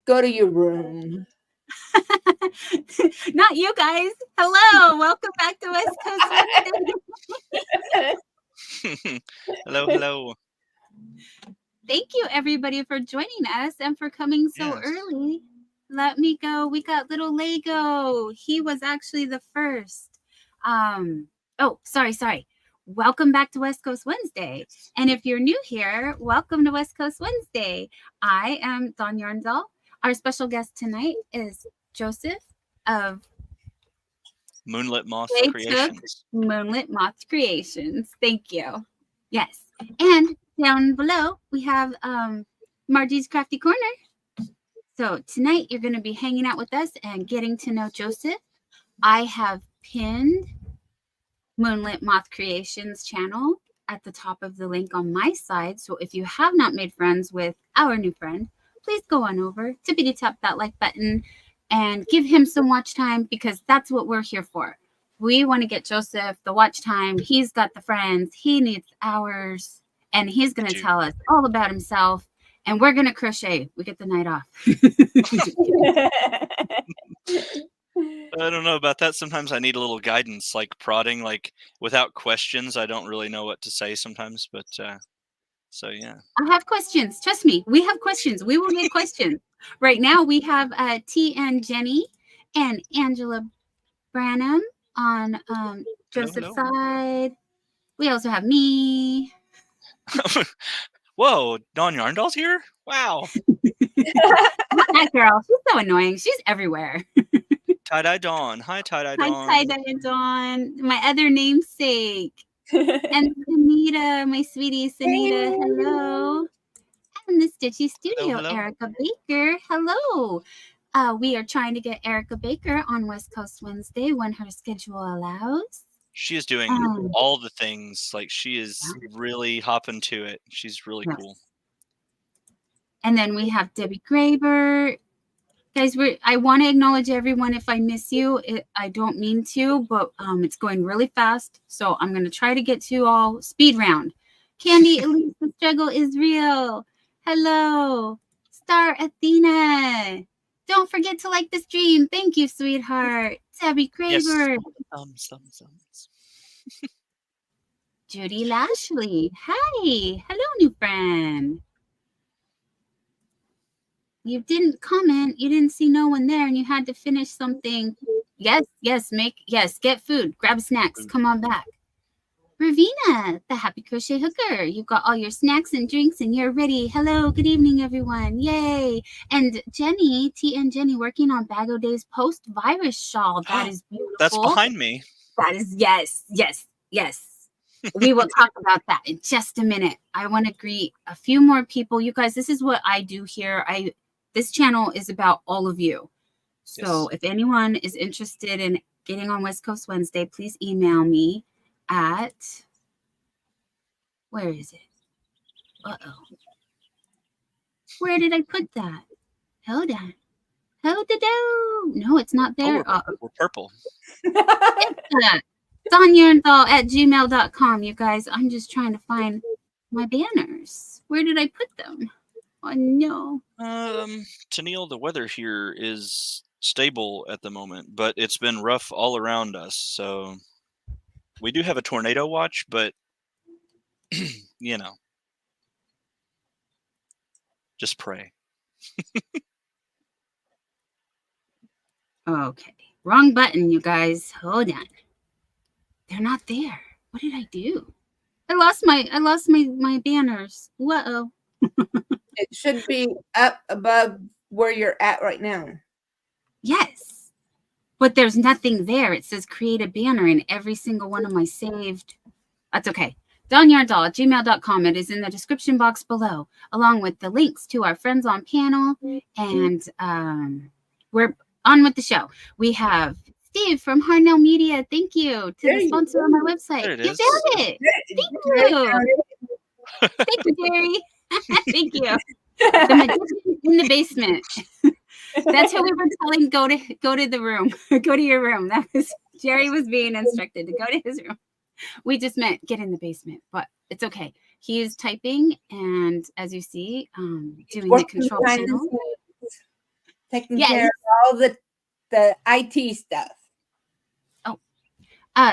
Go to your room. Not you guys. Hello. Welcome back to West Coast Wednesday. Hello. Thank you, everybody, for joining us and for coming so early. Let me go. We got little Lego. He was actually the first. Oh, sorry. Welcome back to West Coast Wednesday. And if you're new here, welcome to West Coast Wednesday. I am Dawn Yarndoll. Our special guest tonight is Joseph of Moonlit Moth Creations. Moonlit Moth Creations. Thank you. Yes. And down below, we have Margie's Crafty Corner. So tonight, you're going to be hanging out with us and getting to know Joseph. I have pinned Moonlit Moth Creations channel at the top of the link on my side. So if you have not made friends with our new friend, please go on over, tippity tap that like button, and give him some watch time, because that's what we're here for. We want to get Joseph the watch time. He's got the friends. He needs hours, and he's going to tell us all about himself, and we're going to crochet. We get the night off. I don't know about that. Sometimes I need a little guidance, like prodding, like without questions. I don't really know what to say sometimes, but so yeah. I have questions. Trust me, we have questions. We will get questions. Right now we have T and Jenny and Angela Branham on Joseph's side. We also have me. Whoa, Dawn Yarndoll's here? Wow. That girl, she's so annoying. She's everywhere. Tie-dye Dawn. Hi, Tie-dye Dawn. Hi, Tie-dye Dawn. My other namesake. And Sanita, my sweetie Sanita. Hello. And the Stitchy Studio, hello. Erica Baker. Hello. We are trying to get Erica Baker on West Coast Wednesday when her schedule allows. She is doing all the things. Like, she is really hopping to it. She's really cool. And then we have Debbie Graber. Guys, I want to acknowledge everyone. If I miss you, I don't mean to, but it's going really fast. So I'm going to try to get to you all. Speed round. Candy, Elise, the struggle is real. Hello. Star Athena. Don't forget to like the stream. Thank you, sweetheart. Debbie Graber. Thumbs. Judy Lashley. Hi. Hello, new friend. You didn't comment. You didn't see no one there, and you had to finish something. Yes. Get food. Grab snacks. Come on back. Ravina, the happy crochet hooker. You've got all your snacks and drinks, and you're ready. Hello. Good evening, everyone. Yay. And Jenny, T and Jenny, working on Bag O' Day's post-virus shawl. That is beautiful. That's behind me. That is, yes. We will talk about that in just a minute. I want to greet a few more people. You guys, this is what I do here. This channel is about all of you. So if anyone is interested in getting on West Coast Wednesday, please email me at, where is it? Uh-oh. Where did I put that? Hold on. No, it's not there. We're purple. DawnYarndoll@gmail.com, you guys. I'm just trying to find my banners. Where did I put them? Oh, no. Tennille, the weather here is stable at the moment, but it's been rough all around us. So we do have a tornado watch, but just pray. Okay. Wrong button, you guys. Hold on. They're not there. What did I do? I lost my banners. Whoa. It should be up above where you're at right now. Yes. But there's nothing there. It says create a banner in every single one of my saved. That's okay. DawnYarndoll@gmail.com. It is in the description box below, along with the links to our friends on panel. And we're on with the show. We have Steve from Yarndoll Media. Thank you to the sponsor on my website. There it You is. found it. Thank you. Thank you, Jerry. Thank you. The magician in the basement. That's who we were telling go to the room. Go to your room. That was Jerry was being instructed to go to his room. We just meant get in the basement, but it's okay. He is typing, and as you see, doing the control panel. taking Yes. care of all the IT stuff.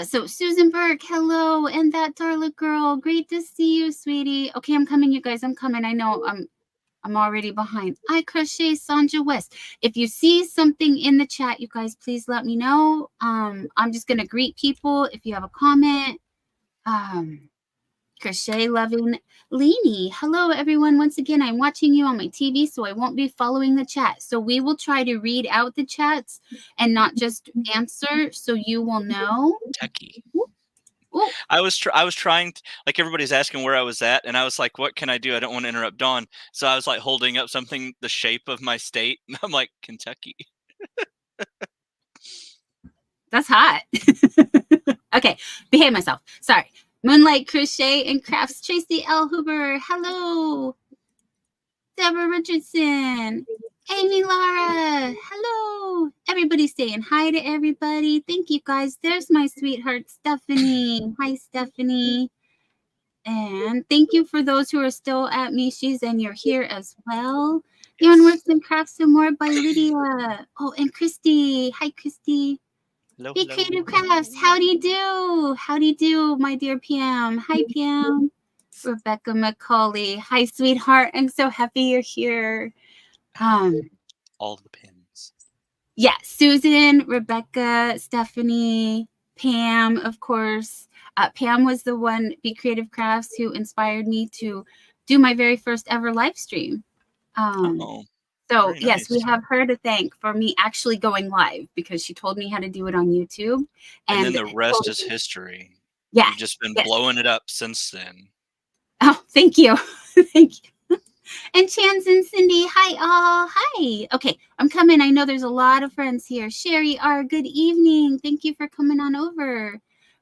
So Susan Burke, hello, and that Darla girl, great to see you, sweetie. Okay, I'm coming, you guys. I'm coming. I know I'm already behind. I Crochet Sandra West. If you see something in the chat, you guys, please let me know. I'm just gonna greet people. If you have a comment, Crochet loving Leanie. Hello, everyone. Once again, I'm watching you on my TV, so I won't be following the chat. So we will try to read out the chats and not just answer, so you will know. Techie. Ooh. I was trying to, like, everybody's asking where I was at, and I was like, what can I do? I don't want to interrupt Dawn. So I was like holding up something the shape of my state, and I'm like, Kentucky. That's hot. Okay, behave myself. Sorry. Moonlight Crochet and Crafts, Tracy L. Huber. Hello. Deborah Richardson. Amy Lara. Hello. Everybody saying hi to everybody. Thank you, guys. There's my sweetheart, Stephanie. Hi, Stephanie. And thank you for those who are still at Mishi's and you're here as well. Yarnworks and Crafts and More by Lydia. Oh, and Christy. Hi, Christy. Hello, Be hello. Creative Crafts. How do you do? How do you do, my dear Pam? Hi, Pam. Rebecca McCauley. Hi, sweetheart. I'm so happy you're here. All the pins. Yeah, Susan, Rebecca, Stephanie, Pam, of course. Pam was the one, Be Creative Crafts, who inspired me to do my very first ever live stream. So, very yes, we nice. have her to thank for me actually going live because she told me how to do it on YouTube. And then the rest is history. Yeah. You've just been blowing it up since then. Oh, thank you. Thank you. And Chance and Cindy, hi all. Hi. Okay, I'm coming. I know there's a lot of friends here. Sherry R, good evening. Thank you for coming on over.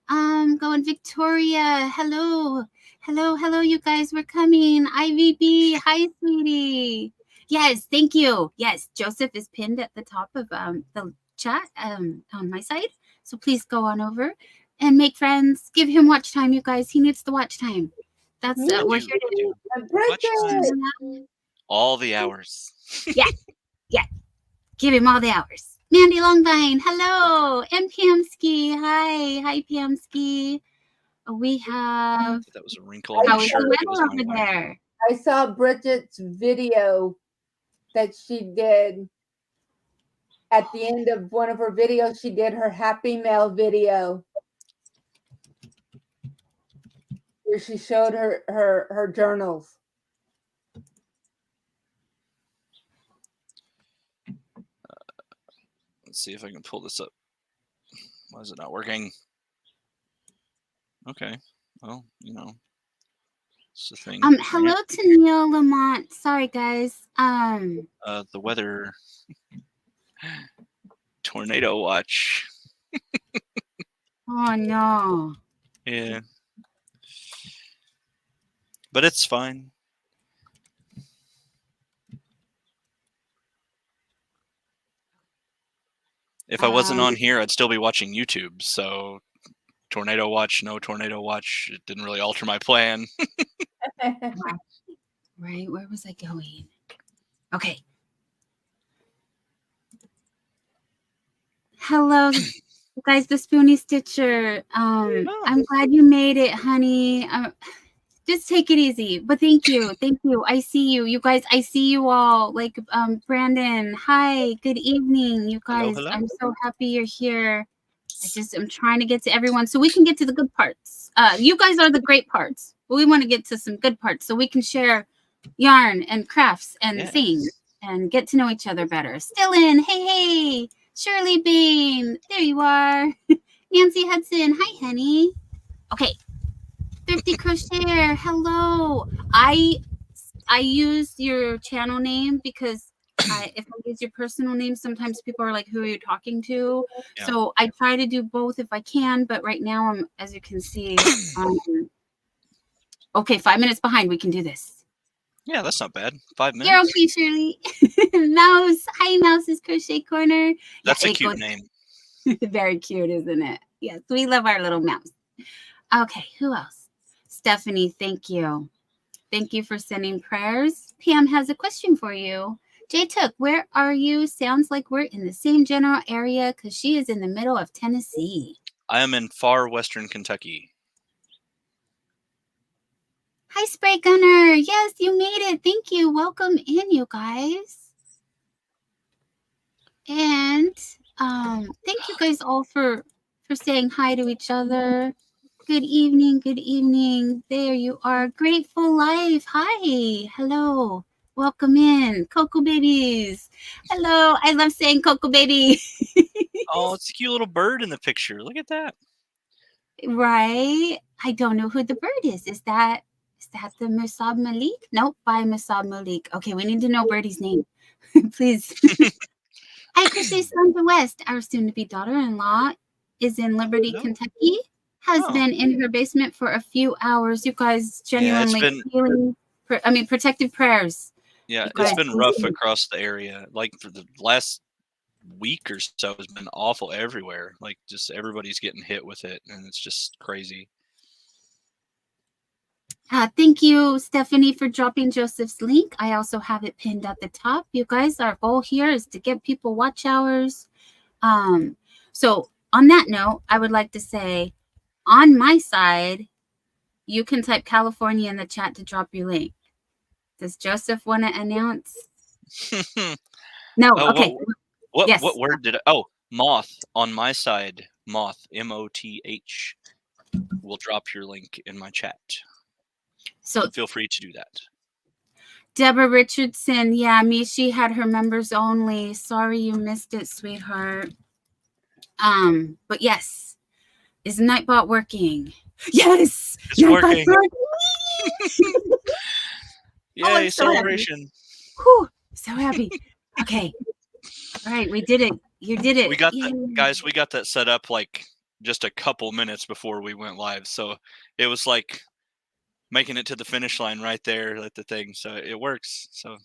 Going Victoria. Hello. Hello, hello, you guys. We're coming. IVB. Hi, sweetie. Yes, thank you. Yes, Joseph is pinned at the top of the chat on my side. So please go on over and make friends. Give him watch time, you guys. He needs the watch time. That's we're here to do. All the hours. Yeah. Yeah. Give him all the hours. Mandy Longvine, hello. And Pamski. Hi, Pamski. We have That was a wrinkle on how my is shirt. the It weather was over my there? I saw Bridget's video that she did at the end of one of her videos. She did her Happy Mail video where she showed her journals. Let's see if I can pull this up. Why is it not working? Okay. Well, you know, it's the thing. Hello to Neil Lamont. Sorry, guys. The weather. Tornado watch. Oh no. Yeah. But it's fine. If I wasn't on here, I'd still be watching YouTube. So tornado watch, no tornado watch. It didn't really alter my plan. Right. Where was I going? Okay. Hello, guys. The Spoonie Stitcher. I'm glad you made it, honey. Just take it easy. But thank you. Thank you. I see you. You guys, I see you all. Like Brandon. Hi. Good evening, you guys. Hello. I'm so happy you're here. I'm trying to get to everyone so we can get to the good parts. You guys are the great parts. But we want to get to some good parts so we can share yarn and crafts and things and get to know each other better. Still in. Hey. Shirley Bain. There you are. Nancy Hudson. Hi, honey. Okay. Thrifty Crocheter. Hello. I use your channel name because if I use your personal name, sometimes people are like, who are you talking to? Yeah. So I try to do both if I can, but right now I'm, as you can see, okay, 5 minutes behind. We can do this. Yeah, that's not bad. 5 minutes. You're okay, Shirley. Mouse. Hi, Mouse's Crochet Corner. That's a cute name. Very cute, isn't it? Yes, we love our little mouse. Okay, who else? Stephanie, thank you. Thank you for sending prayers. Pam has a question for you. Jay Took, where are you? Sounds like we're in the same general area because she is in the middle of Tennessee. I am in far western Kentucky. Hi, Spray Gunner. Yes, you made it. Thank you. Welcome in, you guys. And thank you guys all for saying hi to each other. Good evening. Good evening. There you are. Grateful Life. Hi. Hello. Welcome in. Cocoa Babies. Hello. I love saying Cocoa Baby. Oh, it's a cute little bird in the picture. Look at that. Right. I don't know who the bird is. Is that the Musab Malik? Nope, by Musab Malik. Okay, we need to know Birdie's name. Please. Hi, Crochet Sandra West. Our soon-to-be daughter-in-law is in Liberty, Hello. Kentucky. Has been in her basement for a few hours. You guys genuinely feeling, protective prayers. Yeah, it's been rough across the area. Like for the last week or so has been awful everywhere. Like just everybody's getting hit with it, and it's just crazy. Thank you, Stephanie, for dropping Joseph's link. I also have it pinned at the top. You guys, our goal here is to get people watch hours. So on that note, I would like to say, on my side, you can type California in the chat to drop your link. Does Joseph want to announce? No. Okay. What word did I? Oh, Moth on my side. Moth, M-O-T-H. Will drop your link in my chat. So feel free to do that. Deborah Richardson. Yeah, Mishi had her members only. Sorry you missed it, sweetheart. But yes. Is Nightbot working? Yes! It's working. Yay, celebration. Whew, so happy. Okay. All right, we did it. You did it. We got that, guys, we got that set up like just a couple minutes before we went live. So it was like making it to the finish line right there at the thing. So it works. So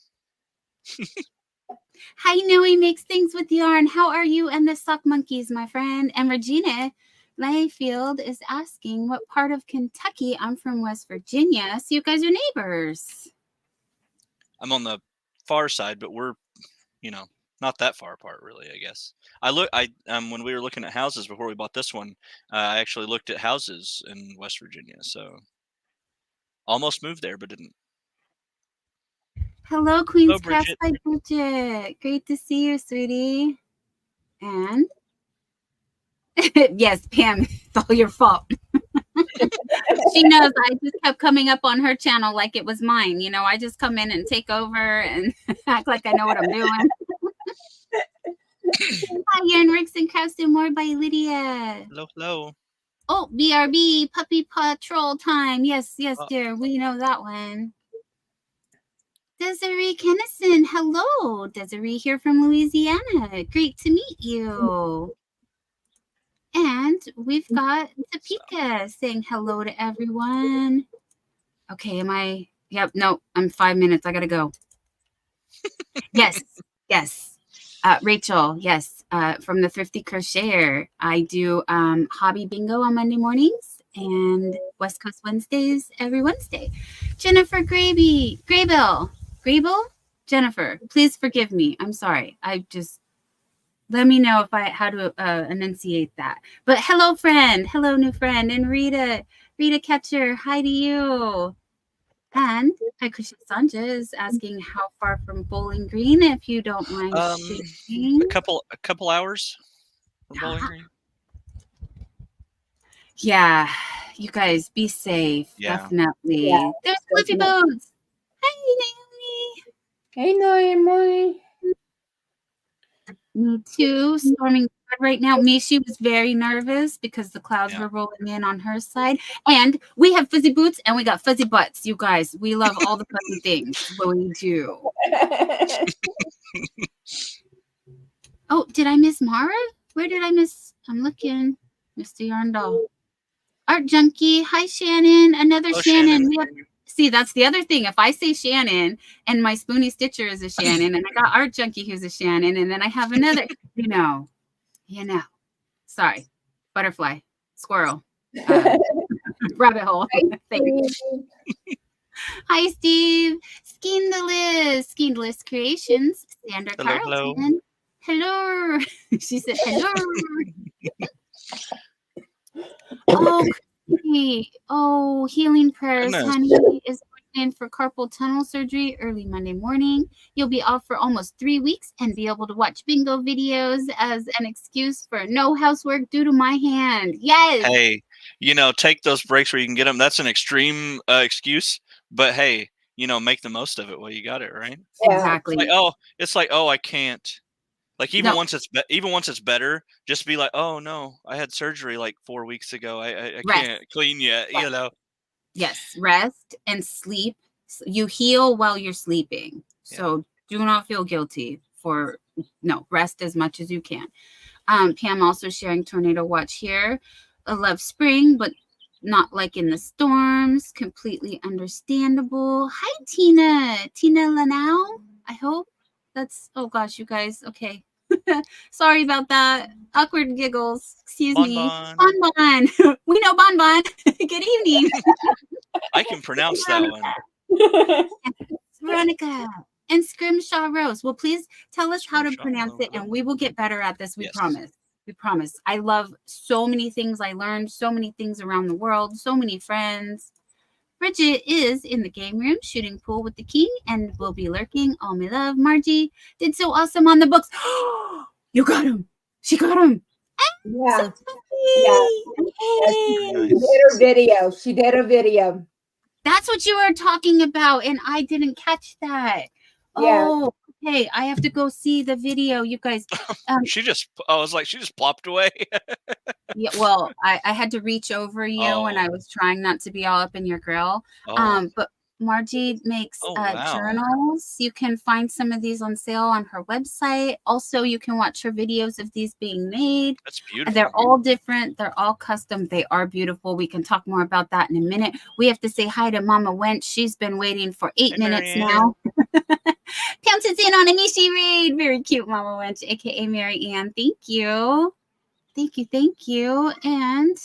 Hi, Noe makes things with yarn. How are you and the sock monkeys, my friend? And Regina Layfield is asking what part of Kentucky. I'm from West Virginia. So you guys are neighbors. I'm on the far side, but we're, not that far apart, really, I guess. When we were looking at houses before we bought this one, I actually looked at houses in West Virginia. So almost moved there, but didn't. Hello, Queen's Craft by Bridget. Great to see you, sweetie. And yes, Pam, it's all your fault. She knows I just kept coming up on her channel like it was mine. I just come in and take over and act like I know what I'm doing. Hi, you're in Ricks and Crafts and More by Lydia. Hello. Oh, BRB, Puppy Patrol time. Yes, dear. We know that one. Desiree Kennison. Hello. Desiree here from Louisiana. Great to meet you. And we've got Topeka saying hello to everyone. Okay, Yep, no, I'm 5 minutes. I got to go. Yes. Rachel, yes, from the Thrifty Crocheter. I do hobby bingo on Monday mornings and West Coast Wednesdays every Wednesday. Jennifer Graybill. Jennifer, please forgive me. I'm sorry. Let me know how to enunciate that. But hello, friend. Hello, new friend. And Rita Catcher, hi to you. And hi, Krishna Sanja is asking how far from Bowling Green, if you don't mind sharing. A couple hours from Bowling Green. Yeah, you guys be safe. Yeah. Definitely. Yeah, there's Fluffy Bones. Hi, Naomi. Hey, Naomi. Me too. Storming right now. Mishi was very nervous because the clouds were rolling in on her side. And we have fuzzy boots and we got fuzzy butts, you guys. We love all the fuzzy things. What we do. Oh, did I miss Mara? Where did I miss? I'm looking. Mr. Yarndoll. Art Junkie. Hi, Shannon. Another Shannon. See, that's the other thing. If I say Shannon and my Spoonie Stitcher is a Shannon and I got Art Junkie who's a Shannon and then I have another, you know. Sorry. Butterfly. Squirrel. Rabbit hole. Hi, Steve. Skeendalist Creations. Sandra Hello, hello. Carlton. Hello. She said hello. Oh, Christy. Oh, healing prayers, Goodness. honey, is going in for carpal tunnel surgery early Monday morning. You'll be off for almost 3 weeks and be able to watch bingo videos as an excuse for no housework due to my hand. Yes. Hey, take those breaks where you can get them. That's an extreme excuse, but hey, make the most of it while you got it, right? Yeah. Exactly. It's like, oh, I can't. Like even No. once it's better, just be like, oh no, I had surgery like 4 weeks ago. I Rest. can't clean yet. Yes, rest and sleep. You heal while you're sleeping. So do not feel guilty rest as much as you can. Pam also sharing Tornado Watch here. I love spring, but not like in the storms. Completely understandable. Hi, Tina. Tina Lanau, I hope. Oh gosh, you guys. Okay. Sorry about that. Awkward giggles. Excuse me. Bonbon. We know Bonbon. Good evening. I can pronounce that one. Veronica and Scrimshaw Rose. Well, please tell us how to pronounce it, and we will get better at this. We promise. We promise. I love so many things I learned, so many things around the world, so many friends. Bridget is in the game room shooting pool with the king and will be lurking. All my love. Margie did so awesome on the books. You got him. She got him. Yeah. So She did a video. That's what you were talking about, and I didn't catch that. Yeah. Oh, okay. I have to go see the video, you guys. She just plopped away. Yeah, well, I had to reach over you, and I was trying not to be all up in your grill. But Margie makes journals. You can find some of these on sale on her website. Also, you can watch her videos of these being made. That's beautiful. They're all different. They're all custom. They are beautiful. We can talk more about that in a minute. We have to say hi to Mama Wench. She's been waiting for 8 minutes now. Pounces in on a Mishi raid. Very cute, Mama Wench, aka Mary Ann. Thank you. Thank you. And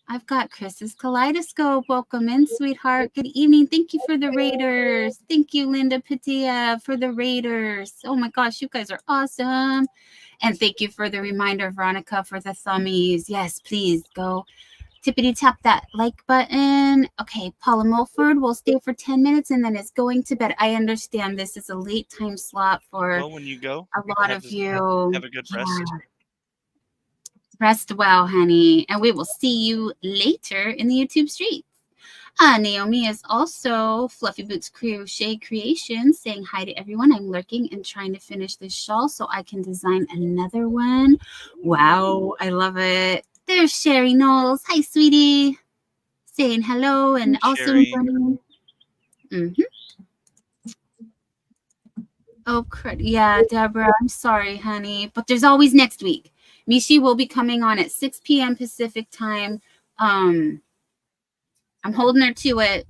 I've got Chris's Kaleidoscope. Welcome in, sweetheart. Good evening. Thank you for the Raiders. Thank you, Linda Padilla, for the Raiders. Oh my gosh, you guys are awesome. And thank you for the reminder, Veronica, for the thummies. Yes, please go tippity tap that like button. Okay, Paula Mulford will stay for 10 minutes and then is going to bed. I understand this is a late time slot for when you go, a lot of you. Have a good rest. Rest well, honey. And we will see you later in the YouTube streets. Naomi is also Fluffy Boots Crochet Creations saying hi to everyone. I'm lurking and trying to finish this shawl so I can design another one. Wow, I love it. There's Sherry Knowles. Hi, sweetie. Saying hello and also running. Oh, yeah, Deborah, I'm sorry, honey. But there's always next week. Mishi will be coming on at 6 p.m. Pacific time. I'm holding her to it.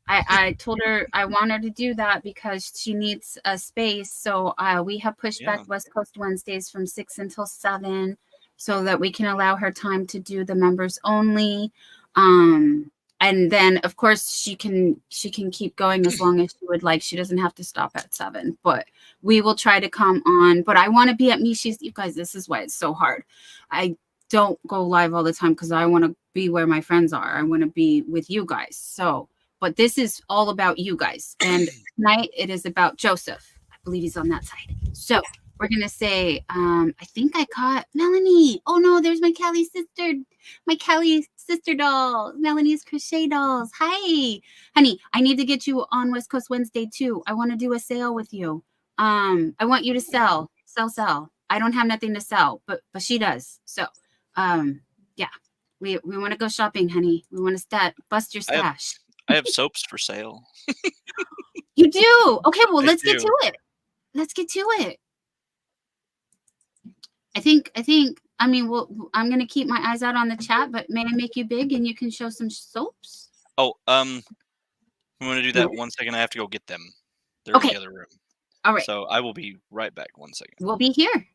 I told her I want her to do that because she needs a space. So we have pushed back West Coast Wednesdays from 6 until 7 so that we can allow her time to do the members only. And then, of course, she can keep going as long as she would like. She doesn't have to stop at 7, but we will try to come on. But I want to be at Mishi's. You guys, this is why it's so hard. I don't go live all the time because I want to be where my friends are. I want to be with you guys. So, but this is all about you guys. And tonight it is about Joseph. I believe he's on that side. So we're going to say, I think I caught Melanie. Oh no, there's my Callie sister doll, Melanie's crochet dolls. Hi, honey. I need to get you on West Coast Wednesday too. I want to do a sale with you. I want you to sell. I don't have nothing to sell, but she does. So, yeah, we want to go shopping, honey. We want to bust your stash. I have soaps for sale. You do? Okay, well, let's get to it. I mean, I'm going to keep my eyes out on the chat, but may I make you big and you can show some soaps? Oh, I'm going to do that 1 second. I have to go get them. They're in the other room. All right. So I will be right back 1 second. We'll be here.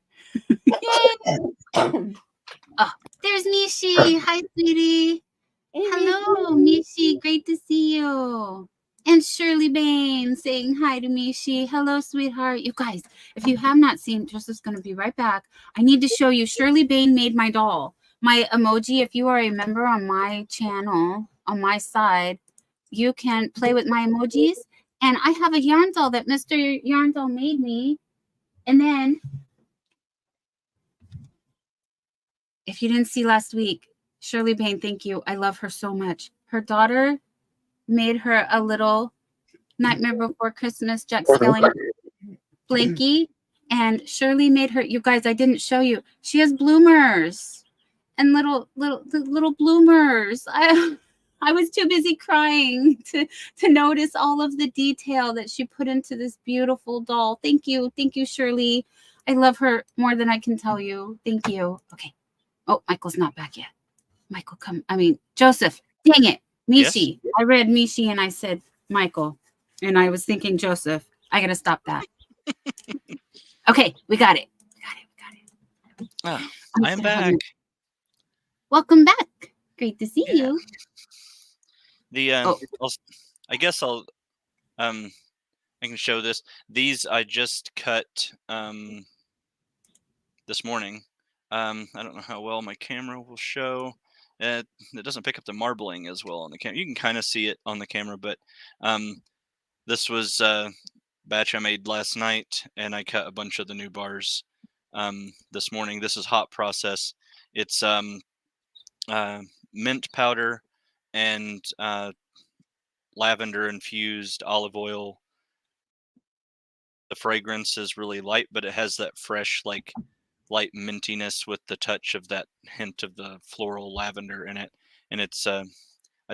Oh, there's Mishi. Hi, sweetie. Hello, Mishi. Great to see you. And Shirley Bain saying hi to Mishi. Hello, sweetheart. You guys, if you have not seen, Joseph's going to be right back. I need to show you. Shirley Bain made my doll. My emoji, if you are a member on my channel, on my side, you can play with my emojis. And I have a yarn doll that Mr. Yarndoll made me. And then, if you didn't see last week, Shirley Bain, thank you. I love her so much. Her daughter made her a little Nightmare Before Christmas Jack Skellington blankie, and Shirley made her. You guys, I didn't show you. She has bloomers and little bloomers. I was too busy crying to notice all of the detail that she put into this beautiful doll. Thank you, Shirley. I love her more than I can tell you. Thank you. Okay. Oh, Michael's not back yet. Michael, come. I mean, Joseph. Dang it, Mishi. Yes? I read Mishi and I said Michael, and I was thinking Joseph. I gotta stop that. Okay, we got it. I am back. Welcome back. Great to see you. I guess I can show this. These I just cut this morning. I don't know how well my camera will show. It doesn't pick up the marbling as well on the camera. You can kind of see it on the camera, but this was a batch I made last night, and I cut a bunch of the new bars this morning. This is hot process. It's mint powder and lavender infused olive oil. The fragrance is really light, but it has that fresh, like, light mintiness with the touch of that hint of the floral lavender in it. And it's I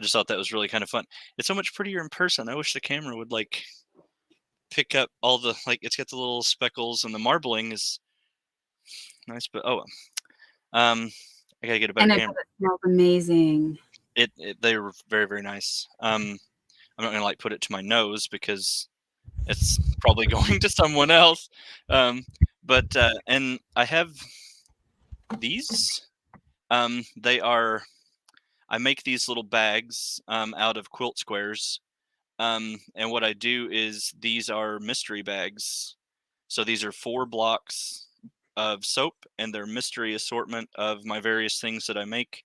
just thought that was really kind of fun. It's so much prettier in person. I wish the camera would like pick up all the, like, it's got the little speckles, and the marbling is nice, but I gotta get a better camera. It smells amazing. They were very, very nice. I'm not gonna like put it to my nose because it's probably going to someone else. But and I have these. I make these little bags out of quilt squares. And what I do is these are mystery bags. So these are 4 blocks of soap, and they're mystery assortment of my various things that I make.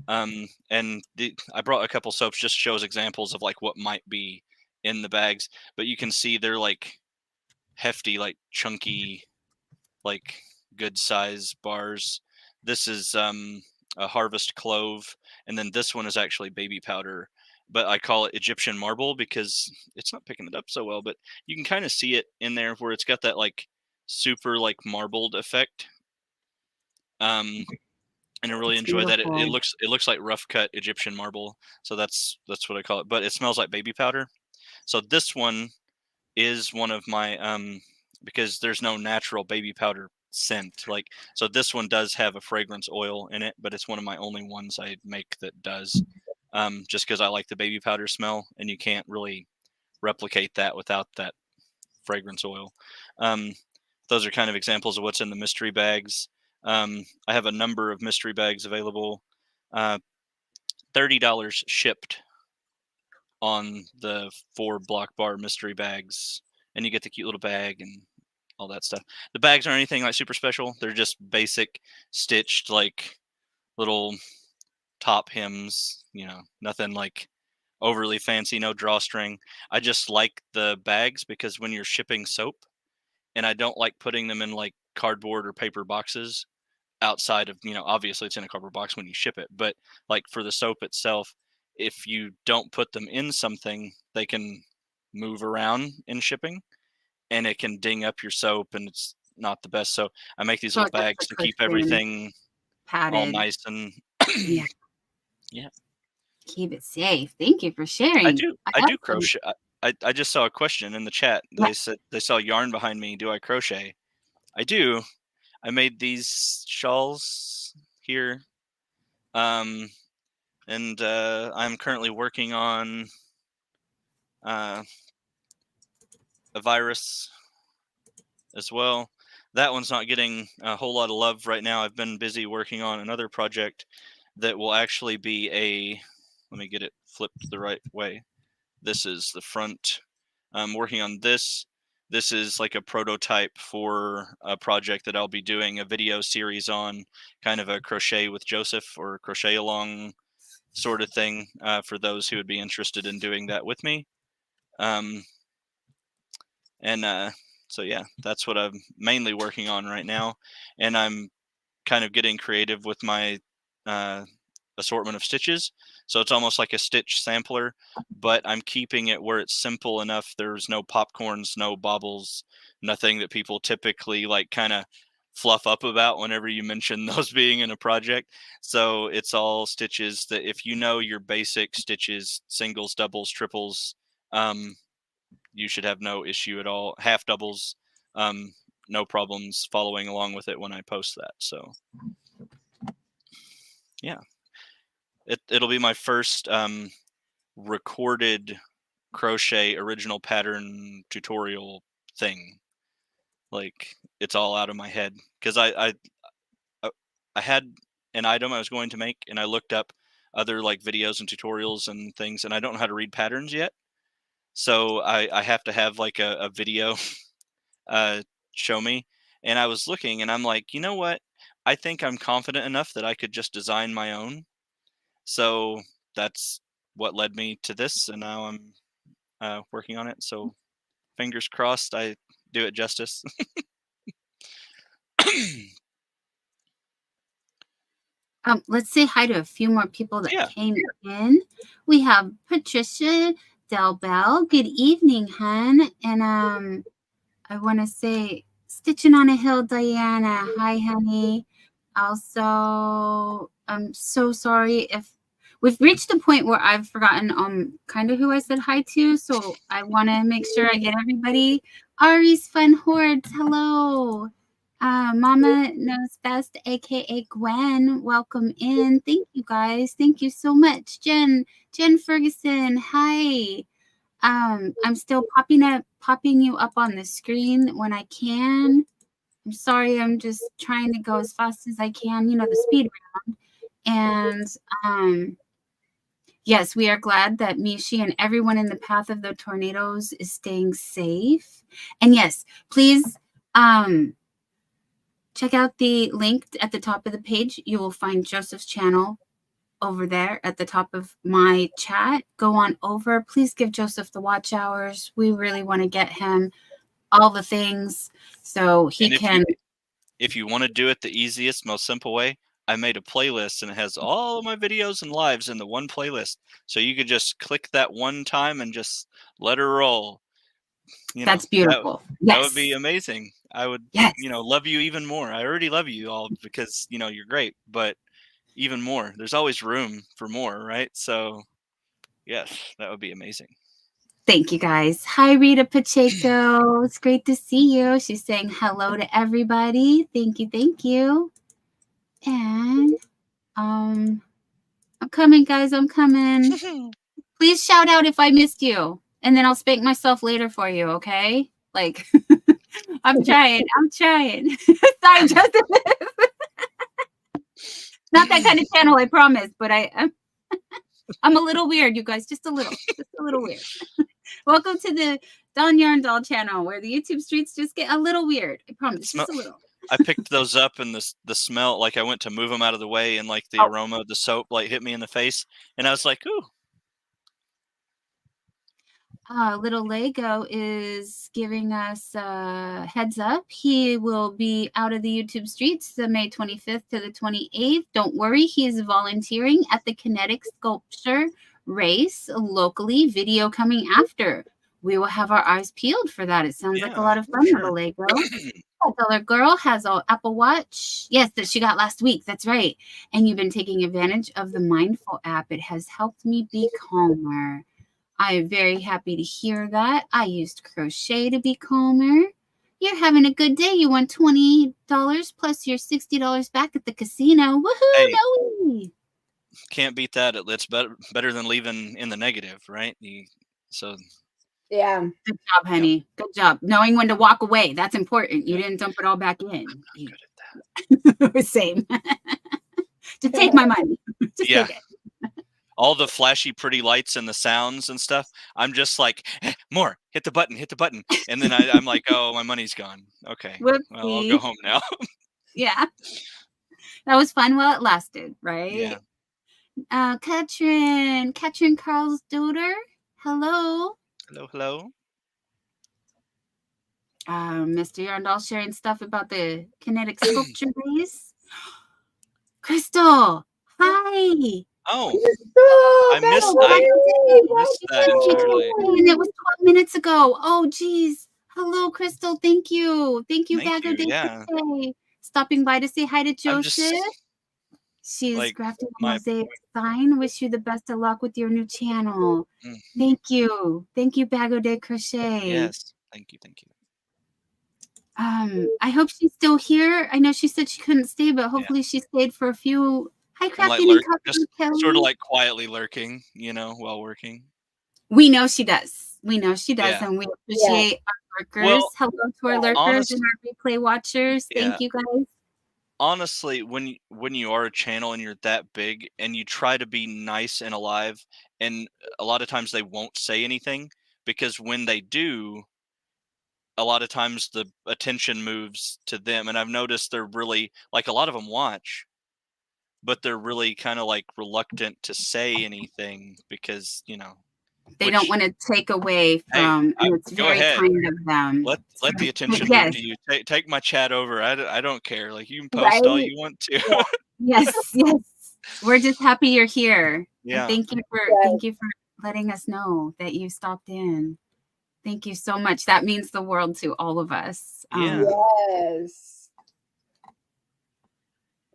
And I brought a couple soaps just shows examples of like what might be in the bags, but you can see they're like hefty, like chunky, like good size bars. This is a harvest clove, and then this one is actually baby powder, but I call it Egyptian marble because it's not picking it up so well, but you can kind of see it in there where it's got that like super like marbled effect. And I really enjoy that. It looks like rough cut Egyptian marble, so that's what I call it. But it smells like baby powder. So this one is one of my because there's no natural baby powder scent. Like, so this one does have a fragrance oil in it, but it's one of my only ones I make that does. Just because I like the baby powder smell, and you can't really replicate that without that fragrance oil. Those are kind of examples of what's in the mystery bags. I have a number of mystery bags available. $30 shipped on the 4 block bar mystery bags, and you get the cute little bag and all that stuff. The bags aren't anything like super special. They're just basic stitched like little top hems, you know, nothing like overly fancy, no drawstring. I just like the bags because when you're shipping soap, and I don't like putting them in like cardboard or paper boxes outside of, you know, obviously it's in a cardboard box when you ship it, but like for the soap itself, if you don't put them in something, they can move around in shipping, and it can ding up your soap, and it's not the best. So I make these little bags to keep everything padded, all nice and yeah. Keep it safe. Thank you for sharing. I do crochet. I just saw a question in the chat. They said they saw yarn behind me. Do I crochet? I do. I made these shawls here. And I'm currently working on a virus as well. That one's not getting a whole lot of love right now. I've been busy working on another project that will actually be let me get it flipped the right way. This is the front. I'm working on this. This is like a prototype for a project that I'll be doing a video series on, kind of a crochet with Joseph or crochet along sort of thing, for those who would be interested in doing that with me. So yeah, that's what I'm mainly working on right now. And I'm kind of getting creative with my assortment of stitches. So it's almost like a stitch sampler, but I'm keeping it where it's simple enough. There's no popcorns, no baubles, nothing that people typically like kind of fluff up about whenever you mention those being in a project. So it's all stitches that if you know your basic stitches, singles, doubles, triples, you should have no issue at all. Half doubles, no problems following along with it when I post that. So yeah, it'll be my first recorded crochet original pattern tutorial thing. Like, it's all out of my head because I had an item I was going to make, and I looked up other like videos and tutorials and things, and I don't know how to read patterns yet. So I have to have like a video show me. And I was looking and I'm like, you know what? I think I'm confident enough that I could just design my own. So that's what led me to this. And now I'm working on it. So fingers crossed I do it justice. Let's say hi to a few more people that Yeah. came in. We have Patricia Del Bell. Good evening, hun. And I want to say Stitching on a Hill, Diana. Hi, honey. Also, I'm so sorry if we've reached the point where I've forgotten kind of who I said hi to. So I want to make sure I get everybody. Ari's Fun Hordes. Hello. Mama Knows Best, aka Gwen. Welcome in. Thank you guys. Thank you so much. Jen Ferguson. Hi. I'm still popping you up on the screen when I can. I'm sorry, I'm just trying to go as fast as I can, you know, the speed round. And yes, we are glad that Mishi and everyone in the path of the tornadoes is staying safe. And yes, please check out the link at the top of the page. You will find Joseph's channel over there at the top of my chat. Go on over. Please give Joseph the watch hours. We really want to get him all the things so he can. If you want to do it the easiest, most simple way, I made a playlist and it has all of my videos and lives in the one playlist. So you could just click that one time and just let her roll. That's beautiful. That would be amazing. I would, yes. Love you even more. I already love you all because, you're great, but even more. There's always room for more, right? So, yes, that would be amazing. Thank you, guys. Hi, Rita Pacheco. It's great to see you. She's saying hello to everybody. Thank you, thank you. And I'm coming, guys. I'm coming. Please shout out if I missed you, and then I'll spank myself later for you. Okay? Like, I'm trying. Sorry, Justin. Not that kind of channel, I promise. But I'm a little weird, you guys. Just a little weird. Welcome to the Don Yarndoll channel, where the YouTube streets just get a little weird. I promise, just a little. I picked those up, and the smell, like I went to move them out of the way, and like the aroma of the soap like hit me in the face, and I was like, ooh. Little Lego is giving us a heads up. He will be out of the YouTube streets the May 25th to the 28th. Don't worry, he is volunteering at the Kinetic Sculpture race locally. Video coming after. We will have our eyes peeled for that. It sounds like a lot of fun, sure. Little Lego. Other girl has an Apple Watch. Yes, that she got last week. That's right. And you've been taking advantage of the Mindful app. It has helped me be calmer. I am very happy to hear that. I used Crochet to be calmer. You're having a good day. You won $20 plus your $60 back at the casino. Woohoo! Hey, no. Can't beat that. It's better than leaving in the negative, right? Yeah. Good job, honey. Yeah. Good job. Knowing when to walk away. That's important. You didn't dump it all back in. I'm good at that. Same. Just take my money. Just take it. all the flashy, pretty lights and the sounds and stuff. I'm just like, more, hit the button. And then I'm like, oh, my money's gone. Okay. Whoopsie. Well, I'll go home now. Yeah. That was fun while it lasted, right? Yeah. Katrin Carl's daughter. Hello. Hello. Mr. Yarndoll sharing stuff about the kinetic sculpture days. Crystal, hi. Oh, Crystal, I missed that entirely. And it was 12 minutes ago. Oh, geez. Hello, Crystal. Thank you. Thank you, Bag of Day. Yeah. Stopping by to say hi to I'm Joseph. just, She's like, crafting my- mosaic sign. Wish you the best of luck with your new channel. Mm. Thank you. Thank you, Bag of Day Crochet. Yes. Thank you. I hope she's still here. I know she said she couldn't stay, but hopefully she stayed for a few. Hi, Crafty. Just sort of like quietly lurking, while working. We know she does. Yeah. And we appreciate our lurkers. Well, hello to our lurkers and our replay watchers. Thank you guys. Honestly, when you are a channel and you're that big and you try to be nice and alive, and a lot of times they won't say anything, because when they do, a lot of times the attention moves to them, and I've noticed they're really, like, a lot of them watch, but they're really kind of like reluctant to say anything because they don't want to take away from, and it's go very ahead. kind of them. Let the attention move to you. Take my chat over. I don't care. Like, you can post all you want to. Yes. We're just happy you're here. Yeah. And thank you for letting us know that you stopped in. Thank you so much. That means the world to all of us. Yes.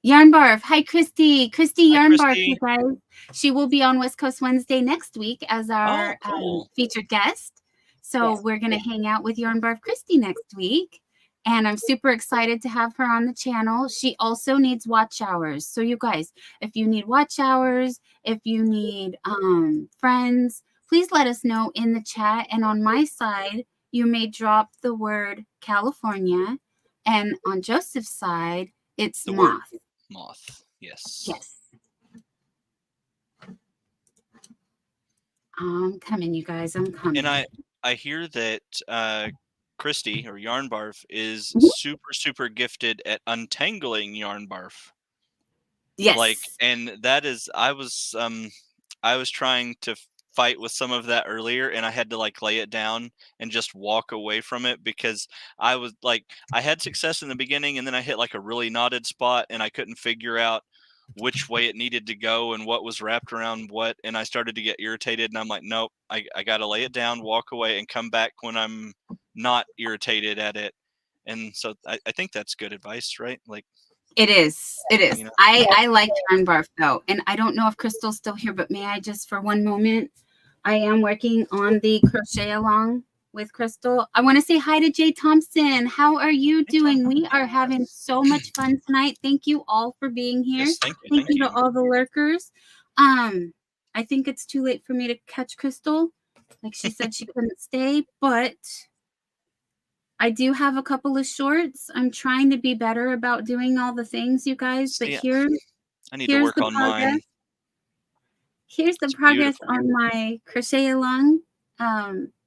Yarnbarf. Hi, Christy. Christy Yarnbarf, Christy. you guys. She will be on West Coast Wednesday next week as our cool. featured guest. So we're going to hang out with Yarnbarf Christy next week. And I'm super excited to have her on the channel. She also needs watch hours. So you guys, if you need watch hours, if you need friends, please let us know in the chat. And on my side, you may drop the word California. And on Joseph's side, it's The Moth. word Moth. Yes. I'm coming, you guys. I'm coming. And I hear that Christy, or Yarnbarf, is super gifted at untangling Yarnbarf. Yes. Like, and that is, I was trying to fight with some of that earlier, and I had to like lay it down and just walk away from it, because I was like, I had success in the beginning, and then I hit like a really knotted spot, and I couldn't figure out which way it needed to go and what was wrapped around what, and I started to get irritated, and I'm like, nope, I gotta lay it down, walk away, and come back when I'm not irritated at it. And so I think that's good advice, right? Like, it is. I like Yarnbarf though, and I don't know if Crystal's still here, but may I just for one moment? I am working on the crochet along with Crystal. I want to say hi to Jay Thompson. How are you doing? We are having so much fun tonight. Thank you all for being here. Yes, thank you to all the lurkers. I think it's too late for me to catch Crystal. Like she said, she couldn't stay, but I do have a couple of shorts. I'm trying to be better about doing all the things, you guys. But I need to work on mine. Here's the progress on my crochet along.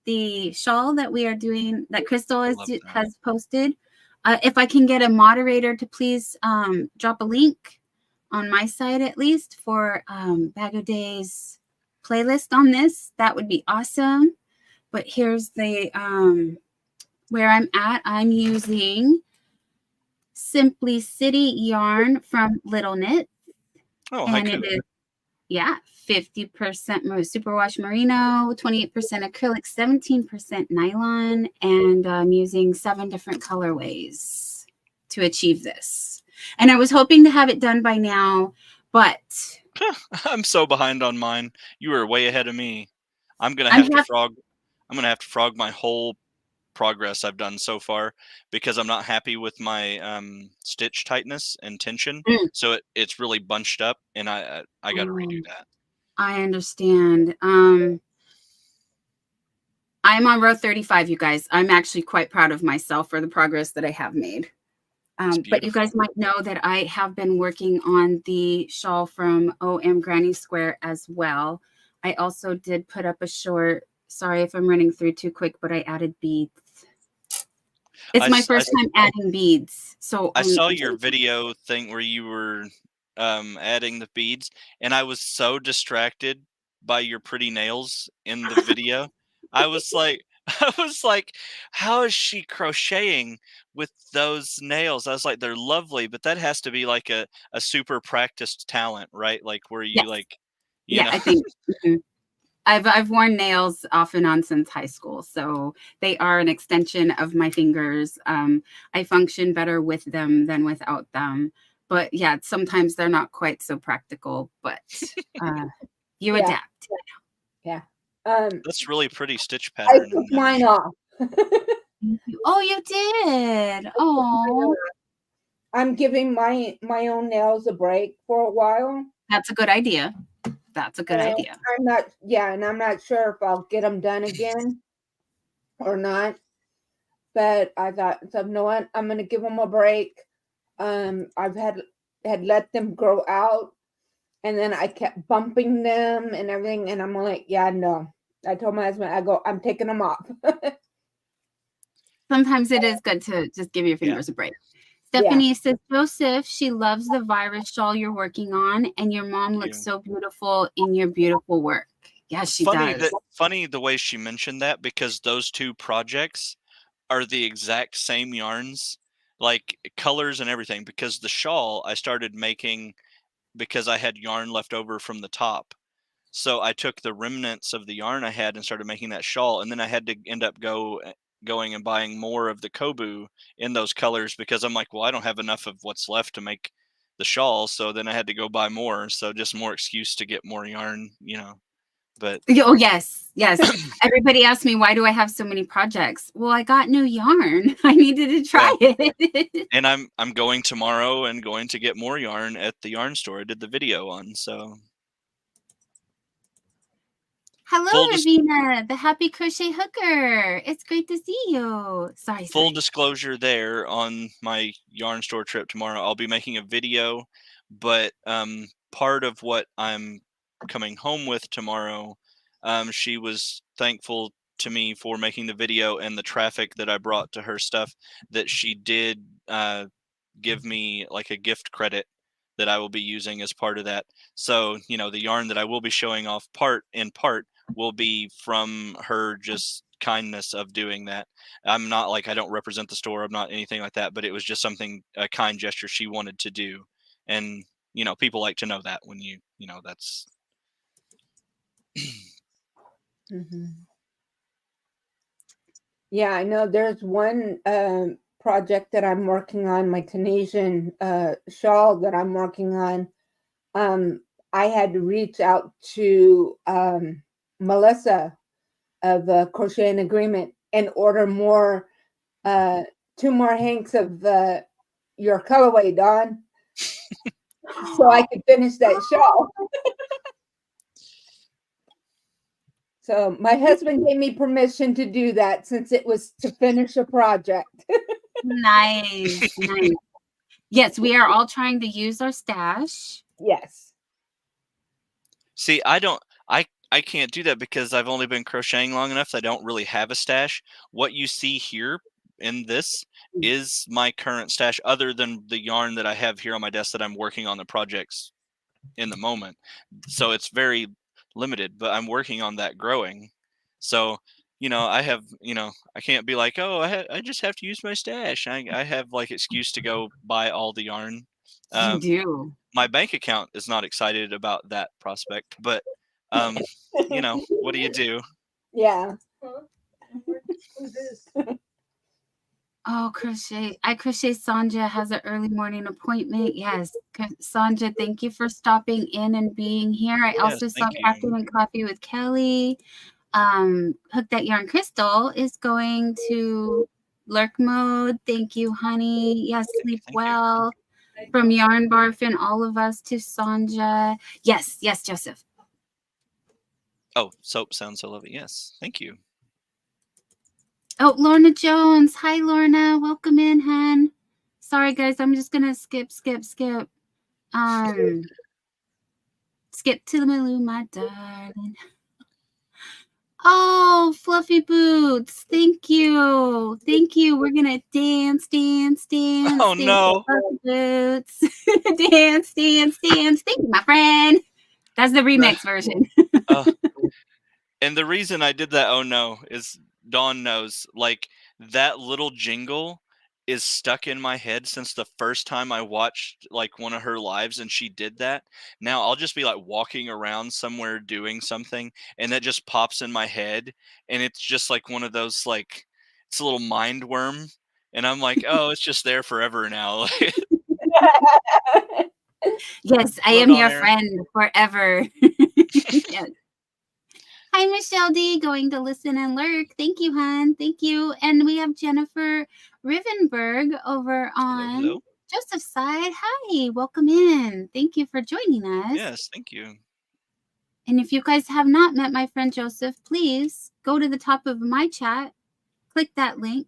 The shawl that we are doing, that Crystal has posted. If I can get a moderator to please drop a link on my side at least for Bag of Day's playlist on this, that would be awesome. But here's the where I'm at. I'm using Simply City yarn from Little Knit. Oh, and it is 50% superwash merino, 28% acrylic, 17% nylon, and I'm using 7 different colorways to achieve this. And I was hoping to have it done by now, but I'm so behind on mine. You were way ahead of me. I'm gonna have to frog my whole progress I've done so far, because I'm not happy with my stitch tightness and tension. So it's really bunched up, and I got to redo that. I understand. I'm on row 35, you guys. I'm actually quite proud of myself for the progress that I have made. But you guys might know that I have been working on the shawl from OM Granny Square as well. I also did put up a short. Sorry if I'm running through too quick, but I added beads. It's my first time adding beads. So I saw your video thing where you were adding the beads, and I was so distracted by your pretty nails in the video. I was like, how is she crocheting with those nails? I was like, they're lovely, but that has to be like a super practiced talent, right? Like where you like, you know. I think I've worn nails off and on since high school, so they are an extension of my fingers. I function better with them than without them. But yeah, sometimes they're not quite so practical, but you adapt. Yeah. That's really pretty stitch pattern. I took mine off. Oh, you did. Oh, I'm giving my own nails a break for a while. that's a good idea. That's a good idea. And I'm not sure if I'll get them done again or not. But I thought, so you know what? I'm going to give them a break. I've had let them grow out, and then I kept bumping them and everything, and I'm like, yeah, no. I told my husband, I'm taking them off. Sometimes it is good to just give your fingers a break. Stephanie says, Joseph, she loves the virus shawl you're working on, and your mom looks so beautiful in your beautiful work. Yes, she does. Funny the way she mentioned that, because those two projects are the exact same yarns, like colors and everything, because the shawl I started making because I had yarn left over from the top. So I took the remnants of the yarn I had and started making that shawl, and then I had to end up going and buying more of the kobu in those colors, because I'm like, well, I don't have enough of what's left to make the shawl, so then I had to go buy more. So just more excuse to get more yarn, you know. But oh yes. Everybody asks me, why do I have so many projects? Well, I got new yarn. I needed to try it. And I'm going tomorrow and going to get more yarn at the yarn store I did the video on. So hello, Ravina, the happy crochet hooker. It's great to see you. Full disclosure there, on my yarn store trip tomorrow, I'll be making a video, but part of what I'm coming home with tomorrow, she was thankful to me for making the video and the traffic that I brought to her stuff, that she did give me like a gift credit that I will be using as part of that. So, you know, the yarn that I will be showing off in part will be from her just kindness of doing that. I'm not like, I don't represent the store, I'm not anything like that, but it was just something, a kind gesture she wanted to do. And, you know, people like to know that when you know, that's. Yeah, I know there's one project that I'm working on, my Tunisian shawl that I'm working on. I had to reach out to Melissa of Crochet in Agreement and order more, 2 more hanks of your colorway, Dawn, so I could finish that shawl. So my husband gave me permission to do that, since it was to finish a project. Nice. Yes, we are all trying to use our stash. Yes. See, I can't do that because I've only been crocheting long enough that I don't really have a stash. What you see here in this is my current stash, other than the yarn that I have here on my desk that I'm working on the projects in the moment. So it's very limited, but I'm working on that growing. So, you know, I have, you know, I can't be like, oh, I just have to use my stash. I have like excuse to go buy all the yarn. You do. My bank account is not excited about that prospect, but you know, what do you do? Yeah. Oh, crochet. Sanja has an early morning appointment. Yes. Sanja, thank you for stopping in and being here. I also saw Crafty and Coffee with Kelly. Hook That Yarn Crystal is going to lurk mode. Thank you, honey. Yes, sleep well. From Yarn Barf and all of us to Sanja. Yes, Joseph. Oh, soap sounds so lovely. Yes, thank you. Oh, Lorna Jones. Hi, Lorna. Welcome in, hun. Sorry, guys. I'm just gonna skip. Skip to the moon, my darling. Oh, Fluffy Boots. Thank you. We're gonna dance. Oh no. Fluffy Boots. dance. Thank you, my friend. That's the remix version. And the reason I did that, oh no, is Dawn knows, like, that little jingle is stuck in my head since the first time I watched like one of her lives and she did that. Now I'll just be like walking around somewhere doing something and that just pops in my head and it's just like one of those, like, it's a little mind worm and I'm like, oh, it's just there forever now. Yes, I Hello, am Dawn your Aaron. friend forever. Yes. Hi, Michelle D, going to listen and lurk. Thank you, hon. Thank you. And we have Jennifer Rivenberg over on Hello. Joseph's side. Hi, welcome in. Thank you for joining us. Yes, thank you. And if you guys have not met my friend Joseph, please go to the top of my chat, click that link,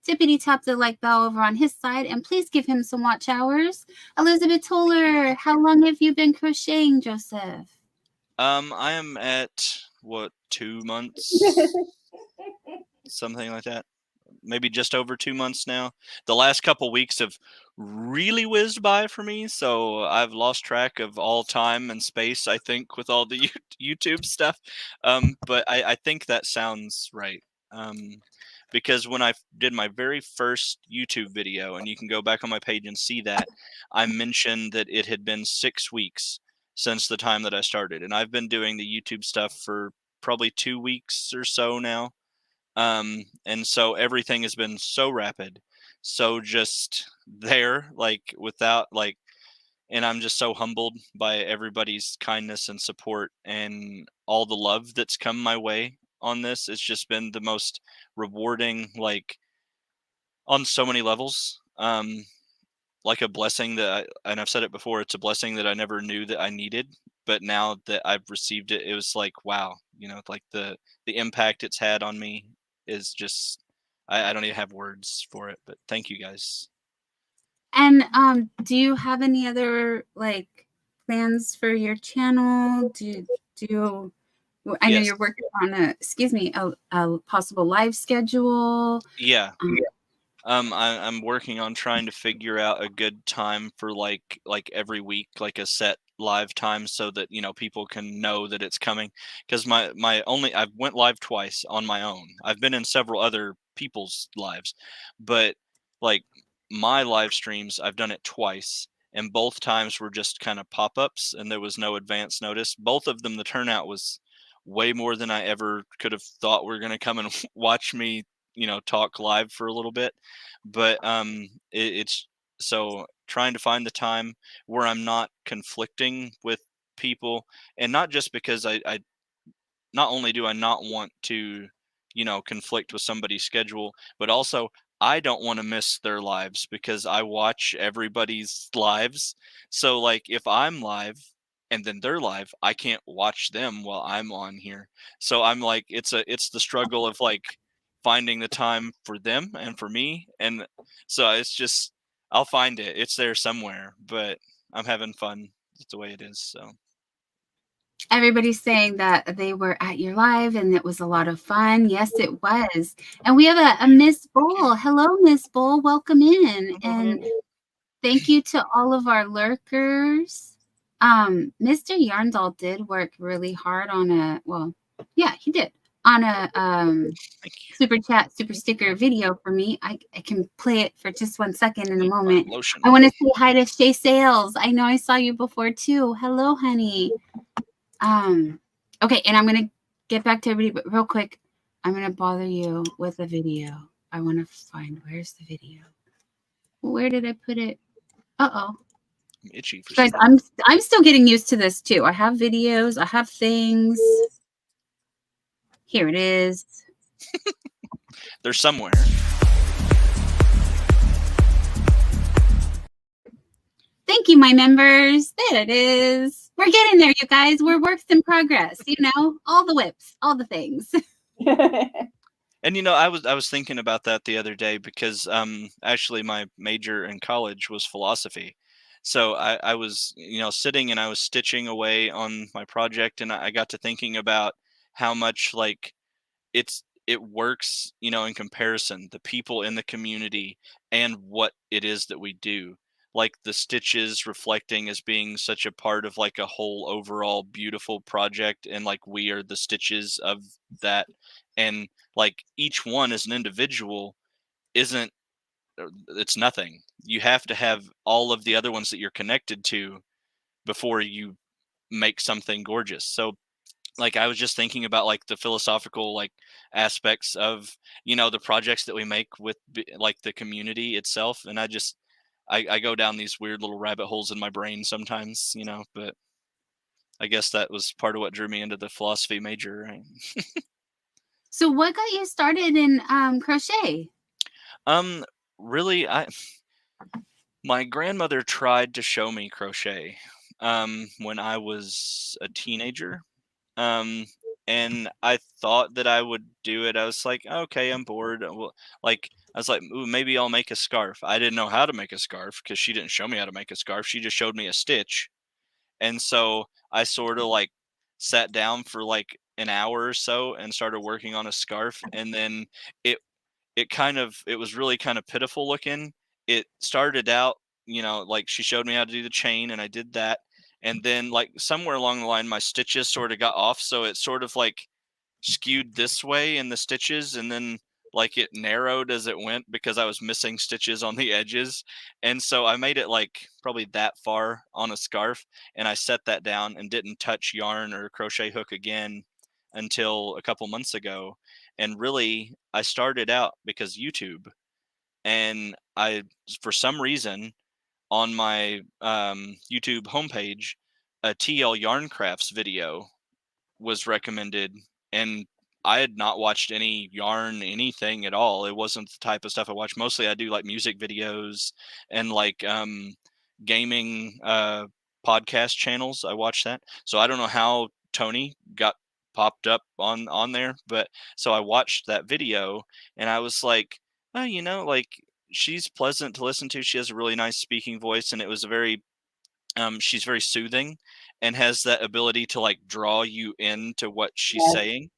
tippity tap the like bell over on his side, and please give him some watch hours. Elizabeth Toller, how long have you been crocheting, Joseph? I am at what, 2 months? Something like that. Maybe just over 2 months now. The last couple weeks have really whizzed by for me, so I've lost track of all time and space, I think, with all the YouTube stuff. But I think that sounds right. Because when I did my very first YouTube video, and you can go back on my page and see that, I mentioned that it had been 6 weeks since the time that I started. And I've been doing the YouTube stuff for probably 2 weeks or so now. And so everything has been so rapid, so just there, like, without, like, and I'm just so humbled by everybody's kindness and support and all the love that's come my way on this. It's just been the most rewarding, like, on so many levels. Like a blessing that and I've said it before, it's a blessing that I never knew that I needed, but now that I've received it, it was like, wow, like the impact it's had on me is just, I don't even have words for it, but thank you guys. And do you have any other like plans for your channel? Do you I know Yes. you're working on a possible live schedule. Yeah. I'm working on trying to figure out a good time for like every week, like a set live time, so that people can know that it's coming. Because I've went live twice on my own. I've been in several other people's lives, but like my live streams, I've done it twice, and both times were just kind of pop-ups, and there was no advance notice. Both of them, the turnout was way more than I ever could have thought were going to come and watch me talk live for a little bit. But it's so trying to find the time where I'm not conflicting with people, and not just because I not only do I not want to conflict with somebody's schedule, but also I don't want to miss their lives because I watch everybody's lives. So like if I'm live and then they're live, I can't watch them while I'm on here. So I'm like, it's the struggle of like finding the time for them and for me. And so it's just, I'll find it. It's there somewhere, but I'm having fun. It's the way it is. So Everybody's saying that they were at your live and it was a lot of fun. Yes, it was. And we have a Miss Bull. Hello, Miss Bull. Welcome in. And thank you to all of our lurkers. Mr. Yarndoll did work really hard on he did. On a super chat, super sticker video for me. I can play it for just 1 second in a moment. I want to say hi to Shay Sales. I know I saw you before too. Hello, honey. Okay, and I'm gonna get back to everybody, but real quick, I'm gonna bother you with a video. I want to find, where's the video? Where did I put it? I'm itchy for guys, I'm still getting used to this too. I have videos, I have things. Here it is. They're somewhere. Thank you, my members. There it is. We're getting there, you guys. We're works in progress. All the whips, all the things. And I was thinking about that the other day because actually my major in college was philosophy. So I was sitting and I was stitching away on my project, and I got to thinking about how much like it works, in comparison, the people in the community and what it is that we do. Like the stitches reflecting as being such a part of like a whole overall beautiful project, and like we are the stitches of that. And like each one as an individual isn't it's nothing. You have to have all of the other ones that you're connected to before you make something gorgeous. So like I was just thinking about like the philosophical like aspects of the projects that we make with like the community itself, and I go down these weird little rabbit holes in my brain sometimes, but I guess that was part of what drew me into the philosophy major, right? So what got you started in crochet? um Really, my grandmother tried to show me crochet when I was a teenager. Um, and I thought that I would do it. I was like, okay, I'm bored. Well, like I was like, ooh, maybe I'll make a scarf. I didn't know how to make a scarf because she didn't show me how to make a scarf. She just showed me a stitch. And so I sort of like sat down for like an hour or so and started working on a scarf. And then it it was really kind of pitiful looking. It started out, like she showed me how to do the chain, and I did that. And then like somewhere along the line my stitches sort of got off, so it sort of like skewed this way in the stitches, and then like it narrowed as it went because I was missing stitches on the edges. And so I made it like probably that far on a scarf, and I set that down and didn't touch yarn or crochet hook again until a couple months ago. And really I started out because YouTube, and I for some reason on my YouTube homepage a TL Yarn Crafts video was recommended, and I had not watched any yarn anything at all. It wasn't the type of stuff I watch. Mostly I do like music videos and like gaming podcast channels. I watch that. So I don't know how Tony got popped up on there, but so I watched that video and I was like, oh, like she's pleasant to listen to. She has a really nice speaking voice, and it was a very she's very soothing and has that ability to like draw you into what she's Yes. saying.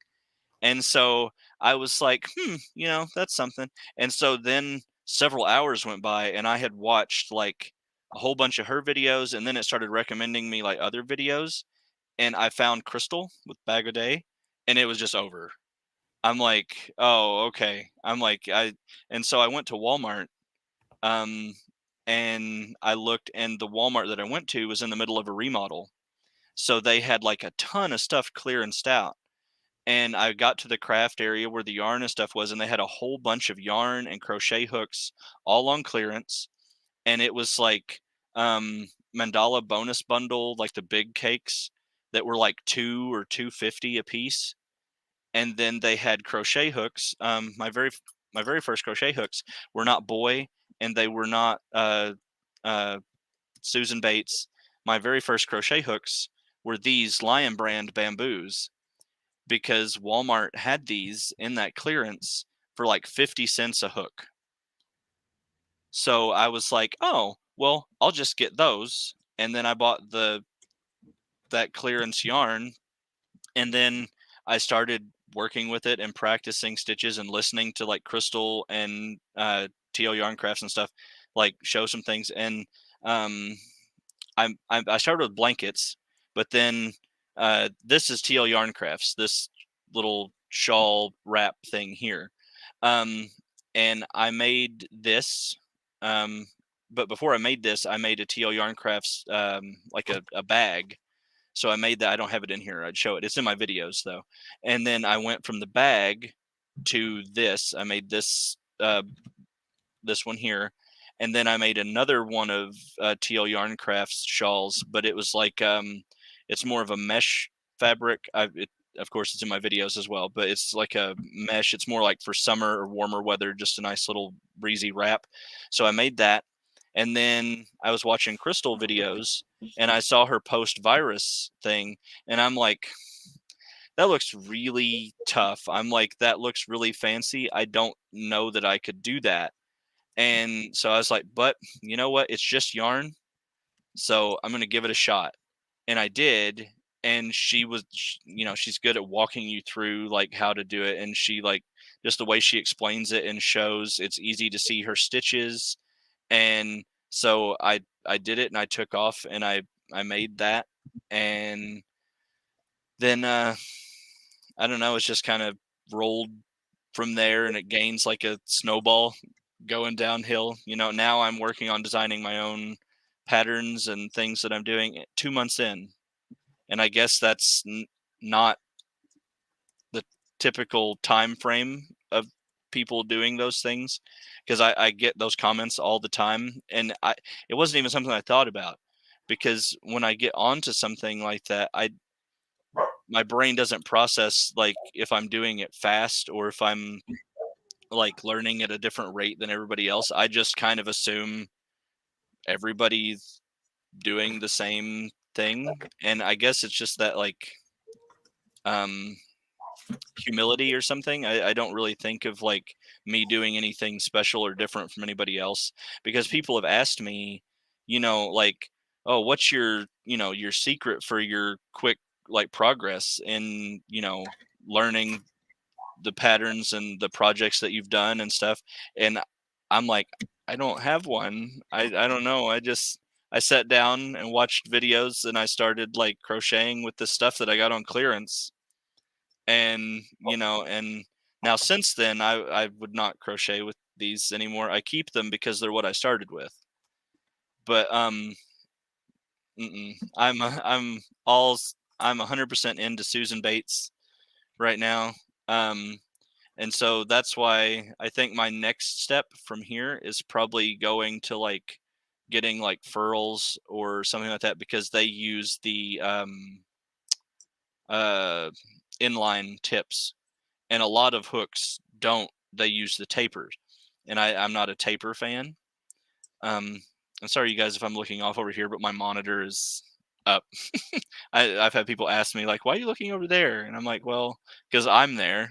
And so I was like, that's something. And so then several hours went by and I had watched like a whole bunch of her videos, and then it started recommending me like other videos, and I found Crystal with Bag a Day, and it was just over. I'm like, oh, okay. And so I went to Walmart, um, and I looked, and the Walmart that I went to was in the middle of a remodel. So they had like a ton of stuff clearanced out. And I got to the craft area where the yarn and stuff was, and they had a whole bunch of yarn and crochet hooks all on clearance. And it was like mandala bonus bundle, like the big cakes that were like 2 or 250 a piece. And then they had crochet hooks. My very first crochet hooks were not Boy, and they were not uh, Susan Bates. My very first crochet hooks were these Lion brand bamboos, because Walmart had these in that clearance for like 50 cents a hook. So I was like, oh, well, I'll just get those. And then I bought that clearance yarn, and then I started working with it and practicing stitches and listening to like Crystal and TL Yarn Crafts and stuff, like show some things. And um, I started with blankets, but then this is TL Yarn Crafts, this little shawl wrap thing here, um, and I made this. Um, but before I made this, I made a TL Yarn Crafts like a bag. So I made that. I don't have it in here. I'd show it. It's in my videos though. And then I went from the bag to this. I made this one here, and then I made another one of TL Yarn Crafts shawls, but it was like it's more of a mesh fabric. Of course, it's in my videos as well, but it's like a mesh. It's more like for summer or warmer weather, just a nice little breezy wrap. So I made that, and then I was watching Crystal videos, and I saw her post virus thing, and I'm like, that looks really tough. I'm like, that looks really fancy. I don't know that I could do that. And so I was like, but you know what? It's just yarn. So I'm going to give it a shot. And I did. And she's good at walking you through like how to do it. And she like just the way she explains it and shows, it's easy to see her stitches. And so I did it and I took off and I made that. And then I don't know, it's just kind of rolled from there, and it gains like a snowball going downhill. Now I'm working on designing my own patterns and things that I'm doing 2 months in. And I guess that's not the typical time frame of people doing those things, because I get those comments all the time, and it wasn't even something I thought about, because when I get onto something like that, my brain doesn't process like if I'm doing it fast or if I'm like learning at a different rate than everybody else. I just kind of assume everybody's doing the same thing, and I guess it's just that like humility or something. I don't really think of like me doing anything special or different from anybody else, because people have asked me, like, oh, what's your your secret for your quick like progress in learning the patterns and the projects that you've done and stuff. And I'm like, I don't have one. I don't know. I sat down and watched videos and I started like crocheting with the stuff that I got on clearance. And and now since then I would not crochet with these anymore. I keep them because they're what I started with. But I'm 100% into Susan Bates right now. And so that's why I think my next step from here is probably going to like getting like furls or something like that, because they use the inline tips, and a lot of hooks don't. They use the tapers, and I'm not a taper fan. I'm sorry, you guys, if I'm looking off over here, but my monitor is up. I've had people ask me like, "Why are you looking over there?" And I'm like, "Well, because I'm there."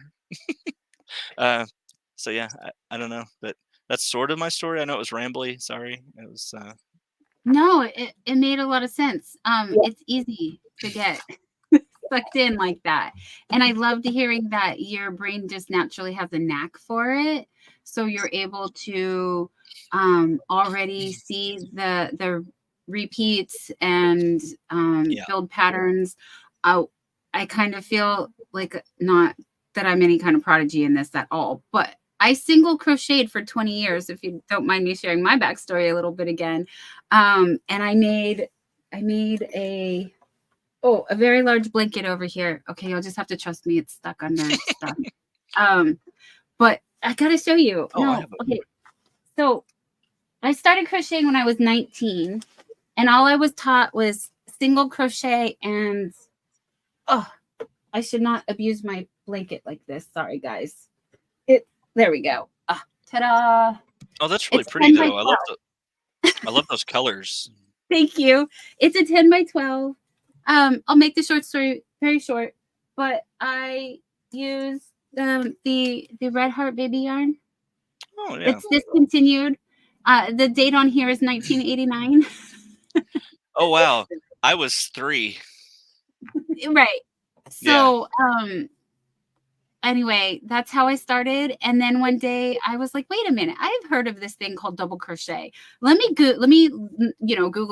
So yeah, I don't know, but that's sort of my story. I know it was rambly. Sorry, it was. No, it made a lot of sense. Yeah. It's easy to get sucked in like that, and I loved hearing that your brain just naturally has a knack for it, so you're able to already see the repeats and build patterns. I kind of feel like, not that I'm any kind of prodigy in this at all, but I single crocheted for 20 years, if you don't mind me sharing my backstory a little bit again. And I made a very large blanket over here. Okay, you'll just have to trust me. It's stuck under stuff. But I gotta show you. Okay. So I started crocheting when I was 19, and all I was taught was single crochet and I should not abuse my blanket like this. Sorry, guys. There we go. Ta-da! Oh, that's really pretty though. I love those colors. Thank you. It's a 10 by 12. I'll make the short story very short, but I use the Red Heart baby yarn. Oh yeah. It's discontinued. The date on here is 1989. Oh wow, I was 3. Right. So anyway, that's how I started. And then one day I was like, wait a minute, I've heard of this thing called double crochet. Let me Google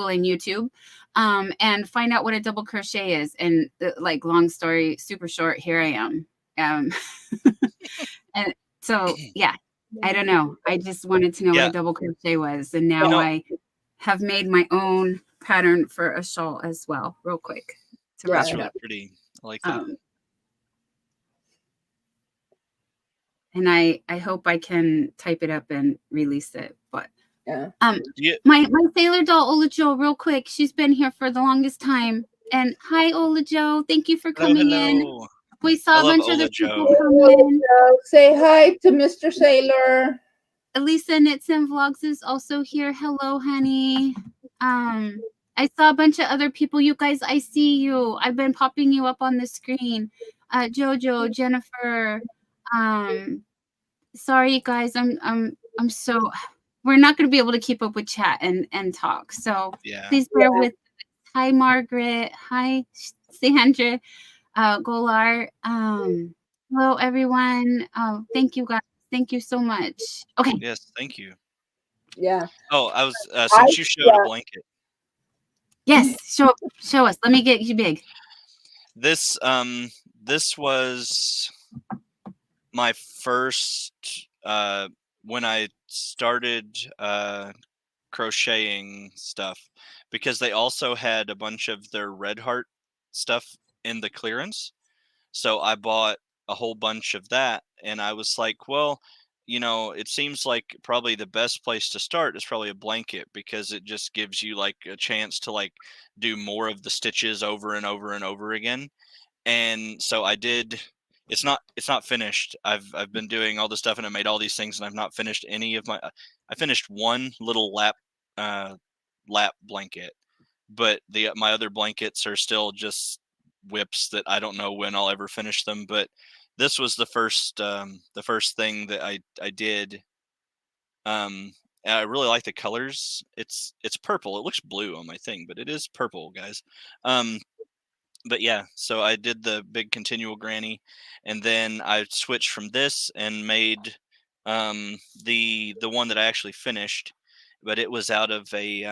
and YouTube and find out what a double crochet is. And like, long story super short, here I am. And so yeah, I don't know. I just wanted to know what a double crochet was. And now I have made my own pattern for a shawl as well, real quick. That's really pretty. I like that. And I hope I can type it up and release it. But my Sailor Doll Ola Jo, real quick, she's been here for the longest time. And hi, Ola Jo, thank you for coming in. We saw a bunch of other people come in. Say hi to Mr. Sailor. Elisa Knits and Vlogs is also here. Hello, honey. I saw a bunch of other people. You guys, I see you. I've been popping you up on the screen. Jojo, Jennifer. Sorry guys, I'm so we're not going to be able to keep up with chat and talk. So Yeah. please bear with. Hi Margaret. Hi Sandra. Golar. Hello everyone. Thank you guys. Thank you so much. Okay. Yes, thank you. Yeah. Oh, I was since you showed a blanket. Yes, show us. Let me get you big. This was my first when I started crocheting stuff, because they also had a bunch of their Red Heart stuff in the clearance. So I bought a whole bunch of that, and I was like, well, it seems like probably the best place to start is probably a blanket, because it just gives you like a chance to like do more of the stitches over and over and over again. And so I did. It's not finished. I've been doing all this stuff, and I made all these things, and I've not finished any of my. I finished one little lap blanket, but my other blankets are still just whips that I don't know when I'll ever finish them. But this was the first thing that I did. And I really like the colors. It's purple. It looks blue on my thing, but it is purple, guys. But yeah, so I did the big continual granny, and then I switched from this and made the one that I actually finished, but it was out of a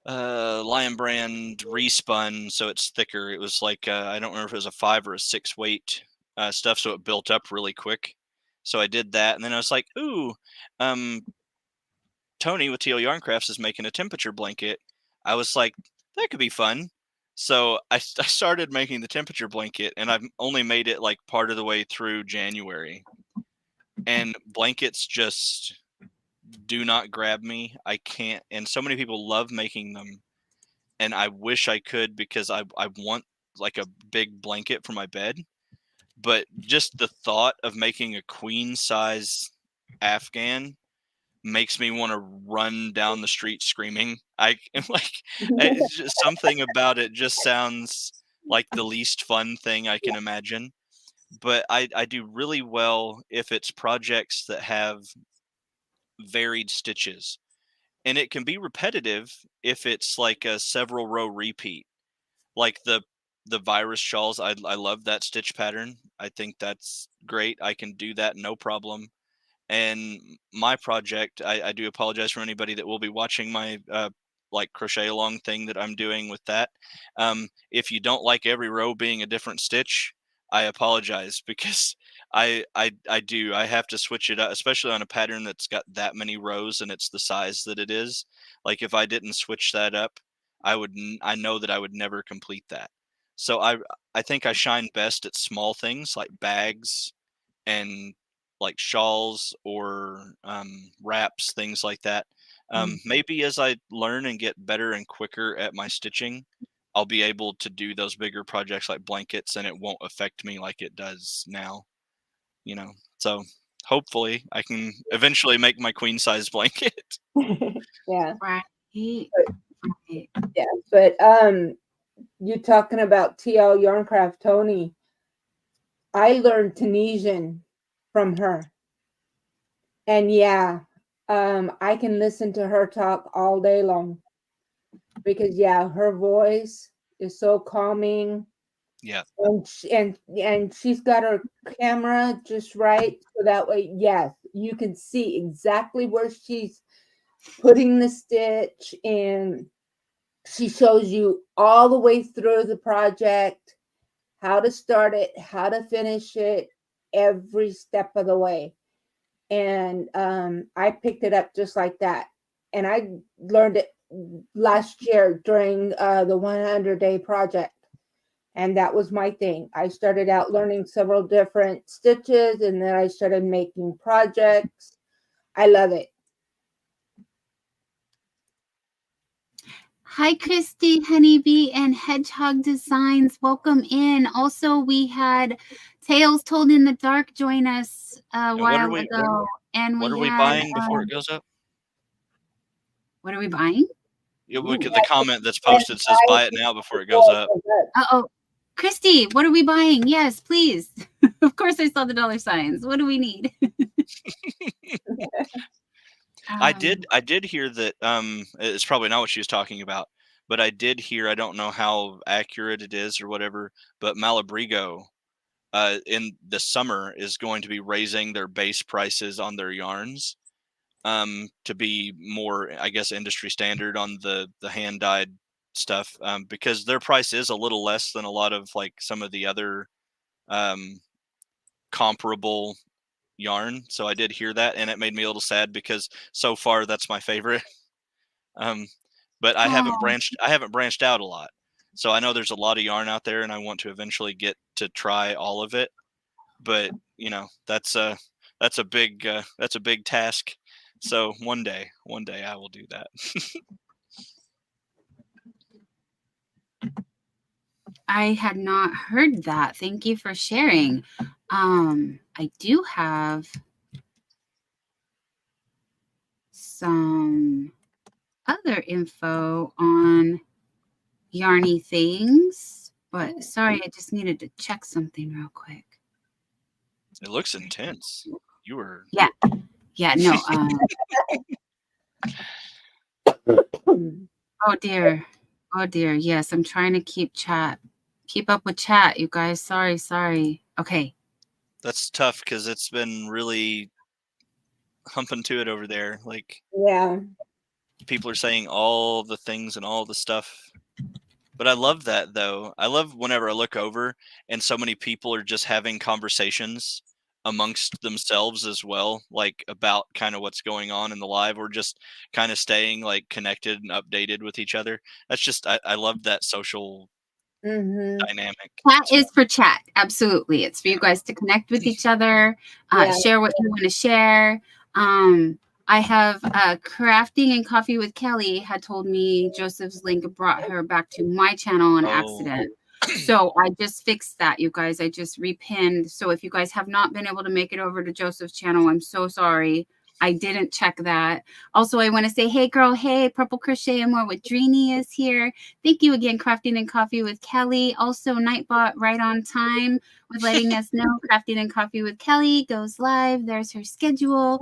Lion Brand respun, so it's thicker. It was like I don't remember if it was a 5 or a 6 weight stuff, so it built up really quick. So I did that, and then I was like, ooh, Tony with TL Yarn Crafts is making a temperature blanket. I was like, that could be fun. So I started making the temperature blanket, and I've only made it like part of the way through January. And blankets just do not grab me. I can't. And so many people love making them, and I wish I could, because I want like a big blanket for my bed. But just the thought of making a queen size Afghan makes me want to run down the street screaming. I am like, it's just something about it just sounds like the least fun thing I can imagine. But I do really well if it's projects that have varied stitches, and it can be repetitive if it's like a several row repeat, like the virus shawls. I love that stitch pattern. I think that's great. I can do that no problem. And my project, I do apologize for anybody that will be watching my like crochet along thing that I'm doing with that. If you don't like every row being a different stitch, I apologize, because I have to switch it up, especially on a pattern that's got that many rows and it's the size that it is. Like if I didn't switch that up, I know that I would never complete that. So I think I shine best at small things like bags and like shawls or wraps, things like that. Maybe as I learn and get better and quicker at my stitching, I'll be able to do those bigger projects like blankets, and it won't affect me like it does now. So hopefully I can eventually make my queen size blanket. Yeah. Right. Yeah. But you talking about TL Yarncraft, Tony. I learned Tunisian from her. And yeah, I can listen to her talk all day long, because yeah, her voice is so calming. Yeah. And she's got her camera just right, so that way, yes, you can see exactly where she's putting the stitch, and she shows you all the way through the project, how to start it, how to finish it, every step of the way. And I picked it up just like that, and I learned it last year during the 100-day project. And that was my thing. I started out learning several different stitches, and then I started making projects. I love it. Hi, Christy, Honeybee, and Hedgehog Designs. Welcome in. Also, we had Tales Told in the Dark join us a while ago. And what are we buying before it goes up? What are we buying? You look at the comment that's posted, says buy it now before it goes up. Oh, Christy, what are we buying? Yes, please. Of course, I saw the dollar signs. What do we need? I did hear that it's probably not what she was talking about, but I did hear, I don't know how accurate it is or whatever, but Malabrigo in the summer is going to be raising their base prices on their yarns to be more, I guess, industry standard on the hand dyed stuff, because their price is a little less than a lot of like some of the other comparable yarn. So I did hear that, and it made me a little sad because so far that's my favorite. But I haven't branched out a lot. So I know there's a lot of yarn out there, and I want to eventually get to try all of it. But you know, that's a big task. So one day I will do that. I had not heard that. Thank you for sharing. I do have some other info on yarny things, but sorry, I just needed to check something real quick. It looks intense. You were No. Oh dear. Yes, I'm trying to keep up with chat, you guys. Sorry. Okay. That's tough because it's been really humping to it over there. Like, Yeah. people are saying all the things and all the stuff. But I love that, though. I love whenever I look over and so many people are just having conversations amongst themselves as well, like about kind of what's going on in the live, or just kind of staying like connected and updated with each other. That's just, I love that social dynamic. Chat is for chat. Absolutely. It's for you guys to connect with each other, share what you want to share. I have Crafting and Coffee with Kelly had told me Joseph's link brought her back to my channel on accident. So I just fixed that, you guys. I just repinned. So if you guys have not been able to make it over to Joseph's channel, I'm so sorry. I didn't check that. Also, I want to say, hey, girl, hey, Purple Crochet and More with Dreamy is here. Thank you again, Crafting and Coffee with Kelly. Also, Nightbot right on time with letting us know Crafting and Coffee with Kelly goes live. There's her schedule.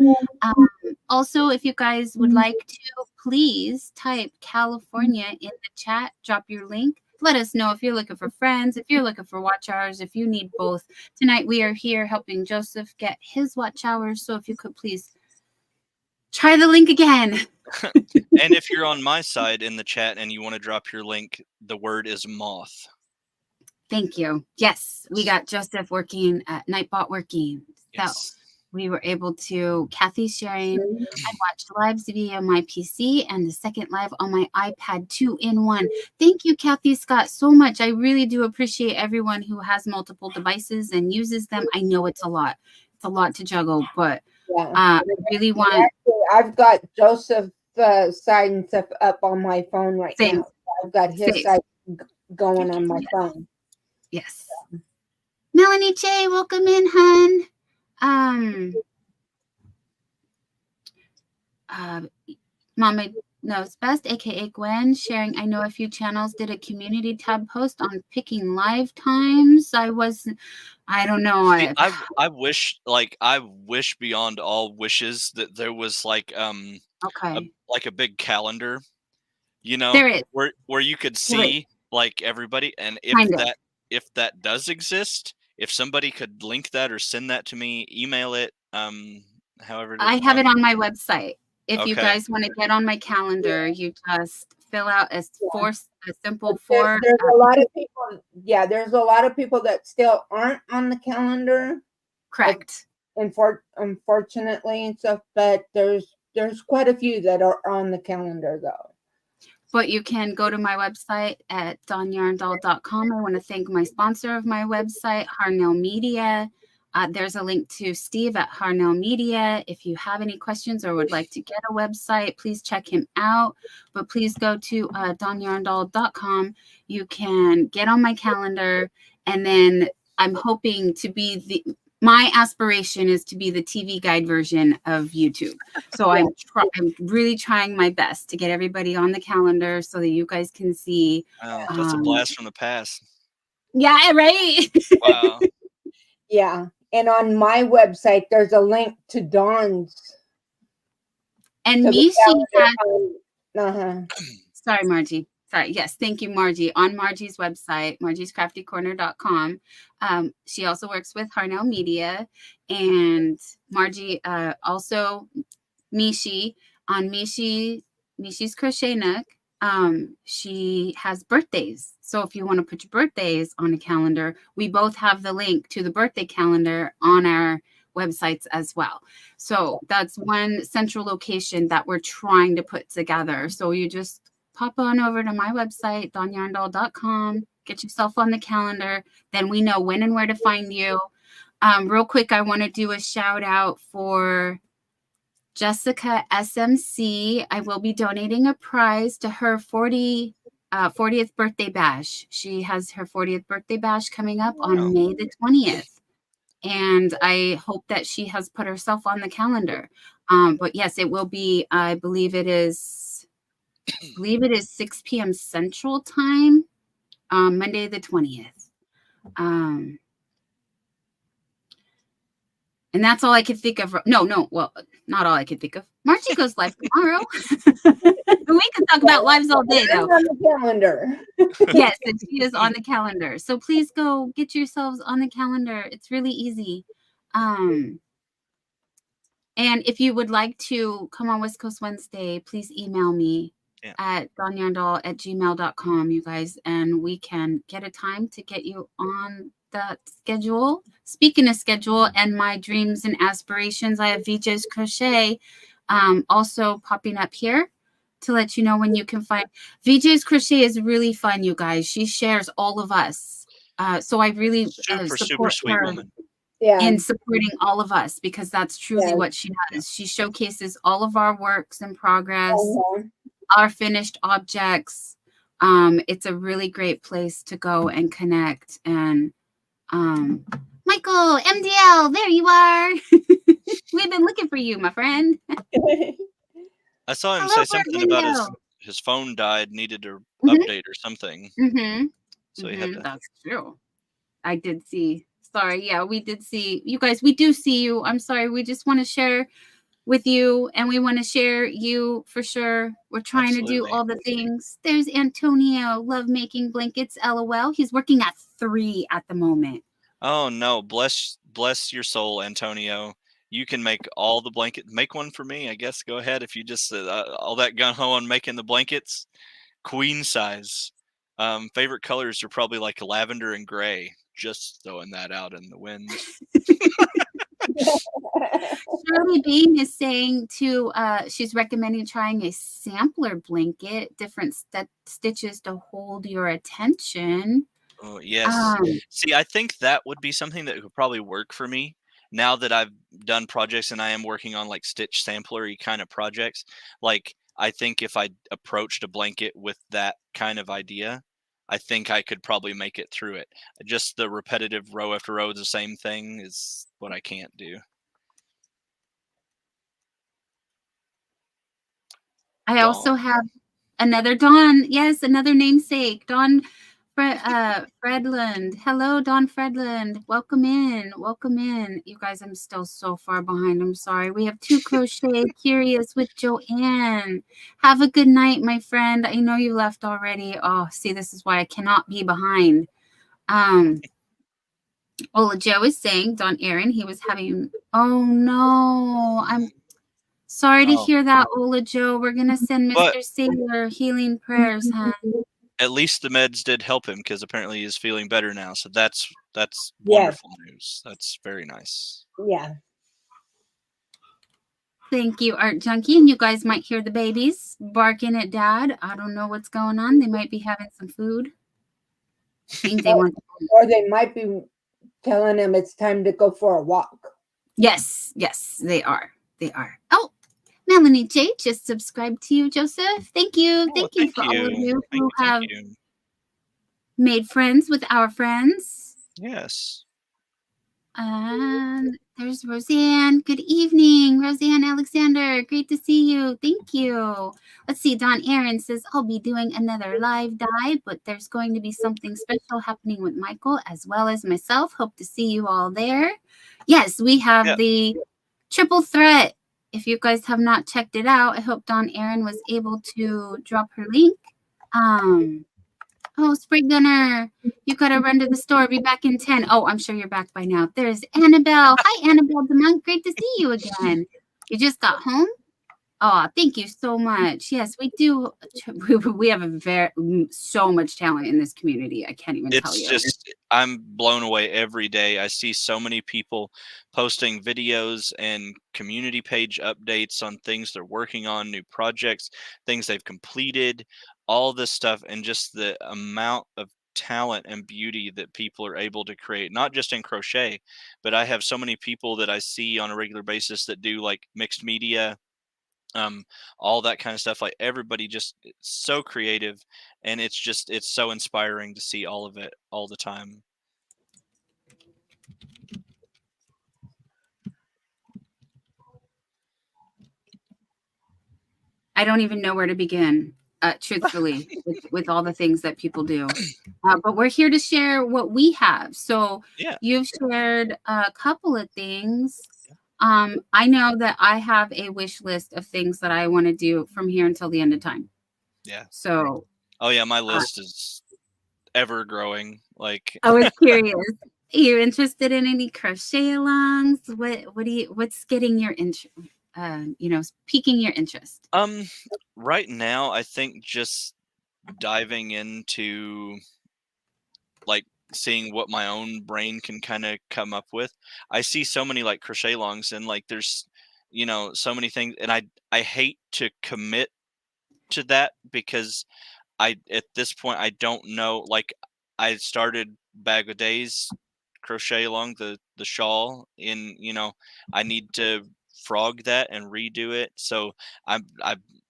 Also, if you guys would like to, please type California in the chat. Drop your link. Let us know if you're looking for friends, if you're looking for watch hours, if you need both. Tonight, we are here helping Joseph get his watch hours. So if you could please try the link again. And if you're on my side in the chat and you want to drop your link, the word is Moth. Thank you. Yes, we got Joseph working at Nightbot working. Yes. So we were able to, Kathy's sharing, I watched lives via my PC and the second live on my iPad 2-in-1. Thank you, Kathy Scott, so much. I really do appreciate everyone who has multiple devices and uses them. I know it's a lot. It's a lot to juggle, but I really want. Actually, I've got Joseph's side and stuff up on my phone right now. I've got his side going on my phone. Yes. Melanie J, welcome in, hun. Mama Knows Best, aka Gwen, sharing. I know a few channels did a community tab post on picking live times. I don't know. See, I wish beyond all wishes that there was like a big calendar, you know, there is, where you could see like everybody, and if that does exist, if somebody could link that or send that to me, email it, however. I have it on my website. If you guys want to get on my calendar, you just fill out a simple form. There's a lot of people. Yeah, there's a lot of people that still aren't on the calendar. Correct. Unfortunately and stuff, but there's quite a few that are on the calendar though. But you can go to my website at donyarndoll.com. I want to thank my sponsor of my website, Harnell Media. There's a link to Steve at Harnell Media. If you have any questions or would like to get a website, please check him out. But please go to donyarndoll.com. You can get on my calendar. And then I'm hoping to be my aspiration is to be the TV guide version of YouTube. So I'm really trying my best to get everybody on the calendar so that you guys can see. That's a blast from the past. Yeah, right. Wow. Yeah. And on my website, there's a link to Dawn's. And to the Mishi has, calendar. sorry, Margie. Sorry. Yes. Thank you, Margie. On Margie's website, margiescraftycorner.com. She also works with Harnell Media. And Margie, also Mishi, on Mishi's Crochet Nook, she has birthdays. So if you want to put your birthdays on a calendar, we both have the link to the birthday calendar on our websites as well. So that's one central location that we're trying to put together. So you just pop on over to my website, donyarndoll.com, get yourself on the calendar. Then we know when and where to find you. Real quick, I want to do a shout out for Jessica SMC. I will be donating a prize to her 40th birthday bash. She has her 40th birthday bash coming up on May the 20th. And I hope that she has put herself on the calendar. But yes, it will be, I believe it is 6 p.m. Central Time, Monday the 20th. And that's all I could think of. No, well, not all I could think of. Margie goes live tomorrow. We can talk about lives all day, though. On the calendar. Yes, and she is on the calendar. So please go get yourselves on the calendar. It's really easy. And if you would like to come on West Coast Wednesday, please email me at donyarndoll@gmail.com, you guys, and we can get a time to get you on that schedule. Speaking of schedule and my dreams and aspirations, I have VJ's Crochet also popping up here to let you know when you can find. VJ's Crochet is really fun, you guys. She shares all of us. So I really super sweet woman. In supporting all of us, because that's truly what she does. She showcases all of our works in progress, our finished objects. It's a really great place to go and connect. And Michael, MDL, there you are. We've been looking for you, my friend. I saw him say something about his phone died, needed to update or something. So he had to. That's true. I did see. Sorry. Yeah, we did see. You guys, we do see you. I'm sorry. We just want to share with you, and we want to share you for sure. We're trying to do all the things. There's Antonio, love making blankets, LOL. He's working at 3 at the moment. Oh no, bless your soul, Antonio. You can make all the blankets. Make one for me, I guess. Go ahead if you just all that gung ho on making the blankets, queen size. Favorite colors are probably like lavender and gray. Just throwing that out in the wind. Shirley Bean is saying she's recommending trying a sampler blanket, different stitches to hold your attention. Oh, yes. See, I think that would be something that could probably work for me now that I've done projects and I am working on like stitch sampler-y kind of projects. Like, I think if I approached a blanket with that kind of idea, I think I could probably make it through it. Just the repetitive row after row, the same thing is what I can't do. I also have another Dawn. Yes, another namesake. Dawn Fredland. Hello, Dawn Fredland. Welcome in. Welcome in. You guys, I'm still so far behind. I'm sorry. We have 2 Crochet Curious with Joanne. Have a good night, my friend. I know you left already. Oh, see, this is why I cannot be behind. Ola Joe is saying, Don Aaron, he was having, oh no, I'm sorry to hear that, Ola Joe. We're going to send Mr. Sailor healing prayers, huh? At least the meds did help him, because apparently he's feeling better now. So that's wonderful news. That's very nice. Yeah. Thank you, Art Junkie. And you guys might hear the babies barking at Dad. I don't know what's going on. They might be having some food. I think they want, or they might be telling him it's time to go for a walk. Yes, they are. They are. Oh, Melanie J just subscribed to you, Joseph. Thank you. Thank you for all of you who have made friends with our friends. Yes. And There's Roseanne. Good evening, Roseanne Alexander. Great to see you. Thank you. Let's see. Don Aaron says, I'll be doing another live dive, but there's going to be something special happening with Michael as well as myself. Hope to see you all there. Yes, we have the triple threat. If you guys have not checked it out, I hope Don Aaron was able to drop her link. Oh, Spray Gunner, you gotta run to the store. Be back in 10. Oh, I'm sure you're back by now. There's Annabelle. Hi, Annabelle the Monk. Great to see you again. You just got home? Oh, thank you so much. Yes, we do. We have so much talent in this community. I can't even tell you. It's just, I'm blown away every day. I see so many people posting videos and community page updates on things they're working on, new projects, things they've completed, all this stuff, and just the amount of talent and beauty that people are able to create, not just in crochet, but I have so many people that I see on a regular basis that do like mixed media, all that kind of stuff. Like everybody just so creative, and it's so inspiring to see all of it all the time. I don't even know where to begin, truthfully, with all the things that people do. But we're here to share what we have. So you've shared a couple of things. I know that I have a wish list of things that I want to do from here until the end of time. Yeah. So. Oh yeah, my list is ever growing. Like. I was curious. Are you interested in any crochet alongs? What's getting your interest? Piquing your interest? Right now, I think just diving into like seeing what my own brain can kind of come up with. I see so many like crochet alongs, and like there's so many things, and I hate to commit to that because at this point I don't know. Like I started Bag of Days crochet along the shawl in, I need to frog that and redo it. So I'm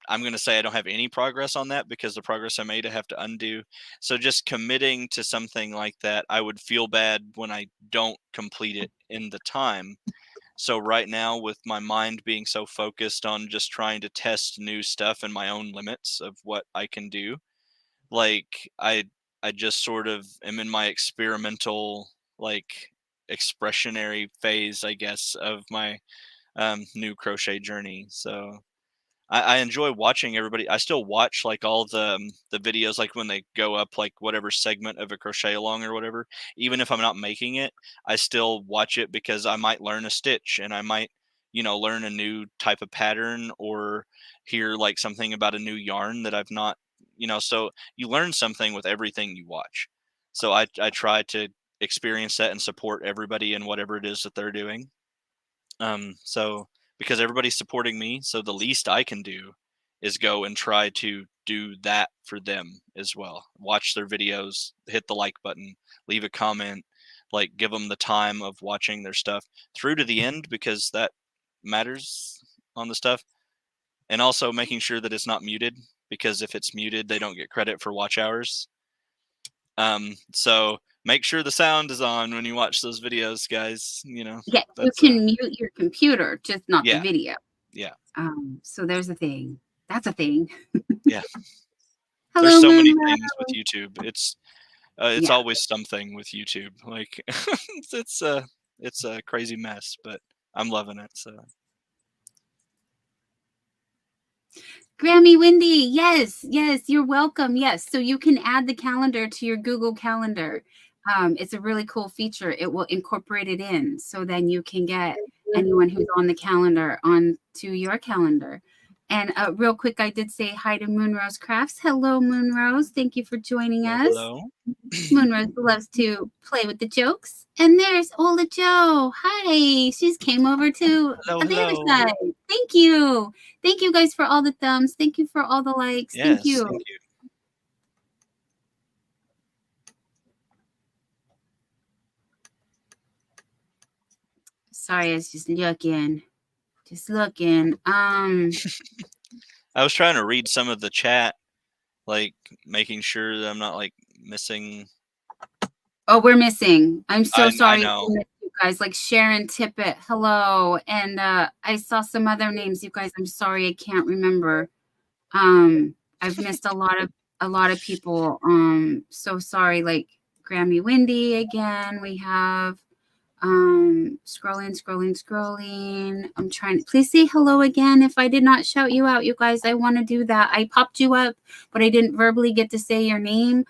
going to say I don't have any progress on that because the progress I made I have to undo. So just committing to something like that, I would feel bad when I don't complete it in the time. So right now, with my mind being so focused on just trying to test new stuff and my own limits of what I can do, like I just sort of am in my experimental, like expressionary phase, I guess, of my new crochet journey. So I enjoy watching everybody. I still watch like all the videos, like when they go up, like whatever segment of a crochet along or whatever. Even if I'm not making it, I still watch it because I might learn a stitch, and I might, learn a new type of pattern, or hear like something about a new yarn that I've not, So you learn something with everything you watch. So I try to experience that and support everybody in whatever it is that they're doing. So because everybody's supporting me, so the least I can do is go and try to do that for them as well. Watch their videos, hit the like button, leave a comment, like give them the time of watching their stuff through to the end, because that matters on the stuff. And also making sure that it's not muted, because if it's muted, they don't get credit for watch hours. So make sure the sound is on when you watch those videos, guys. Yeah, you can mute your computer, just not the video. Yeah. So there's a thing. That's a thing. Yeah. Hello, there's so Moonlit. many things with YouTube. It's always something with YouTube. Like it's a crazy mess, but I'm loving it. So. Grammy Wendy, yes, you're welcome. Yes, so you can add the calendar to your Google Calendar. It's a really cool feature. It will incorporate it in, so then you can get anyone who's on the calendar onto your calendar. And real quick, I did say hi to Moonrose Crafts. Hello, Moonrose. Thank you for joining us. Hello. Moonrose loves to play with the jokes. And there's Ola Joe. Hi. She's came over to the other side. Thank you. Thank you guys for all the thumbs. Thank you for all the likes. Yes, thank you. Thank you. Sorry, I was just looking. I was trying to read some of the chat, like making sure that I'm not like missing. Oh, we're missing. I'm so sorry. I know. guys, like Sharon Tippett, hello. And I saw some other names, you guys. I'm sorry, I can't remember. I've missed a lot of people. So sorry, like Grammy Windy again. We have scrolling. I'm trying to please say hello again. If I did not shout you out, you guys, I want to do that. I popped you up, but I didn't verbally get to say your name.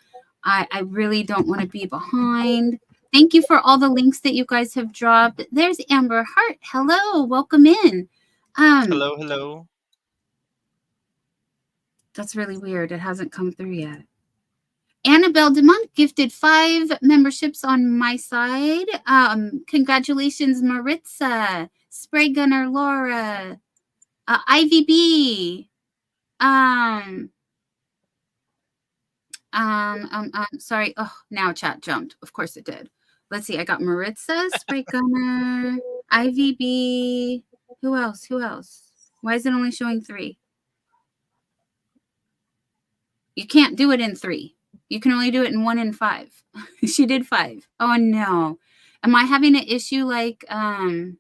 I really don't want to be behind. Thank you for all the links that you guys have dropped. There's Amber Hart. Hello, welcome in. Hello. That's really weird. It hasn't come through yet. Annabelle DeMont gifted 5 memberships on my side. Congratulations, Maritza, Spray Gunner Laura, IVB. Sorry. Oh, now chat jumped. Of course it did. Let's see. I got Maritza, Spray Gunner, IVB. Who else? Why is it only showing 3? You can't do it in 3. You can only do it in 1 and 5. She did 5. Oh no. Am I having an issue like uh-oh.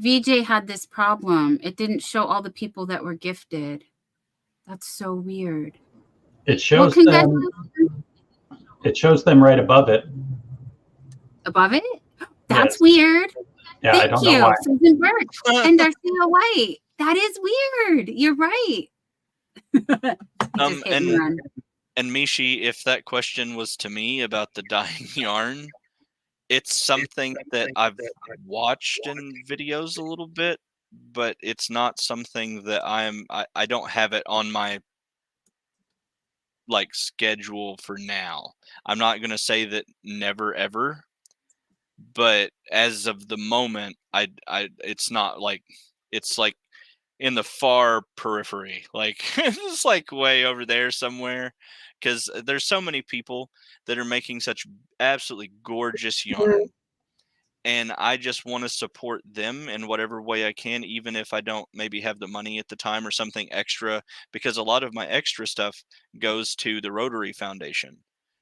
VJ had this problem. It didn't show all the people that were gifted. That's so weird. It shows them. It shows them right above it. Above it? That's Yes. Weird. Yeah, Thank I don't you, know why. Susan Birch and Darcia White. That is weird. You're right. Just hit and run. And Mishi, if that question was to me about the dyeing yarn, it's something that I've watched in videos a little bit, but it's not something that I don't have it on my like schedule for now. I'm not going to say that never ever, but as of the moment, it's not like, it's like in the far periphery, like it's like way over there somewhere, because there's so many people that are making such absolutely gorgeous yarn, and I just want to support them in whatever way I can, even if I don't maybe have the money at the time or something extra, because a lot of my extra stuff goes to the Rotary Foundation,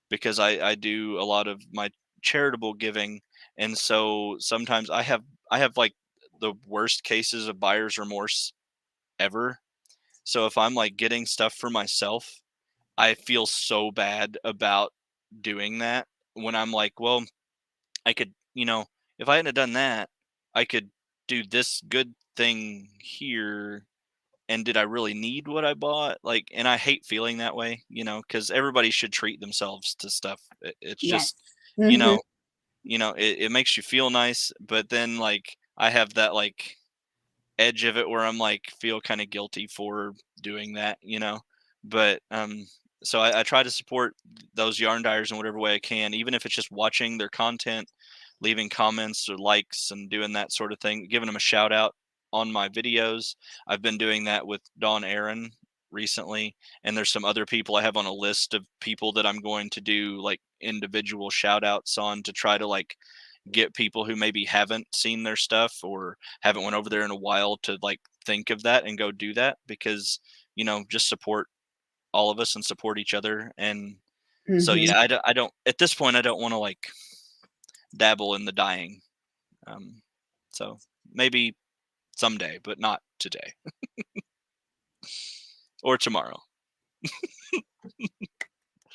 because I do a lot of my charitable giving, and so sometimes I have like the worst cases of buyer's remorse ever. So if I'm like getting stuff for myself, I feel so bad about doing that, when I'm like, well, I could, if I hadn't have done that, I could do this good thing here. And did I really need what I bought? Like, and I hate feeling that way, because everybody should treat themselves to stuff. It's Yes. just, it makes you feel nice, but then like I have that like edge of it where I'm like feel kind of guilty for doing that, but so I try to support those yarn dyers in whatever way I can, even if it's just watching their content, leaving comments or likes and doing that sort of thing, giving them a shout out on my videos. I've been doing that with Dawn Aaron recently, and there's some other people I have on a list of people that I'm going to do like individual shout outs on, to try to like get people who maybe haven't seen their stuff or haven't went over there in a while to like think of that and go do that, because just support all of us and support each other. And so yeah, I don't at this point, I don't want to like dabble in the dyeing, so maybe someday, but not today or tomorrow.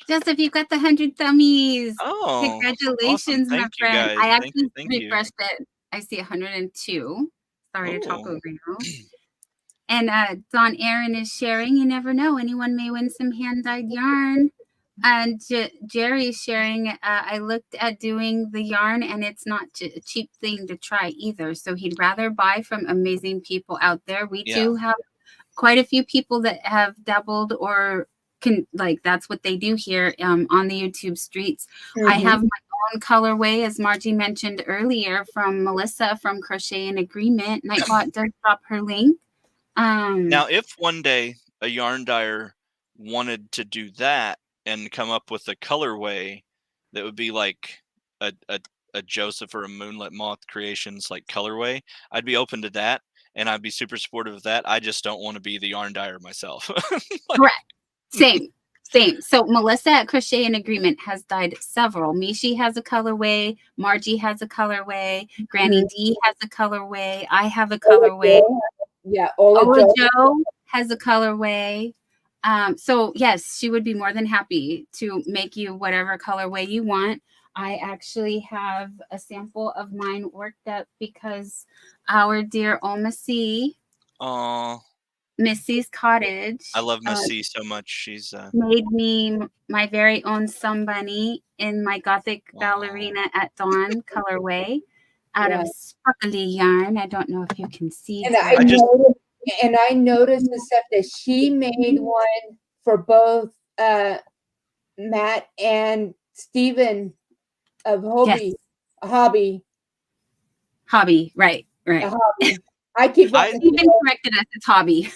Joseph, you got the 100 thummies. Oh, congratulations, awesome. my Thank you, friend. guys. I actually Thank you. refreshed it. I see 102. Sorry to talk Oh. over you. And Dawn Aaron is sharing. You never know. Anyone may win some hand-dyed yarn. And Jerry's sharing. I looked at doing the yarn, and it's not a cheap thing to try either. So he'd rather buy from amazing people out there. We do have quite a few people that have dabbled or can, like, that's what they do here on the YouTube streets. I have my own colorway, as Margie mentioned earlier, from Melissa from Crochet in Agreement. Nightbot does drop her link. Now, if one day a yarn dyer wanted to do that and come up with a colorway that would be like a Joseph or a Moonlit Moth Creations like colorway, I'd be open to that, and I'd be super supportive of that. I just don't want to be the yarn dyer myself. Correct. Same. Same. So Melissa at Crochet in Agreement has dyed several. Mishi has a colorway. Margie has a colorway. Granny D has a colorway. I have a colorway. Yeah. Ola Joe has a colorway. So yes, she would be more than happy to make you whatever colorway you want. I actually have a sample of mine worked up because our dear Oma C, Missy's Cottage. I love Miss C so much. She's made me my very own sun bunny in my Gothic ballerina at dawn colorway out of sparkly yarn. I don't know if you can see. And I noticed the stuff that she made one for both Matt and Stephen of Hobby. Hobby, right. Hobby. I keep Stephen corrected us. It's Hobby.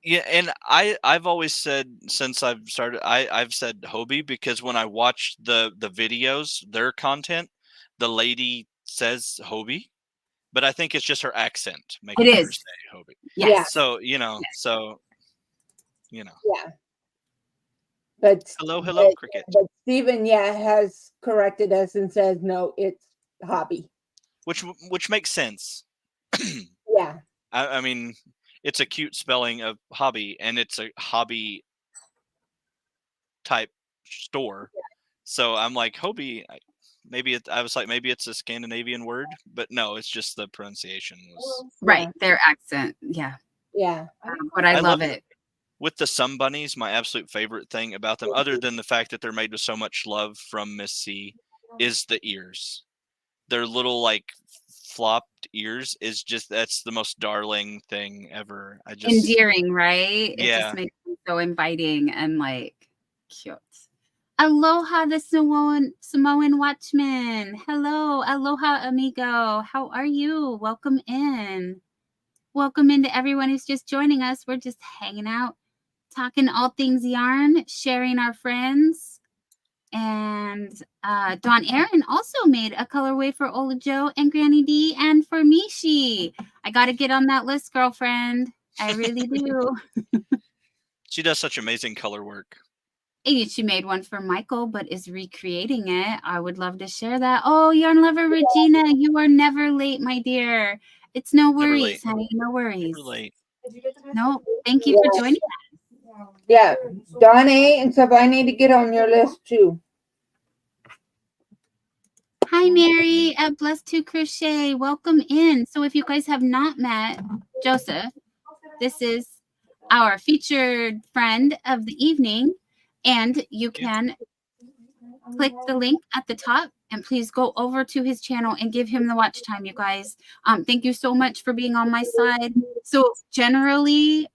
Yeah, and I've always said since I've started I've said Hobie because when I watch the videos, their content, the lady says Hobie, but I think it's just her accent making her say Hobie. Yeah. So Yeah. But hello, Cricket. But Stephen, has corrected us and says no, it's Hobby. Which makes sense. Yeah. I mean, it's a cute spelling of hobby, and it's a hobby type store. Yeah. So I'm like, Hobie, I was like, maybe it's a Scandinavian word, but no, it's just the pronunciation was right. Their accent. Yeah. Yeah. But I love it. With the sun bunnies, my absolute favorite thing about them, other than the fact that they're made with so much love from Miss C, is the ears. Their little like flopped ears is just, that's the most darling thing ever. Endearing, right? Yeah. It just makes them so inviting and like cute. Aloha, the Samoan Watchman. Hello, aloha, amigo. How are you? Welcome in. Welcome into everyone who's just joining us. We're just hanging out, talking all things yarn, sharing our friends. And Dawn Aaron also made a colorway for Ola Joe and Granny D and for Mishi. I got to get on that list, girlfriend. I really do. She does such amazing color work. She made one for Michael, but is recreating it. I would love to share that. Oh, Yarn Lover Regina, you are never late, my dear. It's no worries, honey. No worries. Never late. No, thank you for joining us. Yeah, Dawn A and stuff, I need to get on your list too. Hi, Mary at Blessed to Crochet. Welcome in. So if you guys have not met Joseph, this is our featured friend of the evening. And you can click the link at the top and please go over to his channel and give him the watch time, you guys. Thank you so much for being on my side. So generally,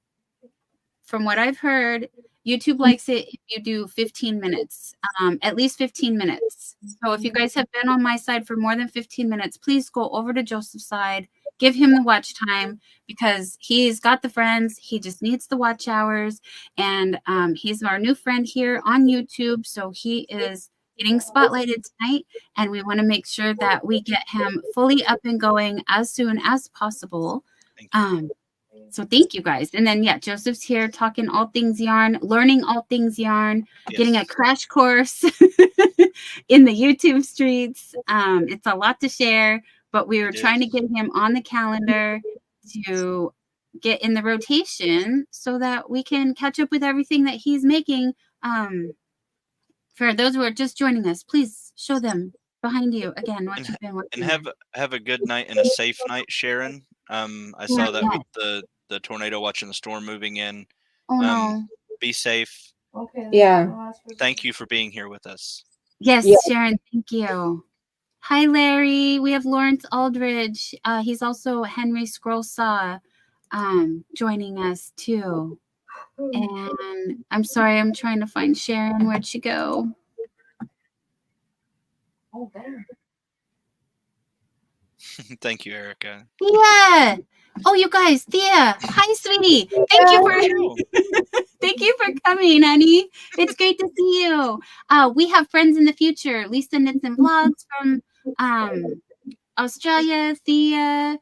from what I've heard, YouTube likes it if you do 15 minutes, at least 15 minutes. So if you guys have been on my side for more than 15 minutes, please go over to Joseph's side, give him the watch time because he's got the friends. He just needs the watch hours. And he's our new friend here on YouTube. So he is getting spotlighted tonight. And we want to make sure that we get him fully up and going as soon as possible. So thank you guys. And then, Joseph's here talking all things yarn, learning all things yarn, getting a crash course in the YouTube streets. It's a lot to share, but we were trying to get him on the calendar to get in the rotation so that we can catch up with everything that he's making. For those who are just joining us, please show them behind you again what you've been working on. And have a good night and a safe night, Sharon. I saw that with the tornado watching the storm moving in. Oh no. Be safe. Okay. Yeah. Thank you for being here with us. Yes, Sharon, thank you. Hi, Larry. We have Lawrence Aldridge. He's also Henry Scrollsaw joining us too. And I'm sorry, I'm trying to find Sharon. Where'd she go? Oh, there. Thank you, Erica. Yeah. Oh, you guys, Thea. Hi, sweetie. Thank you for coming, honey. It's great to see you. We have friends in the future. Lisa Knits and Vlogs from Australia. Thea.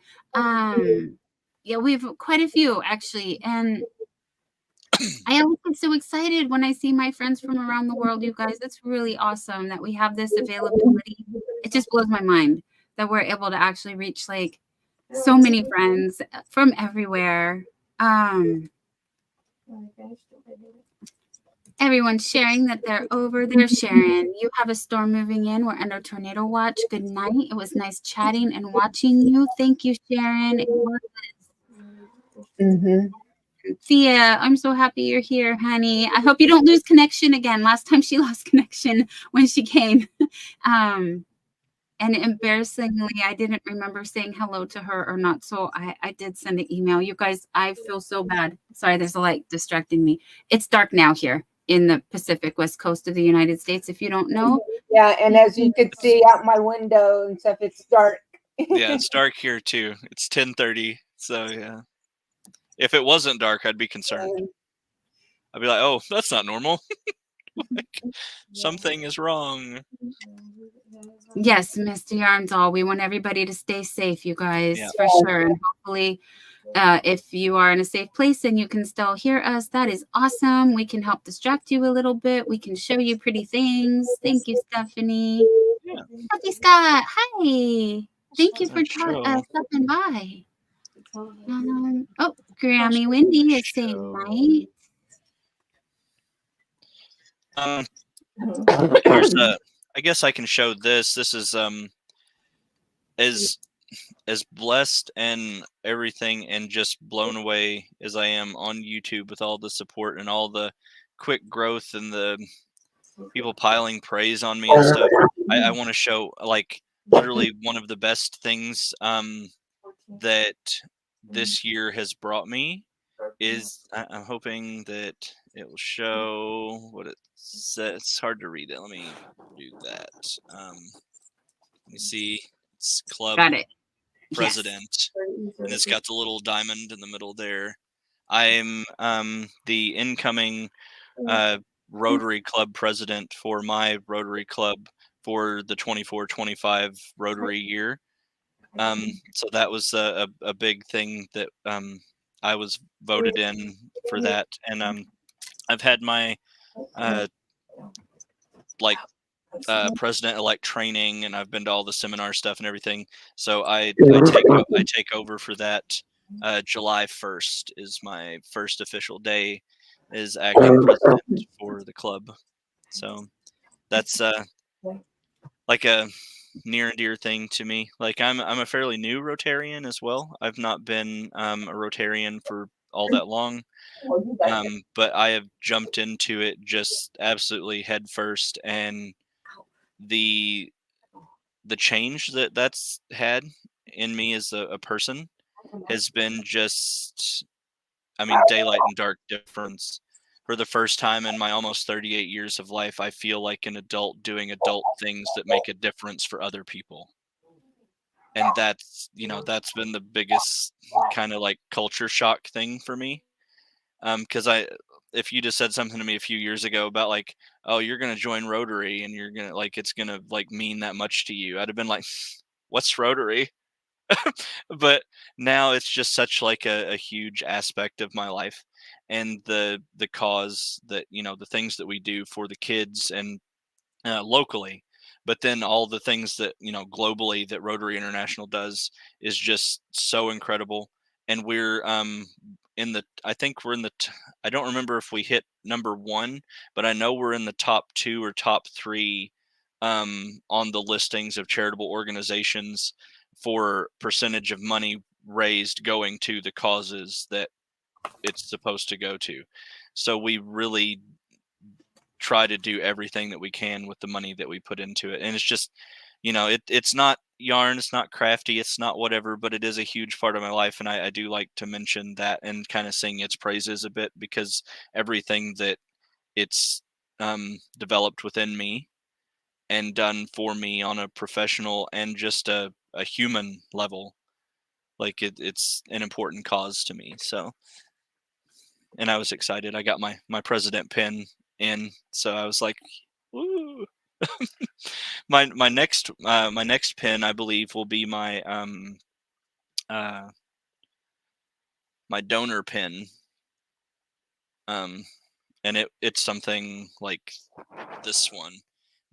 We have quite a few actually, and I always get so excited when I see my friends from around the world, you guys. It's really awesome that we have this availability. It just blows my mind that we're able to actually reach like so many friends from everywhere. Everyone's sharing that they're over there. Sharon, you have a storm moving in. We're under tornado watch. Good night. It was nice chatting and watching you. Thank you, Sharon. It was. Mm-hmm. Thea, I'm so happy you're here, honey. I hope you don't lose connection again. Last time she lost connection when she came. And embarrassingly, I didn't remember saying hello to her or not. So I did send an email. You guys, I feel so bad. Sorry, there's a light distracting me. It's dark now here in the Pacific West Coast of the United States, if you don't know. Yeah, and as you could see out my window and stuff, it's dark. Yeah, it's dark here too. It's 10:30. So yeah. If it wasn't dark, I'd be concerned. I'd be like, oh, that's not normal. Like, something is wrong. Yes, Mr. Yarndoll. We want everybody to stay safe, you guys, Yeah. for sure. And hopefully, if you are in a safe place and you can still hear us, that is awesome. We can help distract you a little bit. We can show you pretty things. Thank you, Stephanie. Yeah. Happy Scott. Hi. Thank you for Show. stopping by. Oh, Grammy Wendy is saying night. Here's I guess I can show this. This is as blessed and everything and just blown away as I am on YouTube with all the support and all the quick growth and the people piling praise on me and stuff. I want to show like literally one of the best things that this year has brought me is I'm hoping that it will show what it says. It's hard to read it. Let me do that. Let me see. It's club Got it. president, Yes. and it's got the little diamond in the middle there. I'm the incoming Rotary Club president for my Rotary Club for the 24-25 Rotary year. So that was a big thing that I was voted in for that, and I've had my president-elect training, and I've been to all the seminar stuff and everything. So I take over for that. July 1st is my first official day as acting president for the club. So that's like a near and dear thing to me. Like I'm a fairly new Rotarian as well. I've not been a Rotarian for all that long, but I have jumped into it just absolutely head first, and the change that's had in me as a person has been just, I mean, daylight and dark difference. For the first time in my almost 38 years of life, I feel like an adult doing adult things that make a difference for other people. And that's been the biggest kind of like culture shock thing for me. Because if you just said something to me a few years ago about like, oh, you're going to join Rotary and you're going to like, it's going to like mean that much to you, I'd have been like, what's Rotary? But now it's just such like a huge aspect of my life, and the cause that, the things that we do for the kids and locally, but then all the things that, globally that Rotary International does is just so incredible. And we're I think we're in the I don't remember if we hit number 1, but I know we're in the top 2 or top 3 on the listings of charitable organizations for percentage of money raised going to the causes that it's supposed to go to. So we really try to do everything that we can with the money that we put into it. And it's just, it's not yarn, it's not crafty, it's not whatever, but it is a huge part of my life. And I do like to mention that and kind of sing its praises a bit, because everything that it's developed within me and done for me on a professional and just a human level, like it's an important cause to me. So, and I was excited. I got my president pin in, so I was like, woo. my next pin, I believe, will be my my donor pin. And it's something like this one.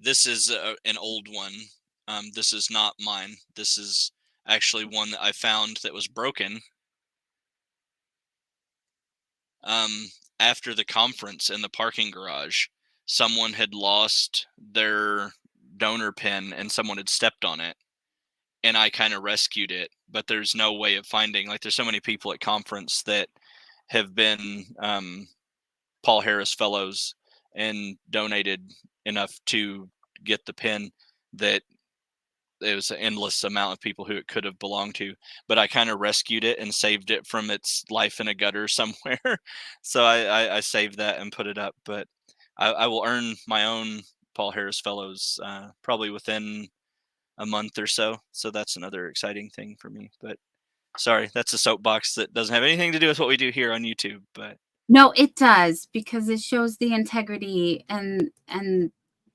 This is an old one. This is not mine. This is actually one that I found that was broken. After the conference in the parking garage, someone had lost their donor pin and someone had stepped on it, and I kind of rescued it. But there's no way of finding, like, there's so many people at conference that have been Paul Harris fellows and donated enough to get the pin that it was an endless amount of people who it could have belonged to, but I kind of rescued it and saved it from its life in a gutter somewhere. So I saved that and put it up, but I will earn my own Paul Harris fellows probably within a month or so. So that's another exciting thing for me, but sorry, that's a soapbox that doesn't have anything to do with what we do here on YouTube, but No, it does, because it shows the integrity and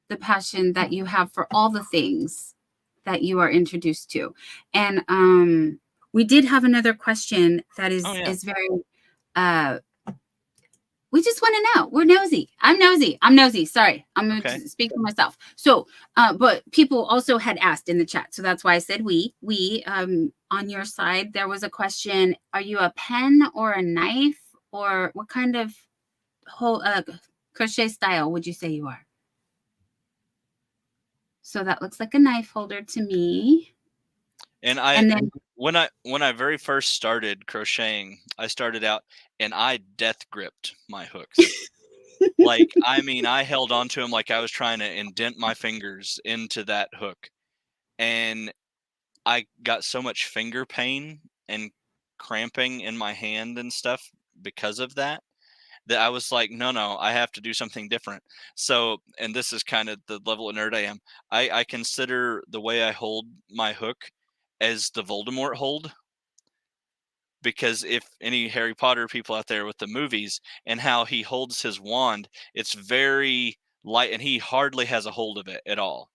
the passion that you have for all the things that you are introduced to. And we did have another question that is is very we just want to know. We're nosy. I'm nosy. Sorry. I'm going to speak for myself. So, but people also had asked in the chat. So that's why I said we, on your side, there was a question. Are you a pen or a knife, or what kind of whole crochet style would you say you are? So that looks like a knife holder to me. And then when I very first started crocheting, I started out and I death gripped my hooks. Like, I mean, I held on to them like I was trying to indent my fingers into that hook. And I got so much finger pain and cramping in my hand and stuff because of that I was like, no, I have to do something different. So, and this is kind of the level of nerd I am. I consider the way I hold my hook as the Voldemort hold, because if any Harry Potter people out there with the movies and how he holds his wand, it's very light and he hardly has a hold of it at all.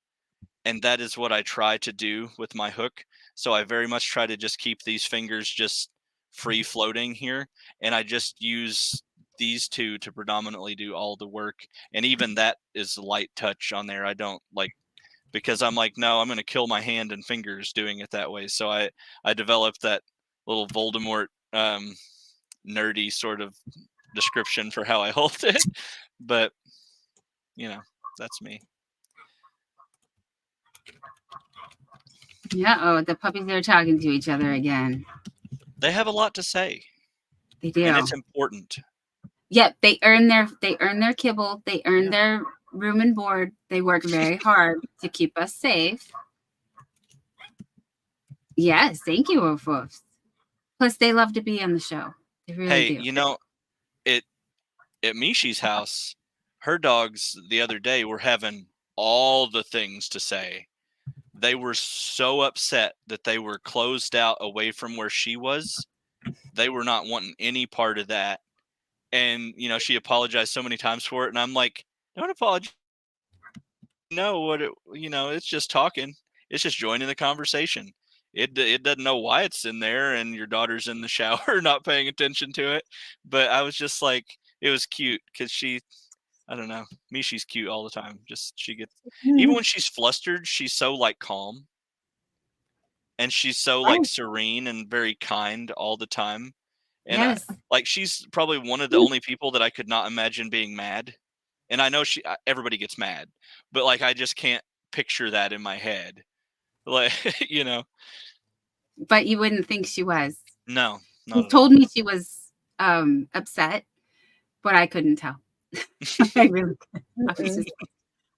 And that is what I try to do with my hook. So I very much try to just keep these fingers just free floating here. And I just use these two to predominantly do all the work. And even that is light touch on there. I don't like, because I'm like, no, I'm going to kill my hand and fingers doing it that way. So I developed that little Voldemort nerdy sort of description for how I hold it. But, you know, that's me. Yeah. Oh, the puppies are talking to each other again. They have a lot to say. They do. And it's important. Yep. They earn their kibble. They earn their room and board. They work very hard to keep us safe. Yes. Thank you, Wolf Wolves. Plus, they love to be on the show. They really do. You know, at Mishi's house, her dogs the other day were having all the things to say. They were so upset that they were closed out away from where she was. They were not wanting any part of that. And, you know, she apologized so many times for it. And I'm like, don't apologize. No, it's just talking. It's just joining the conversation. It doesn't know why it's in there and your daughter's in the shower not paying attention to it. But I was just like, it was cute because I don't know. Mishi's cute all the time. Just she gets even when she's flustered, she's so like calm. And she's so like serene and very kind all the time. And like she's probably one of the only people that I could not imagine being mad. And I know everybody gets mad, but like I just can't picture that in my head. Like, you know. But you wouldn't think she was. No. She told me she was upset, but I couldn't tell. I really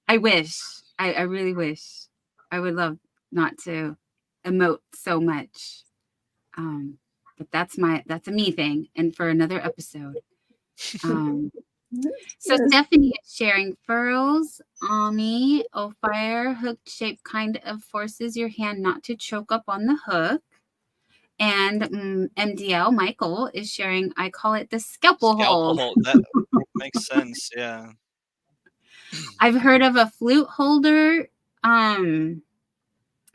I wish. I really wish. I would love not to emote so much. But that's a me thing, and for another episode. So Stephanie is sharing furls, Ami, fire hook shape kind of forces your hand not to choke up on the hook. And MDL Michael is sharing, I call it the scalpel hold. That makes sense. Yeah. I've heard of a flute holder.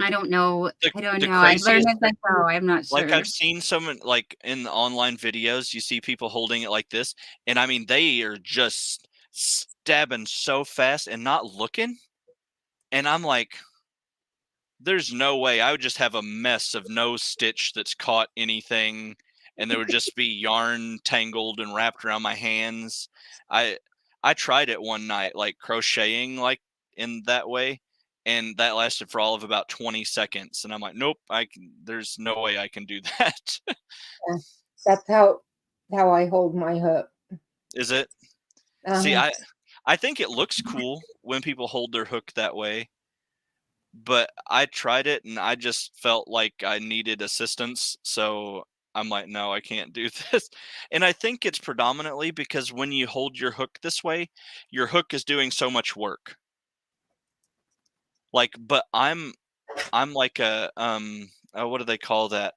I don't know. I don't The know. I learned craziest, as I go. I'm not like sure. I've seen someone like in the online videos, you see people holding it like this, and I mean they are just stabbing so fast and not looking, and I'm like, there's no way. I would just have a mess of no stitch that's caught anything, and there would just be yarn tangled and wrapped around my hands. I I tried it one night, like crocheting like in that way, and that lasted for all of about 20 seconds. And I'm like, nope, there's no way I can do that. Yeah, that's how I hold my hook. Is it? See, Uh-huh. I think it looks cool when people hold their hook that way, but I tried it and I just felt like I needed assistance. So I'm like, no, I can't do this. And I think it's predominantly because when you hold your hook this way, your hook is doing so much work. Like, but I'm like a what do they call that?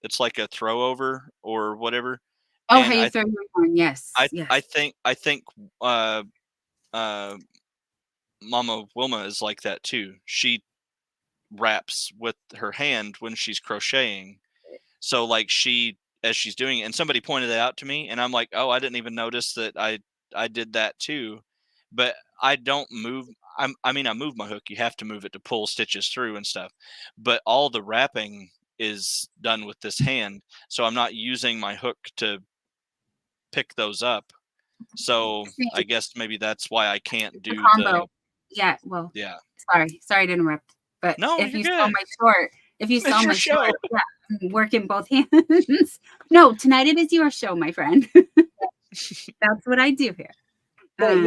It's like a throw over or whatever. Oh, how And you throw your horn. Yes. I Yes. think uh uh Mama Wilma is like that too. She wraps with her hand when she's crocheting. So like as she's doing it, and somebody pointed that out to me, and I'm like, oh, I didn't even notice that I did that too. But I don't move. I mean, I move my hook. You have to move it to pull stitches through and stuff. But all the wrapping is done with this hand, so I'm not using my hook to pick those up. So I guess maybe that's why I can't The do combo. Yeah. Well, yeah. sorry to interrupt. But No, if you're you saw good. my short, It's your show. yeah, I'm working both hands. No, tonight it is your show, my friend. That's what I do here. But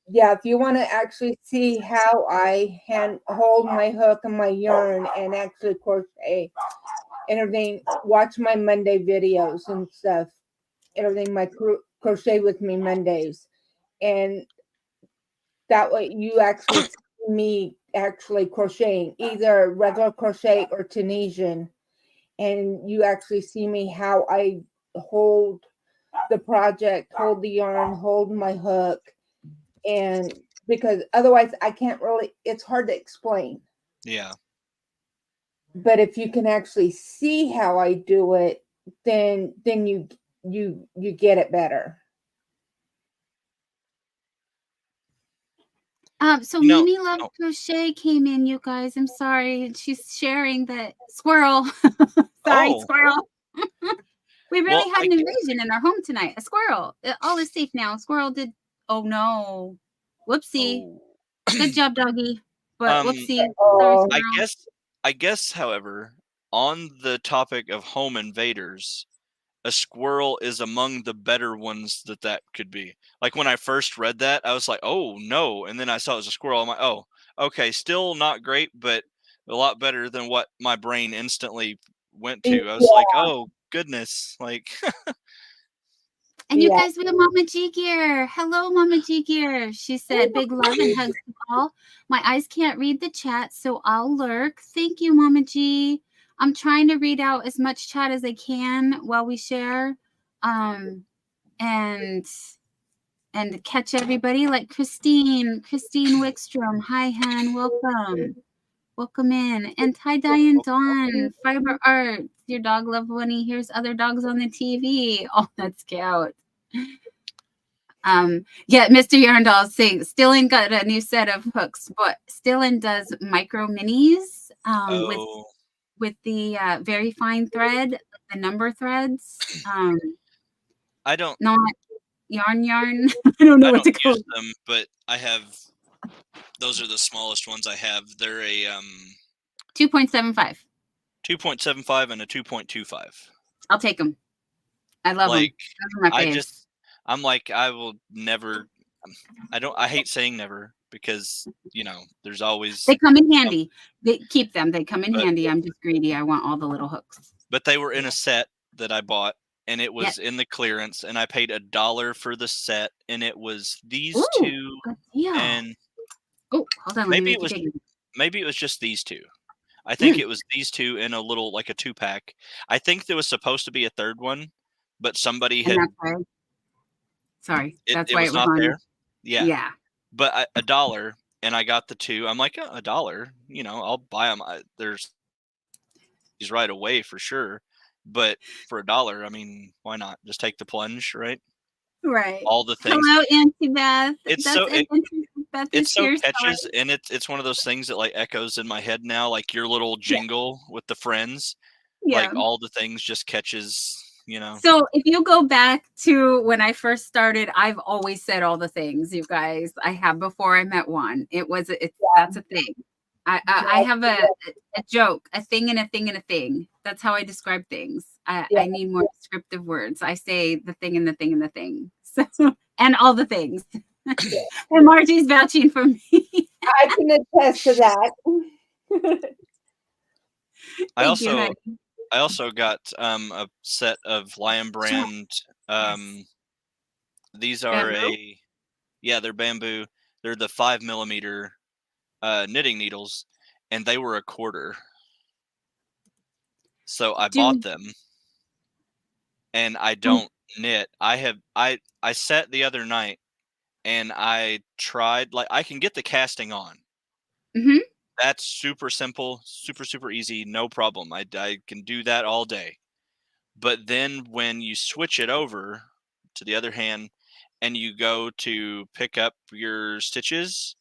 yeah, if you want to actually see how I hold my hook and my yarn and actually crochet and everything, watch my Monday videos and stuff. Everything, my crochet with me Mondays, and that way you actually see me actually crocheting either regular crochet or Tunisian, and you actually see me how I hold the project, hold the yarn, hold my hook, and because otherwise I can't really, it's hard to explain. Yeah. But if you can actually see how I do it, then you get it better. So You know, Mimi Love Crochet came in, you guys. I'm sorry. She's sharing that squirrel. Sorry, squirrel. We really had an invasion in our home tonight. A squirrel. All is safe now. Squirrel did. Oh no. Whoopsie. Good job, doggy. But whoopsie. Sorry, squirrel. I guess, however, on the topic of home invaders, a squirrel is among the better ones that could be. Like when I first read that, I was like, oh no. And then I saw it was a squirrel. I'm like, oh, okay, still not great, but a lot better than what my brain instantly went to. I was like, oh goodness. Like And you guys, we have Mama G Gear. Hello, Mama G Gear. She said, big love and hugs to all. My eyes can't read the chat, so I'll lurk. Thank you, Mama G. I'm trying to read out as much chat as I can while we share. And catch everybody like Christine Wickstrom. Hi, Han. Welcome. Welcome in. And tie-dye and Dawn. Fiber Arts. Your dog loved when he hears other dogs on the TV. Oh, that's cute. Yeah, Mr. Yarndoll saying Stillin got a new set of hooks, but Stillin does micro minis with the very fine thread, the number threads. I don't not yarn. I don't know what to call them, but I have those are the smallest ones I have. They're a 2.75. 2.75 and a 2.25. I'll take them. I love them. Those are my faves. I'm like, I will never. I hate saying never because there's always. They come in handy. They keep them. They come in handy. I'm just greedy. I want all the little hooks. But they were in a set that I bought, and it was in the clearance, and I paid $1 for the set, and it was these two. And hold on. Maybe it was just these two. I think it was these two in a little like a 2-pack. I think there was supposed to be a third one, but somebody had. Sorry, That's why it was not there. Yeah. Yeah. But $1, and I got the 2. I'm like, $1, you know, I'll buy them. There's these right away for sure, but for $1, I mean, why not just take the plunge, right? Right. All the things. Hello, Auntie Beth. It's That's so Auntie Beth it's is so here. catches, and it's one of those things that like echoes in my head now, like your little jingle with the friends, Yeah. like all the things just catches, you know. So if you go back to when I first started, I've always said all the things, you guys. I have before I met Juan. That's a thing. I have a joke, a thing and a thing and a thing. That's how I describe things. I need more descriptive words. I say the thing and the thing and the thing. So and all the things. And Margie's vouching for me. I can attest to that. I also got a set of Lion Brand. These are Bamboo? they're bamboo. They're the 5mm knitting needles, and they were $1. So I bought them, and I don't knit. I set the other night, and I tried, like, I can get the casting on. Mm-hmm. That's super simple, super easy, no problem. I can do that all day. But then when you switch it over to the other hand and you go to pick up your stitches,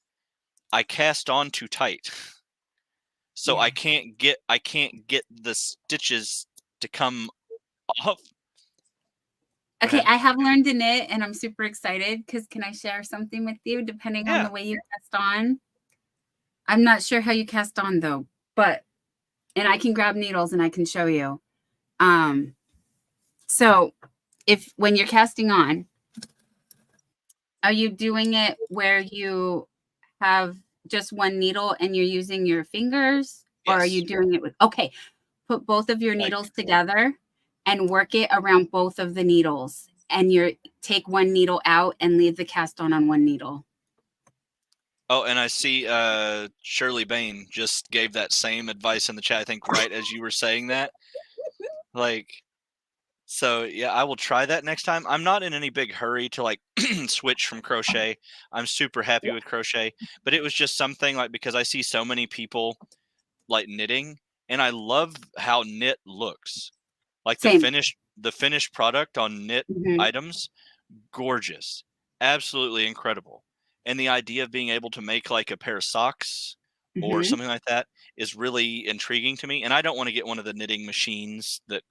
I cast on too tight. So I can't get the stitches to come off. Okay, I have learned to knit, and I'm super excited because can I share something with you? Depending on the way you cast on, I'm not sure how you cast on though, and I can grab needles and I can show you. So when you're casting on, are you doing it where you have just one needle and you're using your fingers, or are you doing it with? Okay, put both of your needles together and work it around both of the needles, and take one needle out and leave the cast on one needle. Oh, and I see Shirley Bain just gave that same advice in the chat, I think, right as you were saying that. Like, so yeah, I will try that next time. I'm not in any big hurry to like switch from crochet. I'm super happy with crochet, but it was just something like, because I see so many people like knitting, and I love how knit looks. Like the finished product on knit items, gorgeous, absolutely incredible. And the idea of being able to make like a pair of socks or something like that is really intriguing to me. And I don't want to get one of the knitting machines that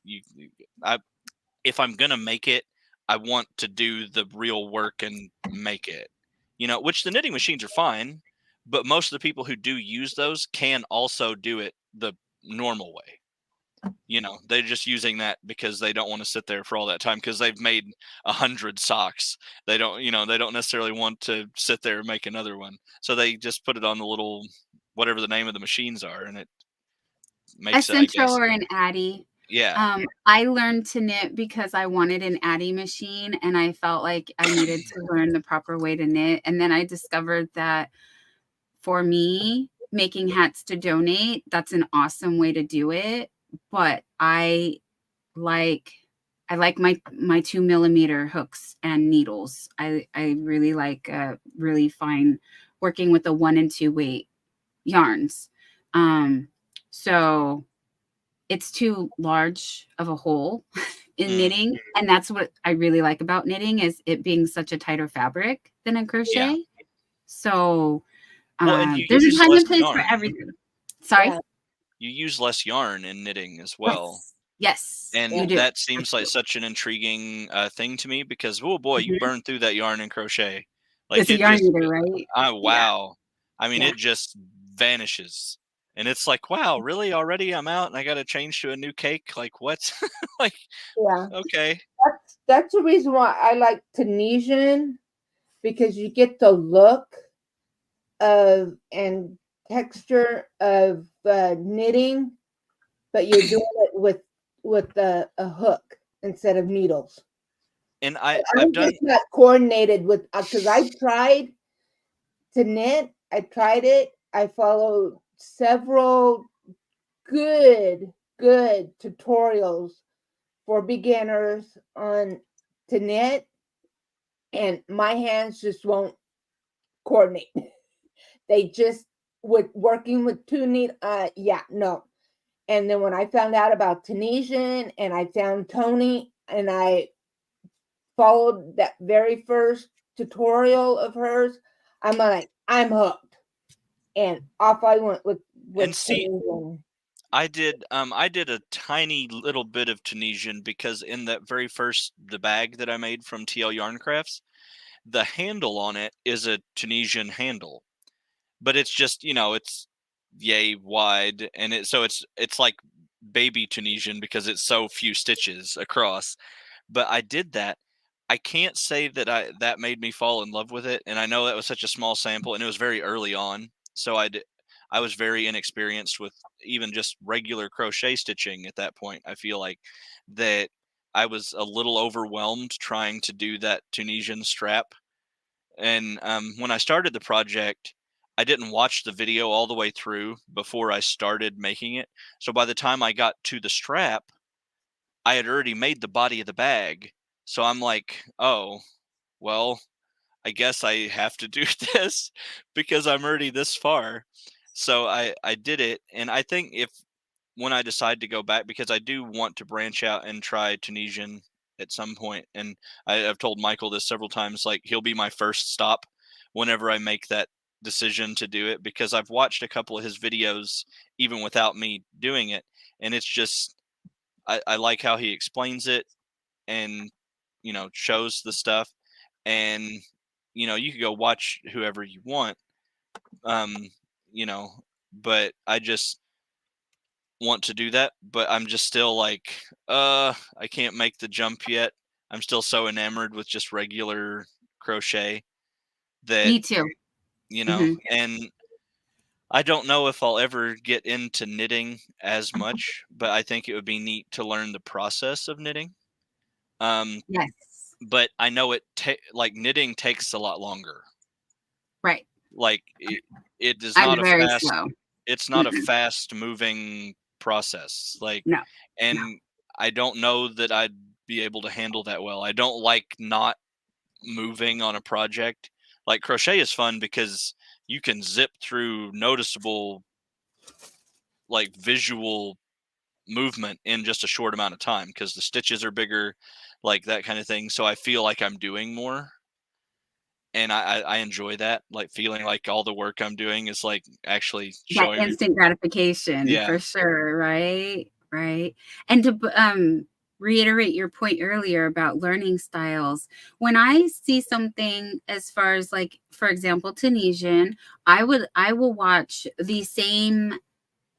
if I'm gonna make it, I want to do the real work and make it, you know, which the knitting machines are fine, but most of the people who do use those can also do it the normal way. You know, they're just using that because they don't want to sit there for all that time because they've made 100 socks. They don't necessarily want to sit there and make another one. So they just put it on the little, whatever the name of the machines are, and it makes a Centro or an Addy. Yeah. I learned to knit because I wanted an Addy machine, and I felt like I needed to learn the proper way to knit. And then I discovered that for me, making hats to donate, that's an awesome way to do it. But I like my 2mm hooks and needles. I really like really fine working with the 1 and 2 weight yarns. So it's too large of a hole in knitting. And that's what I really like about knitting, is it being such a tighter fabric than a crochet. Yeah. So there's a time and place for everything. Sorry? Yeah. You use less yarn in knitting as well. Yes. And that seems like such an intriguing thing to me because, oh boy, you burn through that yarn in crochet. Like, it's a yarn eater, right? Wow. Yeah. I mean, it just vanishes. And it's like, wow, really? Already I'm out and I got to change to a new cake? Like, what? Like, okay. That's the reason why I like Tunisian, because you get the look of and texture of knitting, but you're doing it with a hook instead of needles. And I've done not coordinated with, because I tried to knit. I tried it. I followed several good tutorials for beginners to knit, and my hands just won't coordinate. they just with working with 2 needles, yeah, no. And then when I found out about Tunisian and I found Tony and I followed that very first tutorial of hers, I'm like, I'm hooked. And off I went with And see, Tunisian. I did a tiny little bit of Tunisian because in that very first the bag that I made from TL Yarn Crafts, the handle on it is a Tunisian handle, but it's just, you know, it's yay wide, and it's like baby Tunisian because it's so few stitches across. But I did that. I can't say that that made me fall in love with it, and I know that was such a small sample, and it was very early on, so I was very inexperienced with even just regular crochet stitching at that point. I feel like that I was a little overwhelmed trying to do that Tunisian strap. And when I started the project, I didn't watch the video all the way through before I started making it. So by the time I got to the strap, I had already made the body of the bag. So I'm like, oh, well, I guess I have to do this because I'm already this far. So I did it. And I think if when I decide to go back, because I do want to branch out and try Tunisian at some point, and I've told Michael this several times, like he'll be my first stop whenever I make that decision to do it, because I've watched a couple of his videos even without me doing it, and it's just I like how he explains it and, you know, shows the stuff. And, you know, you could go watch whoever you want, um, you know, but I just want to do that, but I'm just still like, I can't make the jump yet. I'm still so enamored with just regular crochet that, Me too. you know, and I don't know if I'll ever get into knitting as much, but I think it would be neat to learn the process of knitting. Yes. But I know like knitting takes a lot longer. Right. Like it is I'm not a very fast, slow. it's not a fast moving process. Like, No. and I don't know that I'd be able to handle that well. I don't like not moving on a project. Like crochet is fun because you can zip through noticeable, like visual movement in just a short amount of time because the stitches are bigger, like that kind of thing. So I feel like I'm doing more. And I enjoy that, like feeling like all the work I'm doing is like actually That showing me. instant gratification, Yeah. for sure, right? Right. And to reiterate your point earlier about learning styles, when I see something as far as like, for example, Tunisian, I will watch the same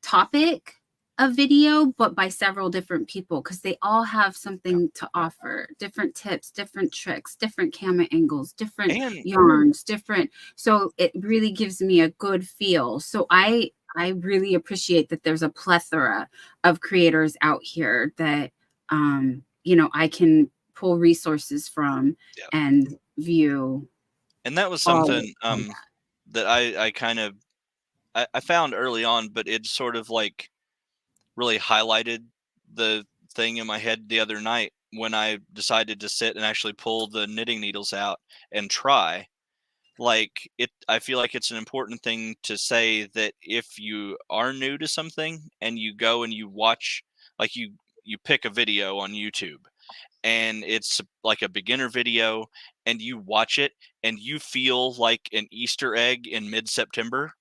topic of video, but by several different people, because they all have something to offer, different tips, different tricks, different camera angles, different And yarns, different. So it really gives me a good feel. So I really appreciate that there's a plethora of creators out here that, you know, I can pull resources from and view. and that was all something that I kind of I found early on, but it sort of like really highlighted the thing in my head the other night when I decided to sit and actually pull the knitting needles out and try. Like I feel like it's an important thing to say that if you are new to something and you go and you watch, like you pick a video on YouTube and it's like a beginner video and you watch it and you feel like an Easter egg in mid-September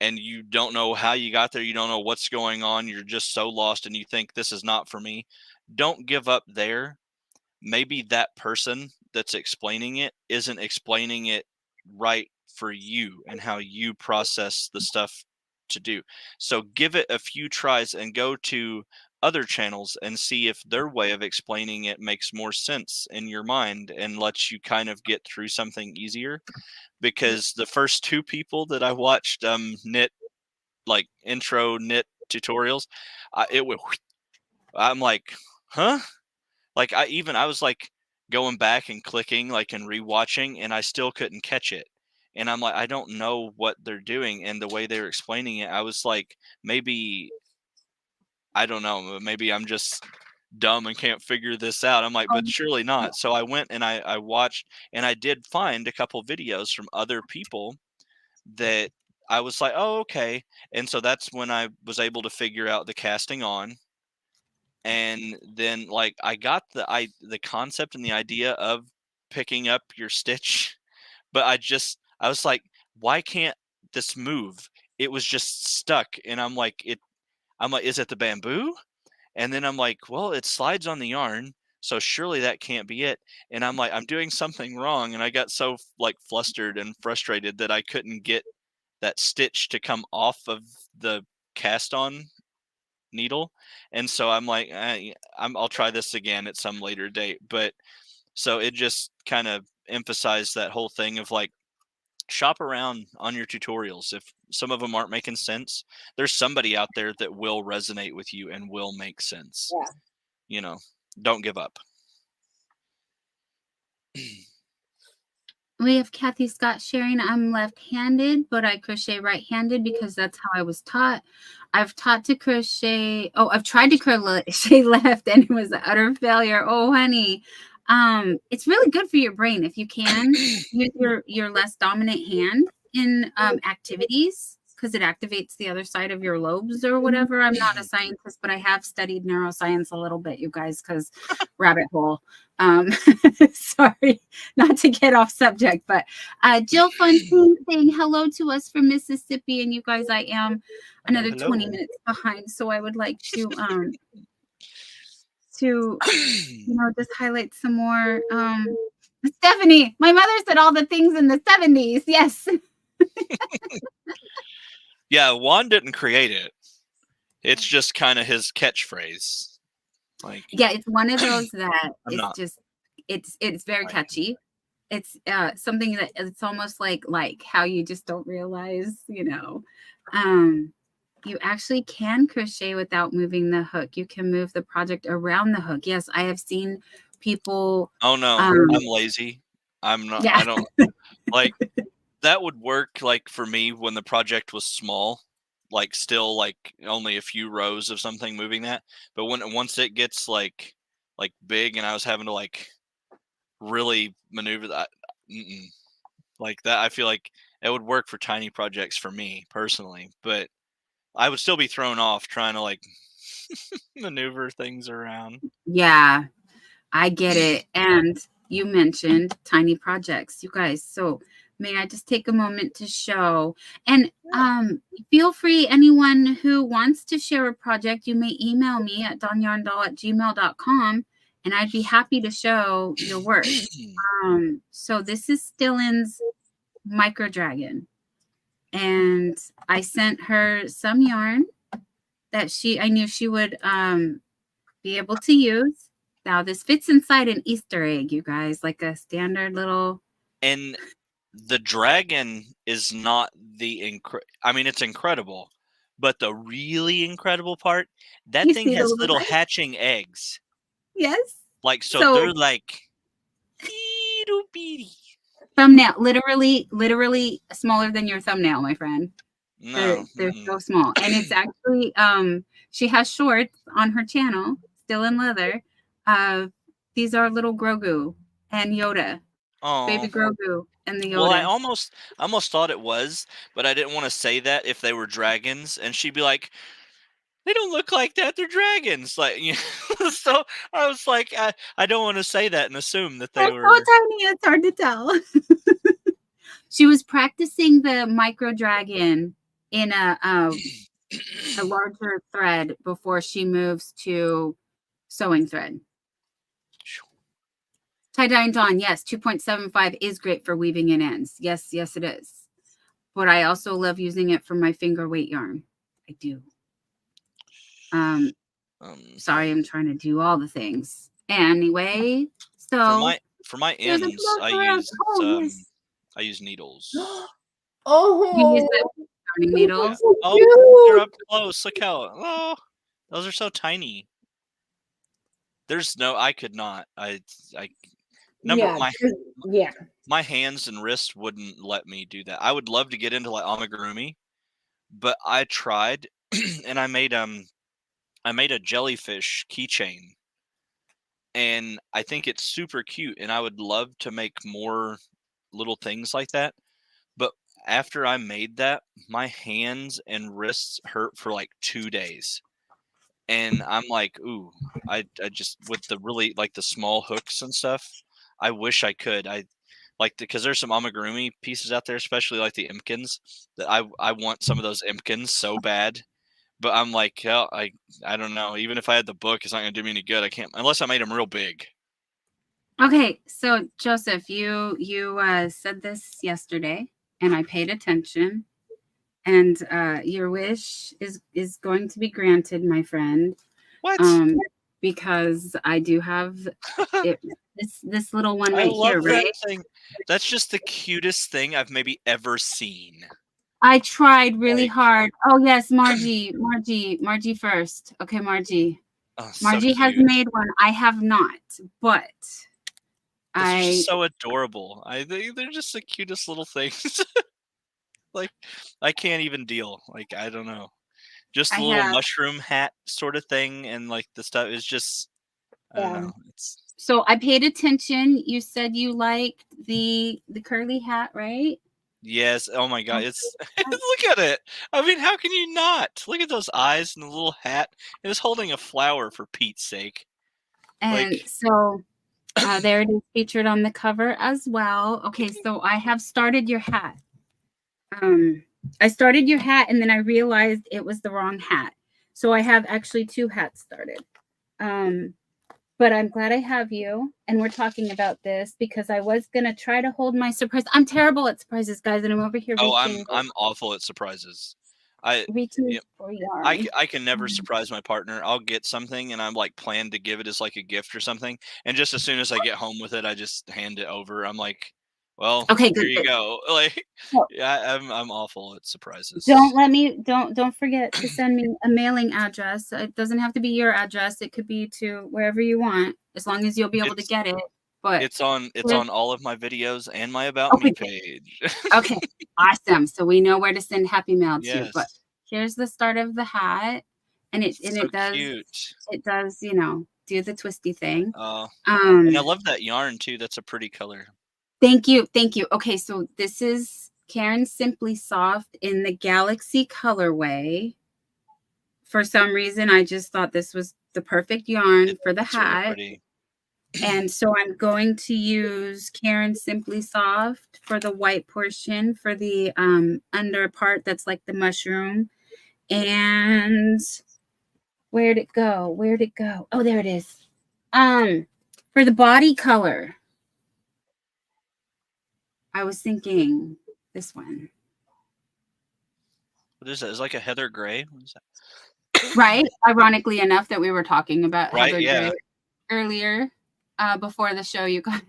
and you don't know how you got there, you don't know what's going on, you're just so lost and you think this is not for me, don't give up there. Maybe that person that's explaining it isn't explaining it right for you and how you process the stuff to do. So give it a few tries and go to other channels and see if their way of explaining it makes more sense in your mind and lets you kind of get through something easier. Because the first two people that I watched knit, like intro knit tutorials, it was, I'm like, huh? Like I was like going back and clicking like and rewatching and I still couldn't catch it. And I'm like, I don't know what they're doing. And the way they were explaining it, I was like, maybe I don't know, maybe I'm just dumb and can't figure this out. I'm like, but surely not. So I went and I watched and I did find a couple videos from other people that I was like, oh, okay. And so that's when I was able to figure out the casting on. And then like I got the concept and the idea of picking up your stitch, but I was like, why can't this move? It was just stuck. And I'm like, is it the bamboo? And then I'm like, well, it slides on the yarn, so surely that can't be it. And I'm like, I'm doing something wrong. And I got so like flustered and frustrated that I couldn't get that stitch to come off of the cast on needle. And so I'm like, I'll try this again at some later date. But so it just kind of emphasized that whole thing of like, shop around on your tutorials. If some of them aren't making sense, there's somebody out there that will resonate with you and will make sense. Yeah. You know, don't give up. We have Kathy Scott sharing, I'm left-handed, but I crochet right-handed because that's how I was taught. I've tried to crochet left and it was an utter failure. Oh, honey. It's really good for your brain if you can use your less dominant hand in activities, because it activates the other side of your lobes or whatever. I'm not a scientist, but I have studied neuroscience a little bit, you guys, because rabbit hole. Sorry, not to get off subject, but Jill Fontaine saying hello to us from Mississippi. And you guys, I am another 20 minutes behind, so I would like to just highlight some more. Stephanie, my mother said all the things in the 70s. Yes. Yeah, Juan didn't create it. It's just kind of his catchphrase. Like, yeah, it's one of those that it's very catchy. It's something that it's almost like how you just don't realize, you actually can crochet without moving the hook. You can move the project around the hook. Yes, I have seen people. Oh no, I'm lazy. I'm not. Yeah. I don't like that would work like for me when the project was small, like still like only a few rows of something moving that. But once it gets like big and I was having to like really maneuver that, like that, I feel like it would work for tiny projects for me personally, but I would still be thrown off trying to like maneuver things around. Yeah, I get it. And you mentioned tiny projects, you guys. So may I just take a moment to show, and feel free, anyone who wants to share a project, you may email me at donyarndoll@gmail.com and I'd be happy to show your work. So this is Stillin's Micro Dragon, and I sent her some yarn that I knew she would be able to use. Now this fits inside an Easter egg, you guys, like a standard little. And the dragon is not I mean, it's incredible, but the really incredible part, that thing has little hatching eggs. Yes. Like, so they're like itty bitty. Thumbnail, literally smaller than your thumbnail, my friend. No, they're so small. And it's actually she has shorts on her channel, still in leather. These are little Grogu and Yoda. Aww. Baby Grogu and the Yoda. Well, I almost thought it was, but I didn't want to say that if they were dragons, and she'd be like, they don't look like that, they're dragons. Like, so I was like, I don't want to say that and assume that they were so tiny it's hard to tell. She was practicing the micro dragon in a larger thread before she moves to sewing thread. Tie-dye and Dawn, yes, 2.75 is great for weaving in ends. Yes, it is. But I also love using it for my finger weight yarn. I do. Sorry, I'm trying to do all the things. Anyway, so for my ends, I use needles. You use the darning needles. Oh, they're up close. Look how those are so tiny. I could not. My hands and wrists wouldn't let me do that. I would love to get into like amigurumi, but I tried and I made a jellyfish keychain, and I think it's super cute, and I would love to make more little things like that. But after I made that, my hands and wrists hurt for like 2 days. And I'm like, ooh, I just with the really like the small hooks and stuff. I wish I could. I like because there's some amigurumi pieces out there, especially like the Imkins, that I want some of those Imkins so bad. But I'm like, hell, I don't know. Even if I had the book, it's not gonna do me any good. I can't unless I made them real big. Okay, so Joseph, you said this yesterday, and I paid attention. And your wish is going to be granted, my friend. What? Because I do have it, this little one I right love here, that right? thing. That's just the cutest thing I've maybe ever seen. I tried really Like- hard. Oh yes, Margie first. Okay, Margie. Oh, so Margie has cute. made one. I have not, but They're just so adorable. They're just the cutest little things. Like I can't even deal. Like I don't know. Just I the little have. mushroom hat sort of thing, and like the stuff is just I don't Yeah. know. It's So I paid attention. You said you liked the curly hat, right? yes. Oh my god, it's look at it. I mean, how can you not? Look at those eyes and the little hat. It is holding a flower for Pete's sake. And Like so there it is featured on the cover as well. Okay, so I have started your hat. I started your hat and then I realized it was the wrong hat. So I have actually 2 hats started. But I'm glad I have you and we're talking about this because I was going to try to hold my surprise. I'm terrible at surprises, guys, and I'm over here reaching. I'm awful at surprises. Reaching Yeah, for yarn. I can never surprise my partner. I'll get something and I'm like plan to give it as like a gift or something, and just as soon as I get home with it, I just hand it over. I'm like, well, Okay, here good. you go. Like, Oh. yeah, I'm awful at surprises. Don't forget to send me a mailing address. It doesn't have to be your address. It could be to wherever you want, as long as you'll be able to get it. But It's on all of my videos and my About Me page. Okay, awesome. So we know where to send Happy Mail to. Yes. But here's the start of the hat, and it does do the twisty thing. And I love that yarn too. That's a pretty color. Thank you. Okay, so this is Karen Simply Soft in the Galaxy colorway. For some reason, I just thought this was the perfect yarn for the hat. Really pretty. And so I'm going to use Karen Simply Soft for the white portion for the under part that's like the mushroom. And where'd it go? Oh, there it is. For the body color, I was thinking this one. What is that? It's like a heather gray. What is that? Right? Ironically enough that we were talking about Right, heather gray earlier before the show, you guys.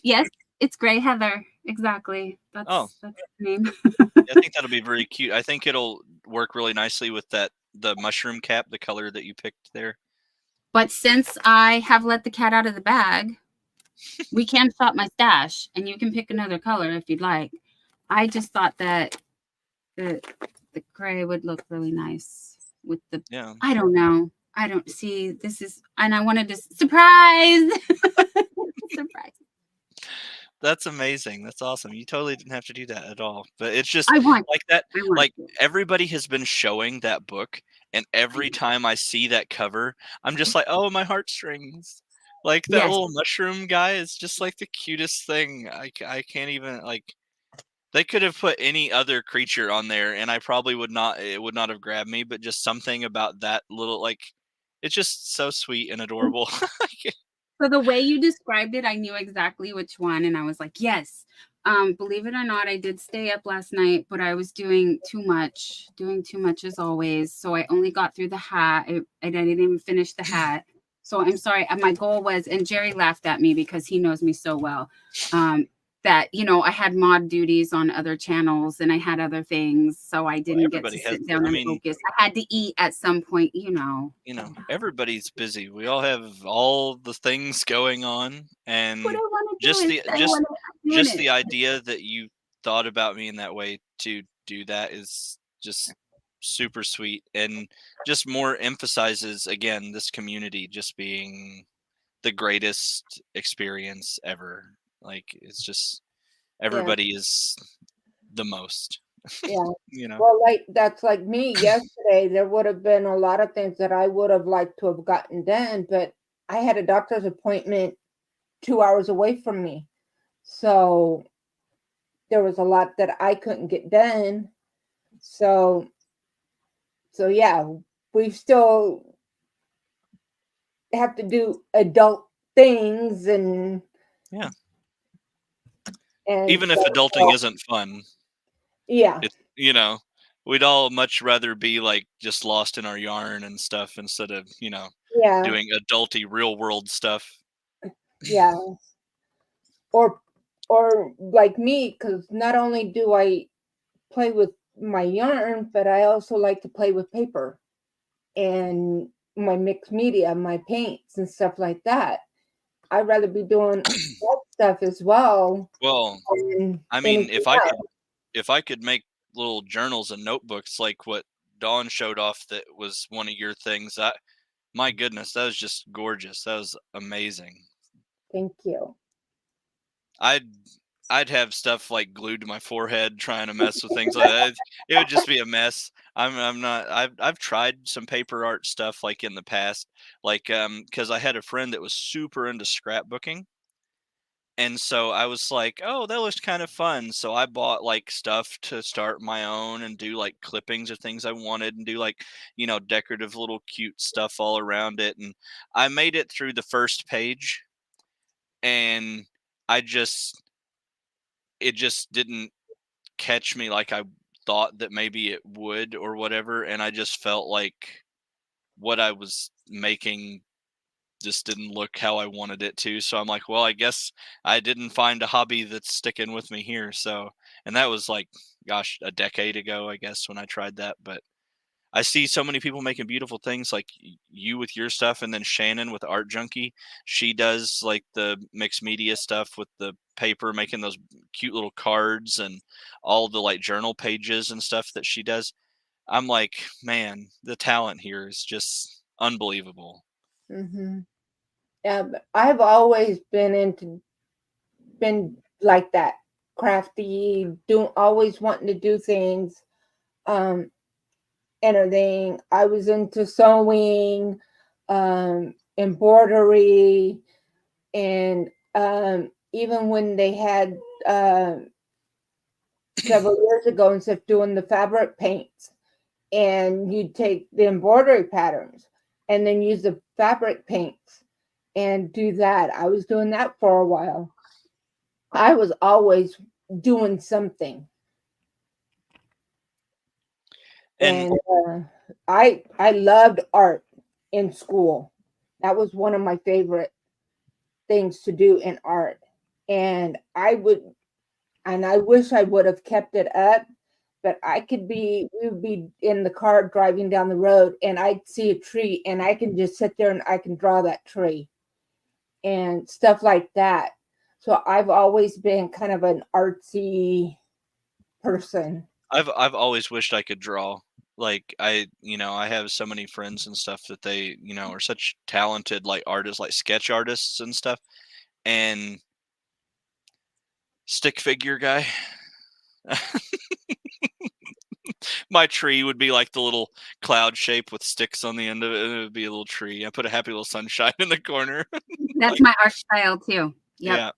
Yes, it's gray heather. Exactly. That's the name. I think that'll be very cute. I think it'll work really nicely with the mushroom cap, the color that you picked there. But since I have let the cat out of the bag, we can shop my stash and you can pick another color if you'd like. I just thought that the gray would look really nice with the I don't know. I don't see this is and I wanted to surprise. Surprise. That's amazing. That's awesome. You totally didn't have to do that at all. But it's just like that. Like everybody has been showing that book, and every time I see that cover, I'm just like, oh, my heartstrings. Like that little mushroom guy is just like the cutest thing. I can't even like. They could have put any other creature on there, and I probably would not. It would not have grabbed me. But just something about that little it's just so sweet and adorable. So the way you described it, I knew exactly which one. And I was like, yes. Believe it or not, I did stay up last night, but I was doing too much as always. So I only got through the hat. I didn't even finish the hat. So I'm sorry. My goal was, and Jerry laughed at me because he knows me so well, that, I had mod duties on other channels and I had other things. So I didn't get to sit down and focus. I had to eat at some point, everybody's busy. We all have all the things going on, and just the idea that you thought about me in that way to do that is just super sweet, and just more emphasizes again this community just being the greatest experience ever. Like it's just everybody is the most. Yeah. You know. Well, like that's like me yesterday. There would have been a lot of things that I would have liked to have gotten done, but I had a doctor's appointment 2 hours away from me. So there was a lot that I couldn't get done. So yeah, we still have to do adult things and Yeah. and Even if so, adulting isn't fun, yeah. it's, you know, we'd all much rather be like just lost in our yarn and stuff instead of, Yeah. doing adulty real world stuff. Yeah. Or like me, because not only do I play with my yarn, but I also like to play with paper and my mixed media, my paints and stuff like that. I'd rather be doing that stuff as well Well, than I mean, anything else. if I could make little journals and notebooks like what Dawn showed off, that was one of your things. My goodness, that was just gorgeous. That was amazing. Thank you. I'd have stuff like glued to my forehead trying to mess with things like that. It would just be a mess. I'm not. I've tried some paper art stuff like in the past, like because I had a friend that was super into scrapbooking. And so I was like, oh, that looks kind of fun. So I bought like stuff to start my own and do like clippings of things I wanted and do like, decorative little cute stuff all around it. And I made it through the first page, and I just, it just didn't catch me like I thought that maybe it would or whatever. And I just felt like what I was making just didn't look how I wanted it to. So I'm like, well, I guess I didn't find a hobby that's sticking with me here. So, and that was like, gosh, a decade ago, I guess, when I tried that. But I see so many people making beautiful things like you with your stuff. And then Shannon with Art Junkie, she does like the mixed media stuff with the paper, making those cute little cards and all the like journal pages and stuff that she does. I'm like, man, the talent here is just unbelievable. Mm-hmm. Yeah, but I've always been like that, crafty, always wanting to do things, um, anything. I was into sewing, embroidery, and even when they had several years ago, instead of doing the fabric paints, and you'd take the embroidery patterns and then use the fabric paints and do that. I was doing that for a while. I was always doing something. And And I loved art in school. That was one of my favorite things to do in art. And I wish I would have kept it up, but we would be in the car driving down the road and I'd see a tree and I can just sit there and I can draw that tree and stuff like that. So I've always been kind of an artsy person. I've always wished I could draw. Like I have so many friends and stuff that they, are such talented like artists, like sketch artists and stuff. And stick figure guy. My tree would be like the little cloud shape with sticks on the end of it. It would be a little tree. I put a happy little sunshine in the corner. That's my art style too. Yep. Yeah.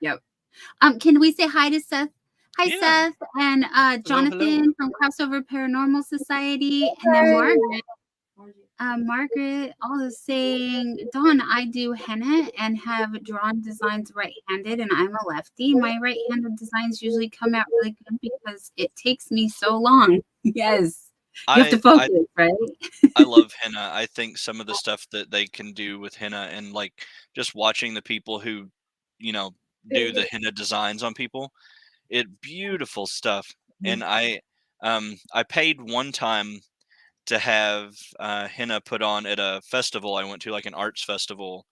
Yep. Can we say hi to Seth? Hi, Yeah. Seth, and Jonathan from Crossover Paranormal Society, and then Margaret. Margaret also saying, Dawn, I do henna and have drawn designs right-handed, and I'm a lefty. My right-handed designs usually come out really good because it takes me so long. Yes. You have to focus, right? I love henna. I think some of the stuff that they can do with henna, and like just watching the people who, do the henna designs on people, beautiful stuff. And I paid one time to have henna put on at a festival I went to, like an arts festival,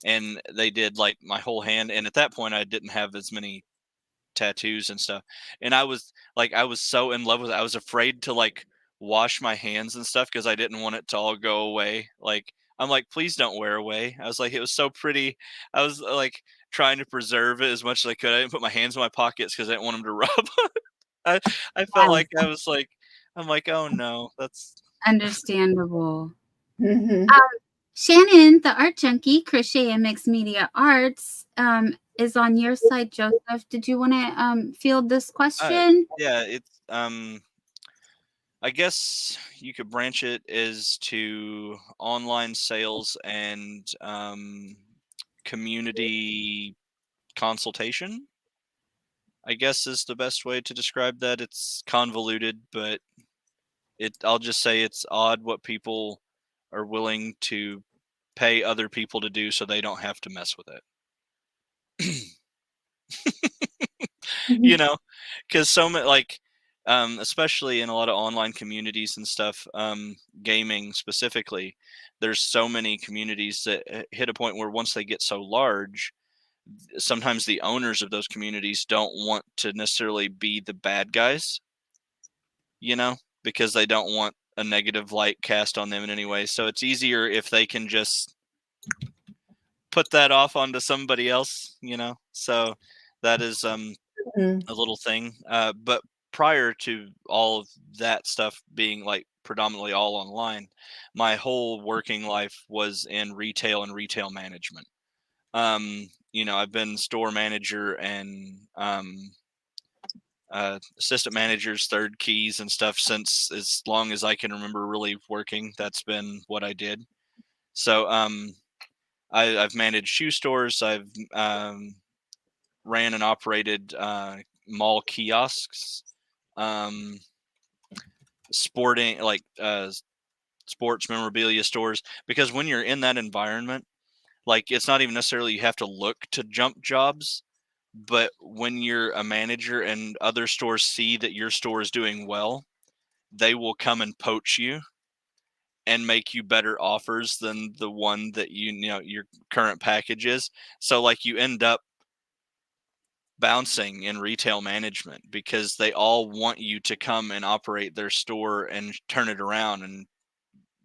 and they did like my whole hand. And at that point, I didn't have as many tattoos and stuff. And I was so in love with it. I was afraid to like wash my hands and stuff because I didn't want it to all go away. Like I'm like, please don't wear away. I was like, it was so pretty. I was like trying to preserve it as much as I could. I didn't put my hands in my pockets because I didn't want them to rub. I felt like I was like, I'm like, oh no, that's Understandable. Mhm. Shannon, the art junkie, Crochet and Mixed Media Arts, is on your side, Joseph. Did you want to field this question? yeah, it's I guess you could branch it as to online sales and community consultation, I guess is the best way to describe that. It's convoluted, but I'll just say it's odd what people are willing to pay other people to do so they don't have to mess with it. You know, because so many, like, especially in a lot of online communities and stuff, gaming specifically, there's so many communities that hit a point where once they get so large, sometimes the owners of those communities don't want to necessarily be the bad guys, you know, because they don't want a negative light cast on them in any way. So it's easier if they can just put that off onto somebody else, you know. So that is Mhm. a little thing. But prior to all of that stuff being like predominantly all online, my whole working life was in retail and retail management. You know, I've been store manager and assistant managers, third keys and stuff since as long as I can remember really working. That's been what I did. So I've managed shoe stores. I've ran and operated mall kiosks, um, sporting like sports memorabilia stores. Because when you're in that environment, like it's not even necessarily you have to look to jump jobs, but when you're a manager and other stores see that your store is doing well, they will come and poach you and make you better offers than the one that you know your current package is. So like you end up bouncing in retail management because they all want you to come and operate their store and turn it around and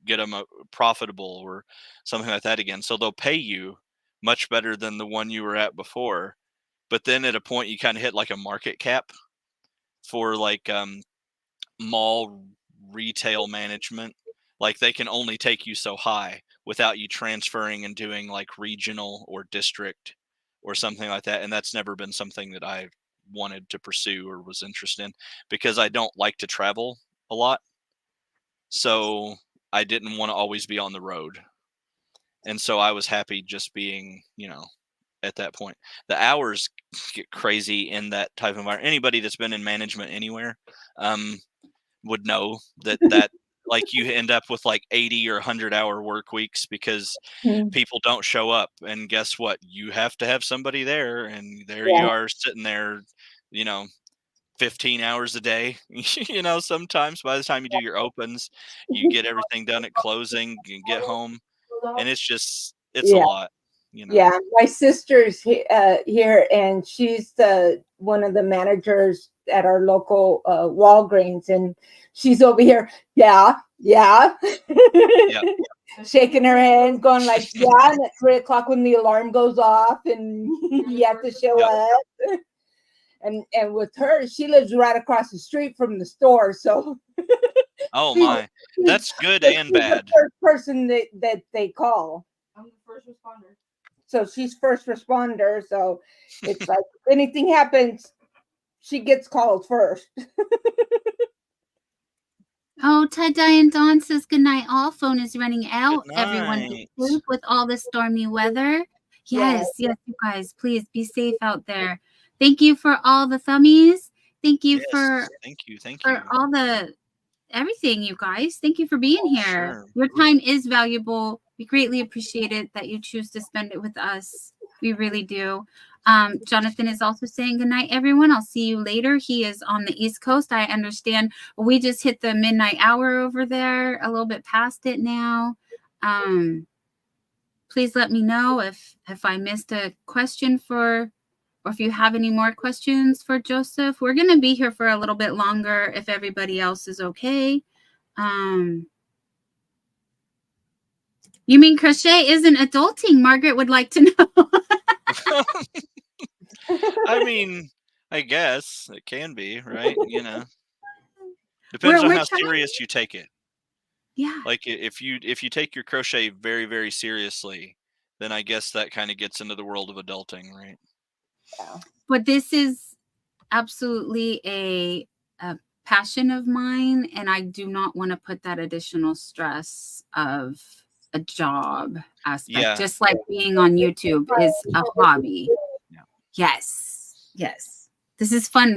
get them profitable or something like that again. So they'll pay you much better than the one you were at before. But then at a point you kind of hit like a market cap for like mall retail management. Like they can only take you so high without you transferring and doing like regional or district or something like that. And that's never been something that I wanted to pursue or was interested in because I don't like to travel a lot. So I didn't want to always be on the road. And so I was happy just being, you know, at that point. The hours get crazy in that type of environment. Anybody that's been in management anywhere would know that like you end up with like 80 or 100-hour work weeks because Mhm. people don't show up. And guess what? You have to have somebody there. And there Yeah. you are sitting there, you know, 15 hours a day. You know, sometimes by the time you do your opens, you get everything done at closing, you get home, and it's a Yeah. lot, you know. Yeah, my sister's here, and she's one of the managers at our local Walgreens, and she's over here. Yeah, yeah, Yeah. shaking her hand, going like, yeah. And at 3 o'clock when the alarm goes off, and you have to show Yep. up. And with her, she lives right across the street from the store, so Oh she's- my, that's good and she's the bad. first person that they call. I'm the first responder. So she's first responder. So it's like if anything happens, she gets called first. Oh, Tie-Dye and Dawn says good night all. Phone is running out. Good Everyone night. be safe with all the stormy weather. Yes, yes, you guys, please be safe out there. Thank you for all the thummies. Thank you Yes, thank you. for all the everything, you guys. Thank you for being here. Sure. Your time is valuable. We greatly appreciate it that you choose to spend it with us. We really do. Jonathan is also saying good night, everyone. I'll see you later. He is on the East Coast. I understand we just hit the midnight hour over there, a little bit past it now. Please let me know if I missed a question or if you have any more questions for Joseph. We're going to be here for a little bit longer if everybody else is okay. You mean crochet isn't adulting? Margaret would like to know. I mean, I guess it can be, right? Depends on We're how trying. serious you take it. Yeah. Like if you take your crochet very, very seriously, then I guess that kind of gets into the world of adulting, right? Yeah. But this is absolutely a passion of mine, and I do not want to put that additional stress of a job aspect. Yeah. Just like being on YouTube is a hobby. Yeah. Yes. Yes. This is fun.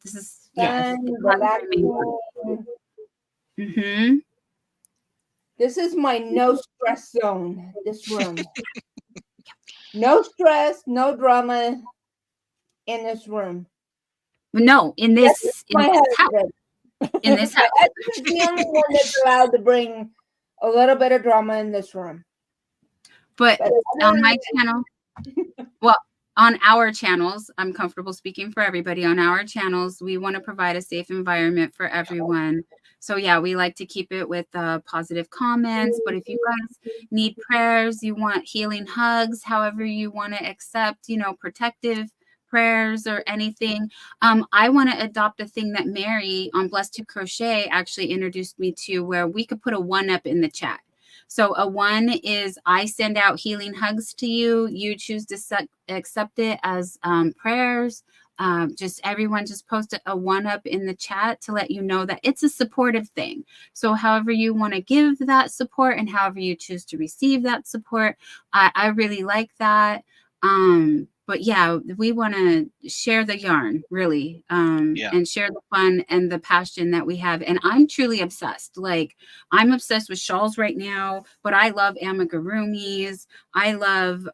This is yes. Mm-hmm. This is my no stress zone. This room. No stress, no drama in this room. No, in this house. In this house. My husband's the only one that's allowed to bring a little bit of drama in this room. But on my channel, well, on our channels, I'm comfortable speaking for everybody. On our channels, we want to provide a safe environment for everyone. So yeah, we like to keep it with positive comments. But if you guys need prayers, you want healing hugs, however you want to accept, protective prayers or anything, I want to adopt a thing that Mary on Blessed to Crochet actually introduced me to, where we could put a 1-up in the chat. So a 1 is I send out healing hugs to you. You choose to accept it as prayers. Just everyone just post a 1-up in the chat to let you know that it's a supportive thing. So however you want to give that support and however you choose to receive that support, I really like that. But yeah, we want to share the yarn, really, and share the fun and the passion that we have. And I'm truly obsessed. Like, I'm obsessed with shawls right now, but I love amigurumis. I love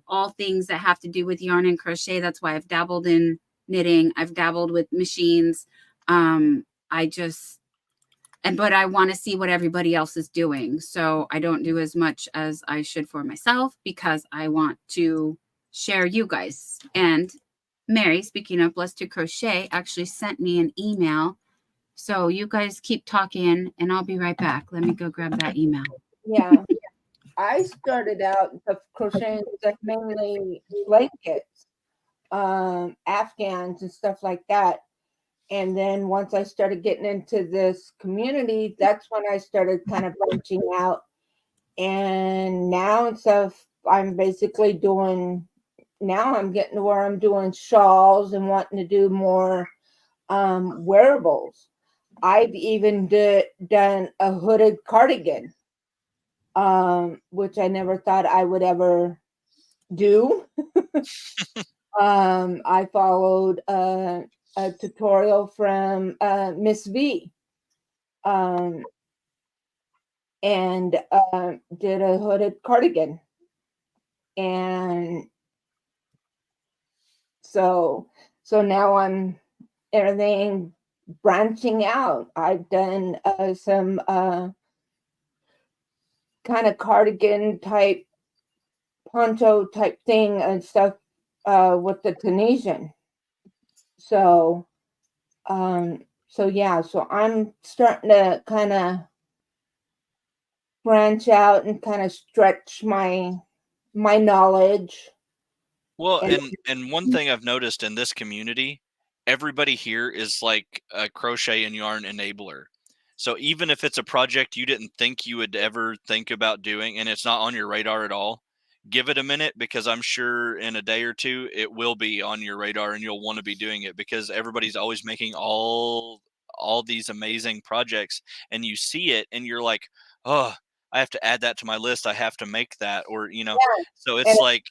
all things that have to do with yarn and crochet. That's why I've dabbled in knitting. I've dabbled with machines. But I want to see what everybody else is doing. So I don't do as much as I should for myself because I want to share you guys. And Mary, speaking of Blessed to Crochet, actually sent me an email. So you guys keep talking and I'll be right back. Let me go grab that email. Yeah. I started out the crocheting stuff mainly blankets, Afghans and stuff like that. And then once I started getting into this community, that's when I started kind of branching out. And now and stuff, I'm basically I'm getting to where I'm doing shawls and wanting to do more wearables. I've even done a hooded cardigan, which I never thought I would ever do. I followed a tutorial from Miss V, and did a hooded cardigan. And so now I'm everything branching out. I've done some kind of cardigan type, poncho type thing and stuff with the Tunisian. So yeah, so I'm starting to kind of branch out and kind of stretch my knowledge. Well, and one thing I've noticed in this community, everybody here is like a crochet and yarn enabler. So even if it's a project you didn't think you would ever think about doing and it's not on your radar at all, give it a minute, because I'm sure in a day or two it will be on your radar and you'll want to be doing it, because everybody's always making all these amazing projects and you see it and you're like, oh, I have to add that to my list. I have to make that, or so it's like.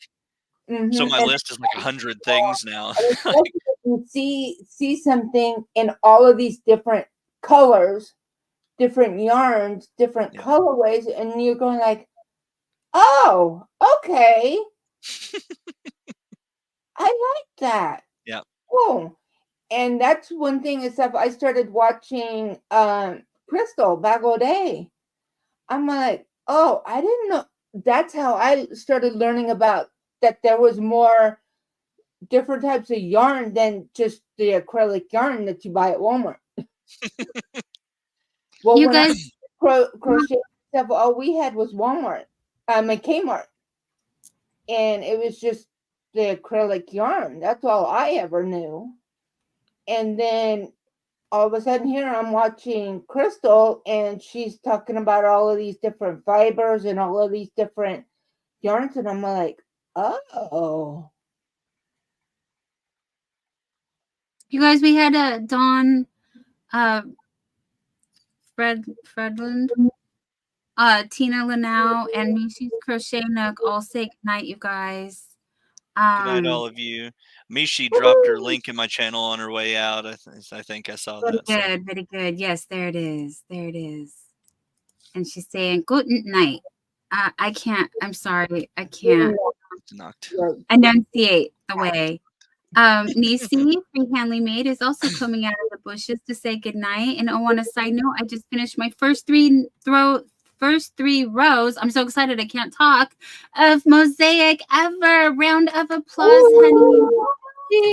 So my list is like 100 things now. You see something in all of these different colors, different yarns, different colorways, and you're going like, oh, okay. I like that. Yeah. Cool. And that's one thing is that I started watching Crystal Bagaudet. I'm like, oh, I didn't know. That's how I started learning about that there was more different types of yarn than just the acrylic yarn that you buy at Walmart. Well, you when guys crochet stuff, all we had was Walmart, and Kmart, and it was just the acrylic yarn. That's all I ever knew. And then all of a sudden here I'm watching Crystal, and she's talking about all of these different fibers and all of these different yarns, and I'm like, oh. You guys, we had Dawn Fredland, Tina Lanau, and Mishi's Crochet Nook all say goodnight, you guys. Good night, all of you. Mishi dropped her link in my channel on her way out. I think I saw Very that. good, very good. Yes, there it is. There it is. And she's saying good night. I can't. I'm sorry. I can't enunciate the way. Nisi, Free Handly Made, is also coming out of the bushes to say goodnight. And on a side note, I just finished my first three rows. I'm so excited I can't talk. Of mosaic ever. Round of applause, honey.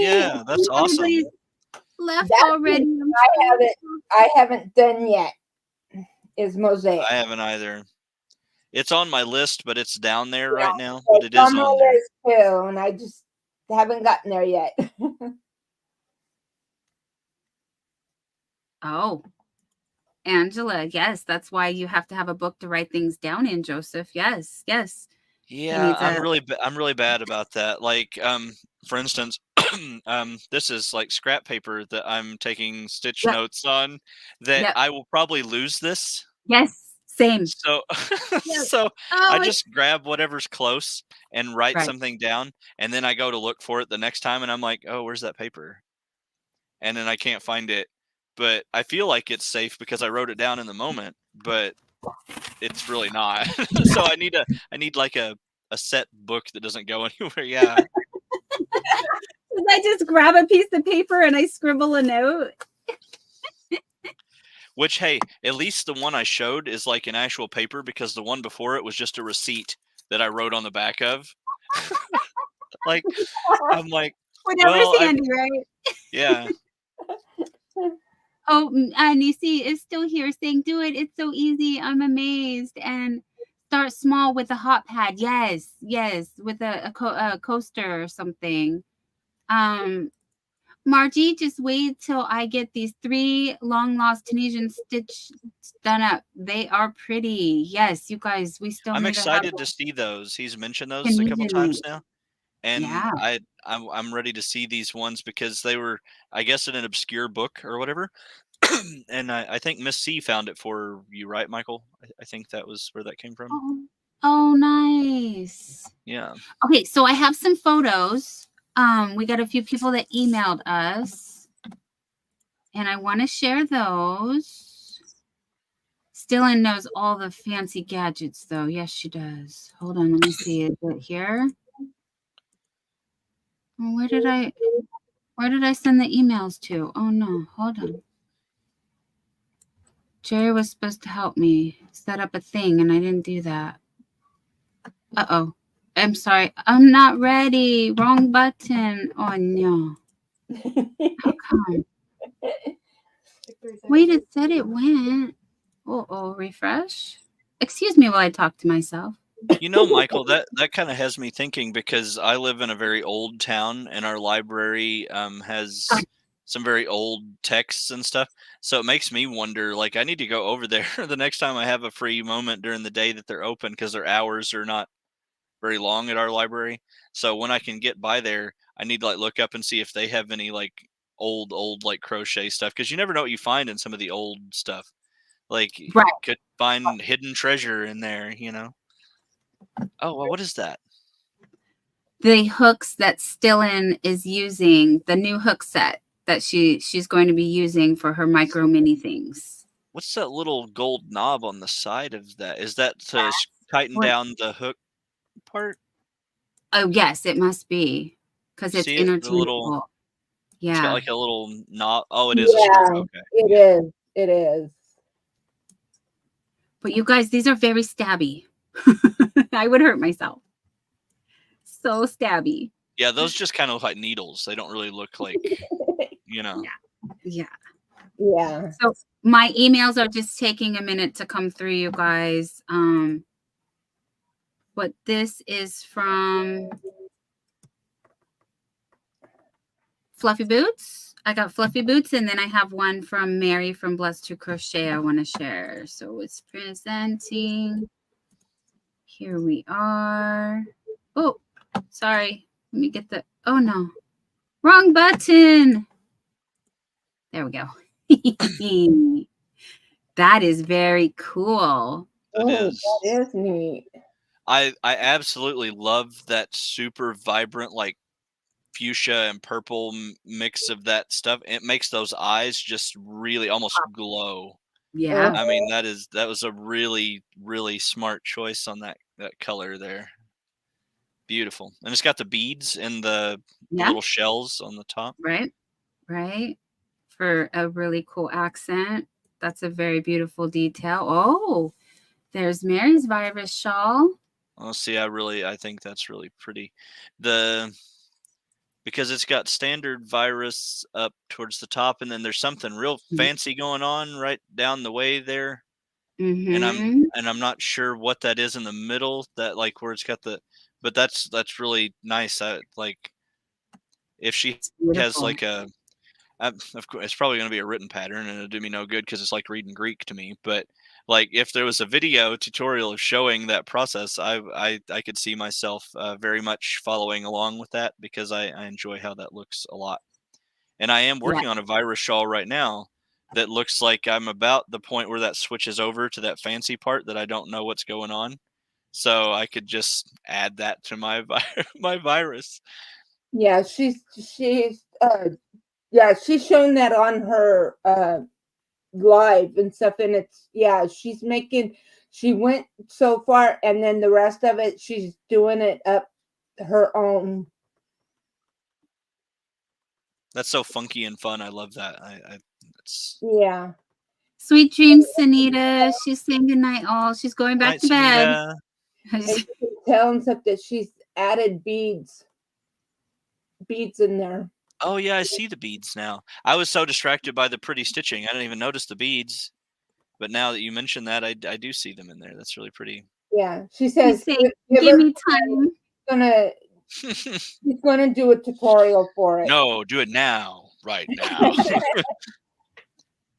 Yeah, that's awesome. Everybody's left That's already. I haven't done yet. Is mosaic. I haven't either. It's on my list, but it's down there right now. But it is on my there list too, and I just haven't gotten there yet. Oh, Angela, yes, that's why you have to have a book to write things down in, Joseph. Yes, yes. Yeah, I'm really bad about that. Like, for instance, this is like scrap paper that I'm taking stitch notes on. That I will probably lose this. Yes, same. So, I just grab whatever's close and write something down, and then I go to look for it the next time, and I'm like, oh, where's that paper? And then I can't find it, but I feel like it's safe because I wrote it down in the moment, but it's really not. So I need like a set book that doesn't go anywhere. Yeah. I just grab a piece of paper and I scribble a note. Which, hey, at least the one I showed is like an actual paper, because the one before it was just a receipt that I wrote on the back of. Like, I'm like, whatever's handy, right? Yeah. Oh, Nisi is still here saying, do it. It's so easy. I'm amazed. And start small with a hot pad. Yes, yes, with a coaster or something. Margie, just wait till I get these 3 long lost Tunisian stitch done up. They are pretty. Yes, you guys, we still. I'm excited to see those. He's mentioned those a couple times now, and I'm ready to see these ones because they were, I guess, in an obscure book or whatever. And I think Miss C found it for you, right, Michael? I think that was where that came from. Oh, nice. Yeah. Okay, so I have some photos. We got a few people that emailed us, and I want to share those. Stillin knows all the fancy gadgets, though. Yes, she does. Hold on, let me see. Is it here? Where did I send the emails to? Oh no, hold on. Jerry was supposed to help me set up a thing, and I didn't do that. Uh-oh. I'm sorry. I'm not ready. Wrong button. Oh, no. How come? Wait, it said it went. Uh-oh, refresh. Excuse me while I talk to myself. You know, Michael, that kind of has me thinking, because I live in a very old town, and our library has some very old texts and stuff. So it makes me wonder, like, I need to go over there the next time I have a free moment during the day that they're open, because their hours are not very long at our library. So when I can get by there, I need to like look up and see if they have any like old like crochet stuff, because you never know what you find in some of the old stuff. Like, you could find hidden treasure in there, you know. Oh, well, what is that? The hooks that Stillin is using, the new hook set that she's going to be using for her micro mini things. What's that little gold knob on the side of that? Is that to tighten down the hook part? Oh yes, it must be, because it's interchangeable. It's got like a little knob. Oh, it is a screw. Okay. It is. But you guys, these are very stabby. I would hurt myself. So stabby. Yeah, those just kind of look like needles. They don't really look like, you know. Yeah. So my emails are just taking a minute to come through, you guys. But this is from fluffy boots. I got fluffy boots, and then I have one from Mary from Blessed to Crochet I want to share. So it's presenting. Here we are. Oh, sorry. Let me get the, oh no, wrong button. There we go. That is very cool. That is neat. I absolutely love that super vibrant, like fuchsia and purple mix of that stuff. It makes those eyes just really almost glow. Yeah. I mean, that was a really, really smart choice on that color there. Beautiful. And it's got the beads and the little shells on the top. Right. For a really cool accent. That's a very beautiful detail. Oh, there's Mary's virus shawl. Oh, see, I think that's really pretty. Because it's got standard virus up towards the top, and then there's something real fancy going on right down the way there. And I'm not sure what that is in the middle, that like where it's got but that's really nice. Like if she has like of course it's probably going to be a written pattern, and it'll do me no good because it's like reading Greek to me. But like if there was a video tutorial of showing that process, I could see myself very much following along with that, because I enjoy how that looks a lot. And I am working on a virus shawl right now that looks like I'm about the point where that switches over to that fancy part that I don't know what's going on. So I could just add that to my my virus. Yeah, she's shown that on her live and stuff, and it's she went so far, and then the rest of it she's doing it up her own. That's so funky and fun. I love that. Yeah. Sweet dreams, Sunita. She's saying goodnight all. She's going back to bed. And telling stuff that she's added beads in there. Oh yeah, I see the beads now. I was so distracted by the pretty stitching, I didn't even notice the beads. But now that you mention that, I do see them in there. That's really pretty. Yeah, she says, "Give me time." She's gonna do a tutorial for it. No, do it now, right now.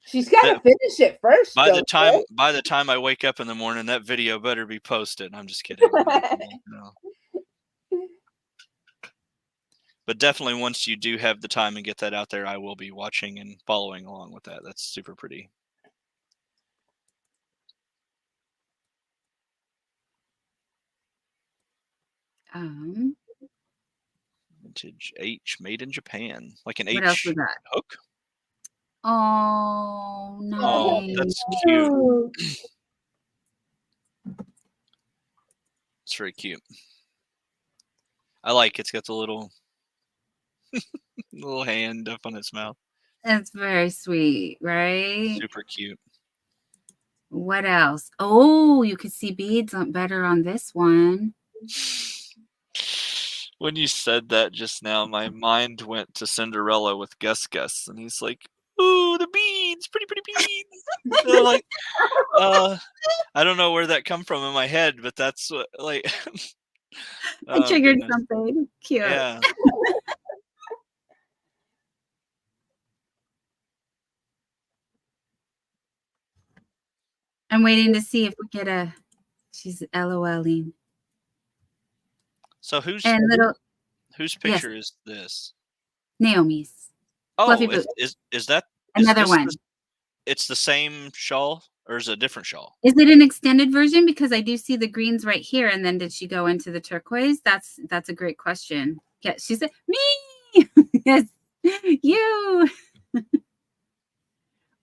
She's got to finish it first. By the time I wake up in the morning, that video better be posted. I'm just kidding. No. But definitely, once you do have the time and get that out there, I will be watching and following along with that. That's super pretty. Vintage H, made in Japan, like an What H else was that? hook. Oh, nice. Oh, that's cute. It's very cute. I like it's got the little little hand up on its mouth. That's very sweet, right? Super cute. What else? Oh, you could see beads better on this one. When you said that just now, my mind went to Cinderella with Gus Gus, and he's like, "Ooh, the beads, pretty beads." So like, I don't know where that come from in my head, but that's what like. I triggered something cute. Yeah. I'm waiting to see if we get a. She's LOLing. So whose picture is this? Naomi's. Oh, is that another one? It's the same shawl, or is it a different shawl? Is it an extended version? Because I do see the greens right here, and then did she go into the turquoise? That's a great question. Yeah, she said me. Yes, you.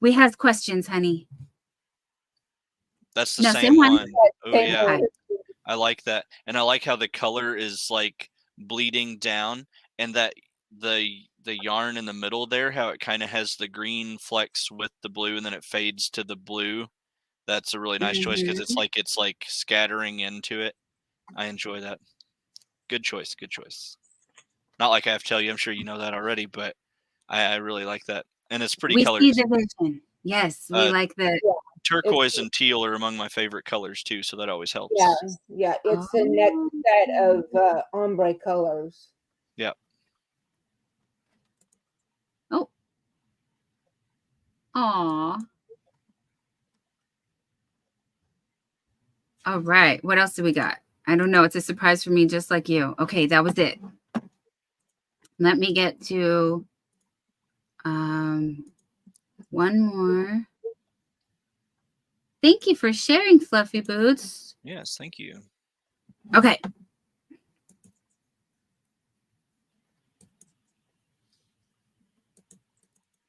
We have questions, honey. That's the same one. Oh yeah. One. I like that. And I like how the color is like bleeding down, and that the yarn in the middle there, how it kind of has the green flecks with the blue, and then it fades to the blue. That's a really nice choice, because it's like scattering into it. I enjoy that. Good choice. Not like I have to tell you, I'm sure you know that already, but I really like that. And it's pretty colors. We see the vision. Yes, we like the turquoise and teal are among my favorite colors too, so that always helps. Yeah, it's the next set of ombre colors. Yeah. Aw. All right. What else do we got? I don't know. It's a surprise for me, just like you. Okay, that was it. Let me get to one more. Thank you for sharing, Fluffy Boots. Yes, thank you. Okay.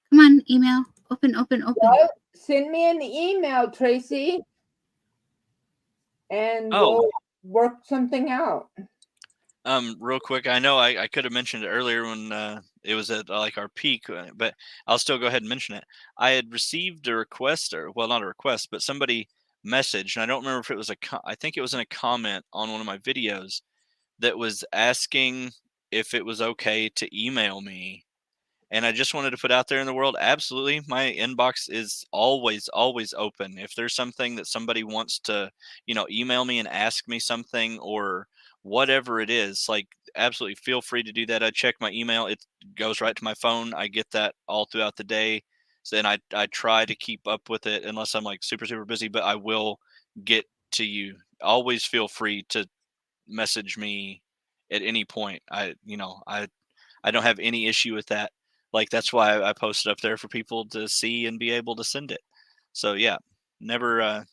Come on, email. Open. Well, send me an email, Tracy, and we'll work something out. Real quick, I know I could have mentioned it earlier when it was at like our peak, but I'll still go ahead and mention it. I had received a request, or well, not a request, but somebody messaged, and I don't remember if it was I think it was in a comment on one of my videos that was asking if it was okay to email me. And I just wanted to put out there in the world, absolutely, my inbox is always open. If there's something that somebody wants to, email me and ask me something or whatever it is, like absolutely feel free to do that. I check my email, it goes right to my phone. I get that all throughout the day. So then I try to keep up with it unless I'm like super busy, but I will get to you. Always feel free to message me at any point. I don't have any issue with that. Like that's why I posted up there for people to see and be able to send it. So yeah, never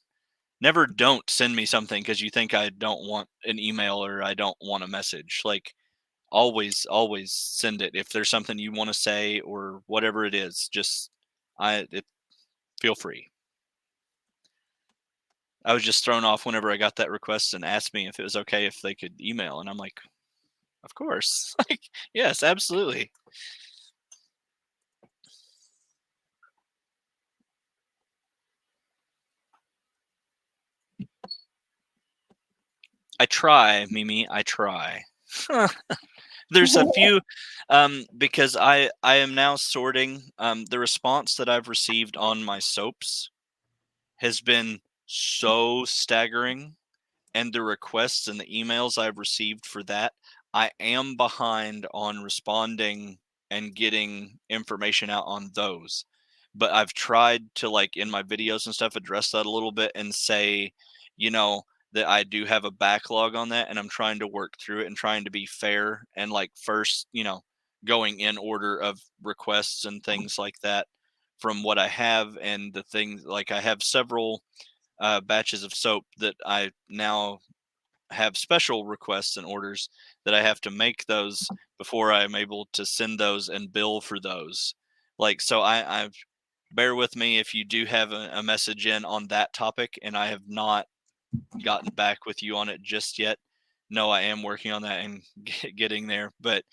don't send me something because you think I don't want an email or I don't want a message. Like always send it if there's something you want to say or whatever it is. Just feel free. I was just thrown off whenever I got that request and asked me if it was okay if they could email, and I'm like, of course. Like, yes, absolutely. I try, Mimi. I try. There's a few because I am now sorting. The response that I've received on my soaps has been so staggering, and the requests and the emails I've received for that, I am behind on responding and getting information out on those. But I've tried to, like, in my videos and stuff, address that a little bit and say, you know, that I do have a backlog on that and I'm trying to work through it and trying to be fair and like first, going in order of requests and things like that from what I have and the things like I have several batches of soap that I now have special requests and orders that I have to make those before I'm able to send those and bill for those. Like, so I bear with me if you do have a message in on that topic and I have not gotten back with you on it just yet. No, I am working on that and getting there, but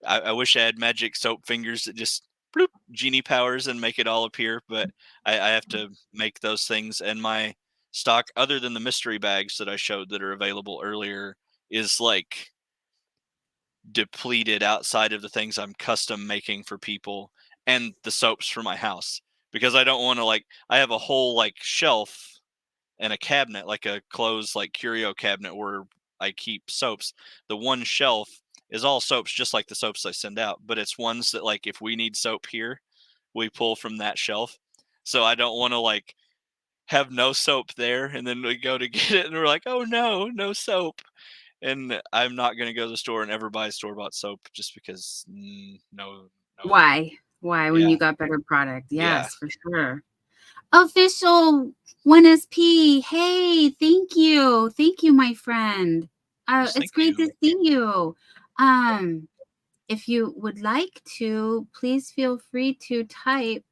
I wish I had magic soap fingers that just bloop, genie powers and make it all appear, but I have to make those things. And my stock, other than the mystery bags that I showed that are available earlier, is like depleted outside of the things I'm custom making for people and the soaps for my house. Because I don't want to I have a whole like shelf and a cabinet, like a closed like curio cabinet where I keep soaps. The one shelf is all soaps, just like the soaps I send out, but it's ones that like if we need soap here, we pull from that shelf. So I don't want to like have no soap there and then we go to get it and we're like, oh no soap. And I'm not going to go to the store and ever buy store-bought soap just because no. Why when Yeah. you got better product? Yes, Yeah. for sure. Official 1SP. Hey, thank you, my friend. Yes, It's great to see you. If you would like to, please feel free to type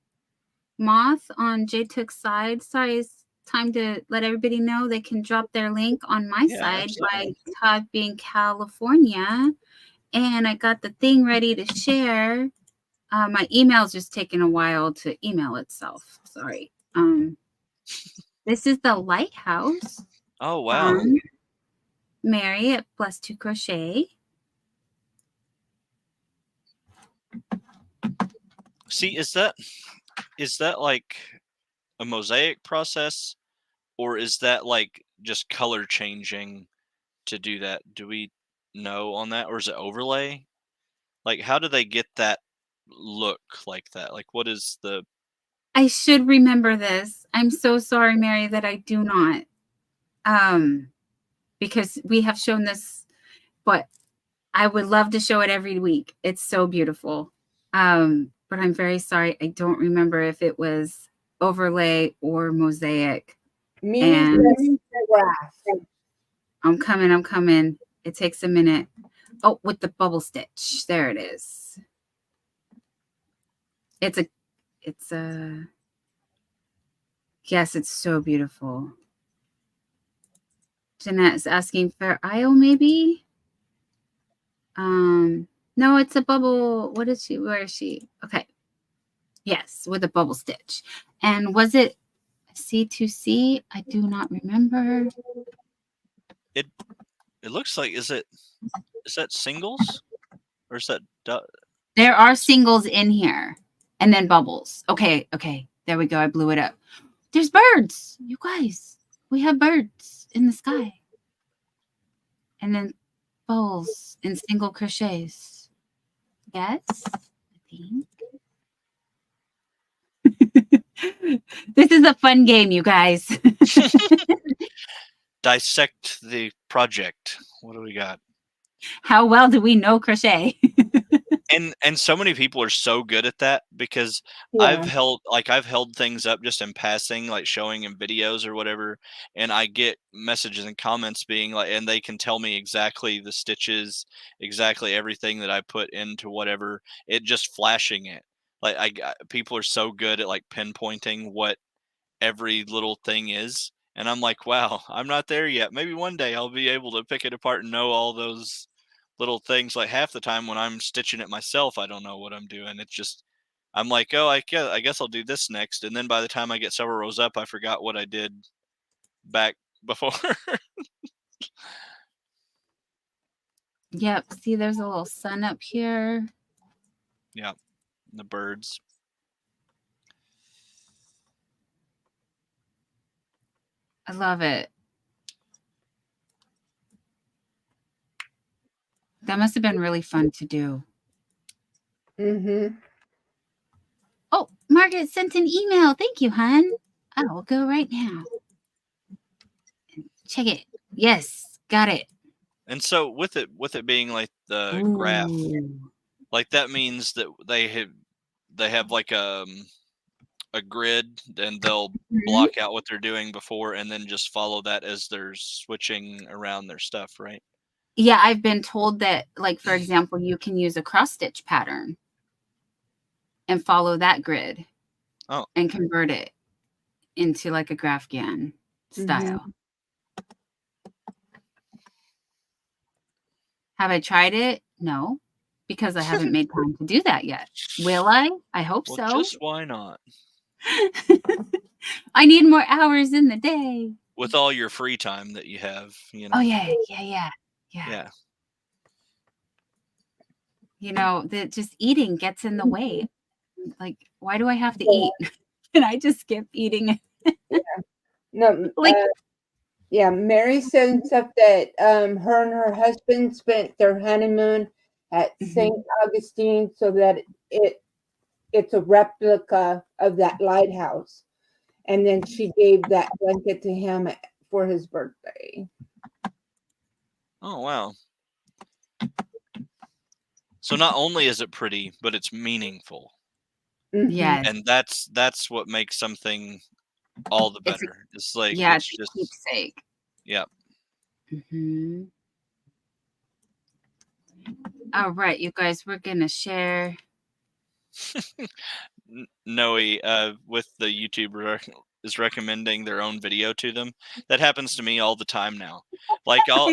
Moth on JTook's side. Sorry, it's time to let everybody know they can drop their link on my side by typing California. And I got the thing ready to share. My email's just taking a while to email itself. Sorry. This is the lighthouse. Oh wow. Mary at Plus 2 Crochet. See, is that like a mosaic process or is that like just color changing to do that? Do we know on that or is it overlay? Like how do they get that look like that? Like, what is the? I should remember this. I'm so sorry, Mary, that I do not. Because we have shown this, but I would love to show it every week. It's so beautiful. But I'm very sorry. I don't remember if it was overlay or mosaic. And I'm coming. It takes a minute. Oh, with the bubble stitch. There it is. It's a, yes, it's so beautiful. Jeanette's asking for Io, maybe? No, it's a bubble. What is she? Where is she? Okay. Yes, with a bubble stitch. And was it C2C? I do not remember. It looks like, is that singles or is that? There are singles in here and then bubbles. Okay. There we go. I blew it up. There's birds. You guys, we have birds in the sky. And then bowls and single crochets. Yes, I think. This is a fun game, you guys. Dissect the project. What do we got? How well do we know crochet? And so many people are so good at that, because Yeah. I've held things up just in passing, like showing in videos or whatever, and I get messages and comments being like, and they can tell me exactly the stitches, exactly everything that I put into whatever, it just flashing it. Like people are so good at like pinpointing what every little thing is, and I'm like, wow, I'm not there yet. Maybe one day I'll be able to pick it apart and know all those little things. Like half the time when I'm stitching it myself, I don't know what I'm doing. It's just, I'm like, oh, I guess I'll do this next, and then by the time I get several rows up, I forgot what I did back before. Yep. See, there's a little sun up here. Yeah, the birds. I love it. That must have been really fun to do. Mm-hmm. Oh, Margaret sent an email. Thank you, hon. I will go right now. Check it. Yes, got it. And so with it being like the graph, like that means that they have like a grid, and they'll block out what they're doing before, and then just follow that as they're switching around their stuff, right? Yeah, I've been told that, like, for example, you can use a cross stitch pattern and follow that grid. Oh. And convert it into like a Grafghan style. Have I tried it? No, because I haven't made time to do that yet. Will I? I hope so. Just why not? I need more hours in the day. With all your free time that you have, you know. Oh, yeah. You know, that just eating gets in the way. Like, why do I have to eat? Can I just skip eating? Yeah. No, like, yeah, Mary said stuff that her and her husband spent their honeymoon at St. Augustine, so that it's a replica of that lighthouse. And then she gave that blanket to him for his birthday. Oh, wow. So not only is it pretty, but it's meaningful. Yeah. And that's what makes something all the better. It's like, yeah, it's just keepsake. Yeah. All right, you guys, we're gonna share. Noe, with the YouTuber is recommending their own video to them. That happens to me all the time now. Like I'll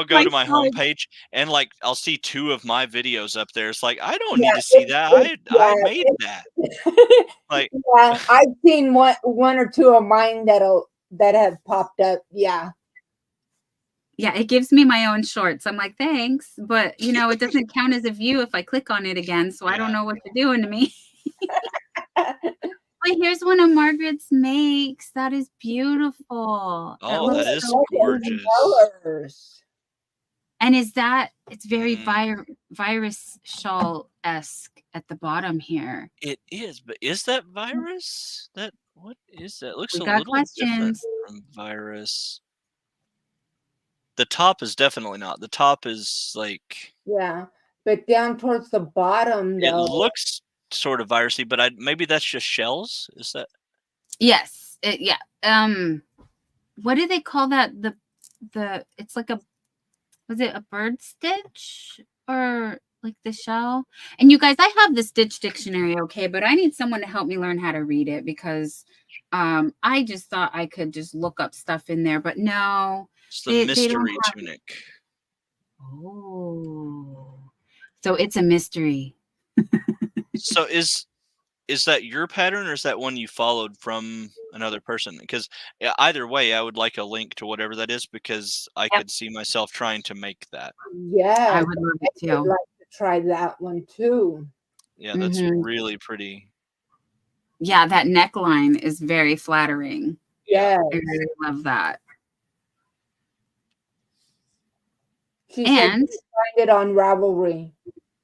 go to my homepage and like I'll see 2 of my videos up there. It's like, I don't need to see that. I made that. Like, yeah, I've seen one or 2 of mine that have popped up. Yeah. Yeah, it gives me my own shorts. I'm like, thanks, but you know, it doesn't count as a view if I click on it again. So I don't know what you're doing to me. Wait, here's one of Margaret's makes. That is beautiful. Oh, that is gorgeous. And is that it's very Mm. virus shawl-esque at the bottom here. It is, but is that virus? What is that? It looks We a got little different questions. from virus. The top is definitely not. The top is like Yeah. But down towards the bottom, it though, looks sort of virusy, but maybe that's just shells. Is that? Yes. Yeah. What do they call that? It's like was it a bird stitch or like the shell? And you guys, I have the stitch dictionary, okay, but I need someone to help me learn how to read it because I just thought I could just look up stuff in there, but no, It's the they don't mystery have. tunic. Oh, so it's a mystery. So is that your pattern or is that one you followed from another person? Because either way, I would like a link to whatever that is because I Yep. could see myself trying to make that. I yes, would love it I'd too. like to try that one too. Yeah, that's Mhm. really pretty. Yeah, that neckline is very flattering. Yeah. Yes. I really love that. She said And she find it on Ravelry.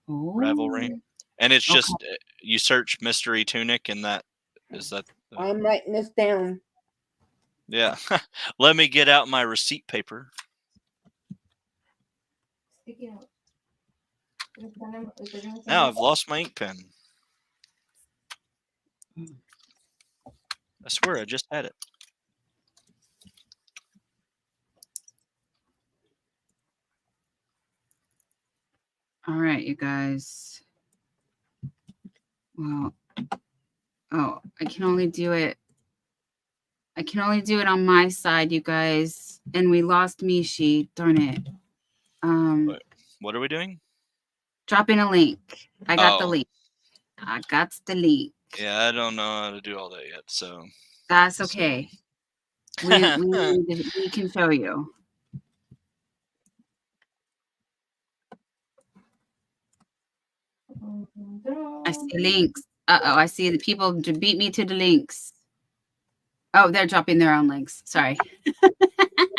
Ravelry. oh, And it's okay. just you search mystery tunic and that is that I'm writing this down. yeah. Let me get out my receipt paper. Now I've lost my ink pen. I swear I just had it. All right, you guys. Well, oh, I can only do it on my side, you guys. And we lost Mishi. Darn it. What are we doing? Drop in a link. I got the Oh. link. I got the link. Yeah, I don't know how to do all that yet, so That's okay. We can show you. I see links. Uh-oh, I see the people to beat me to the links. Oh, they're dropping their own links. Sorry.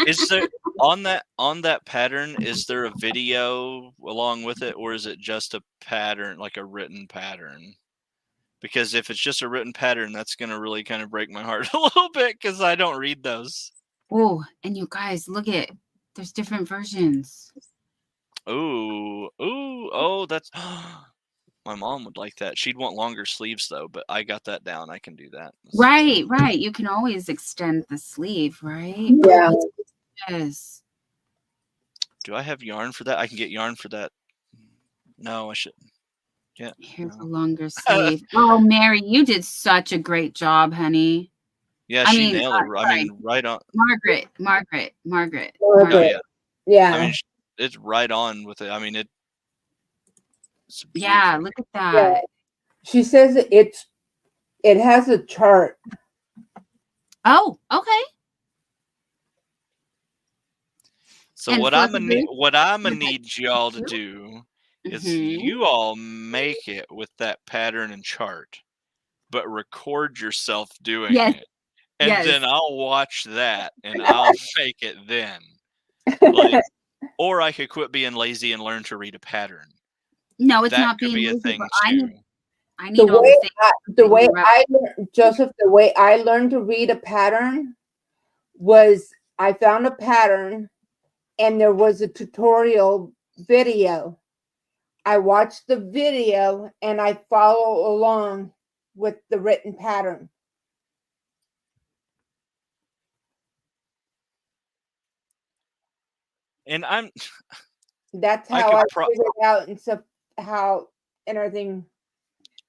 Is there on that pattern, is there a video along with it, or is it just a pattern, like a written pattern? Because if it's just a written pattern, that's gonna really kind of break my heart a little bit because I don't read those. Oh, and you guys, look at there's different versions. Ooh, oh, that's my mom would like that. She'd want longer sleeves though, but I got that down. I can do that. Right. You can always extend the sleeve, right? Yeah. Yes. Do I have yarn for that? I can get yarn for that. No, I shouldn't. Yeah. Here's a longer sleeve. Oh, Mary, you did such a great job, honey. Yeah, she nailed it. I mean, right on. Margaret. Oh yeah. Yeah. I mean, it's right on with it. I mean, yeah, look at that. Yeah. She says it has a chart. Oh, okay. So And what I'm gonna need y'all to do is you all make it with that pattern and chart, but record yourself doing it, and then I'll watch that and I'll make it then. Like, or I could quit being lazy and learn to read a pattern. No, it's that not could being be a lazy, thing but too. I need all the things. The way I learned, Joseph, the way I learned to read a pattern was I found a pattern and there was a tutorial video. I watched the video and I follow along with the written pattern. And that's how I figured out and stuff, how and everything.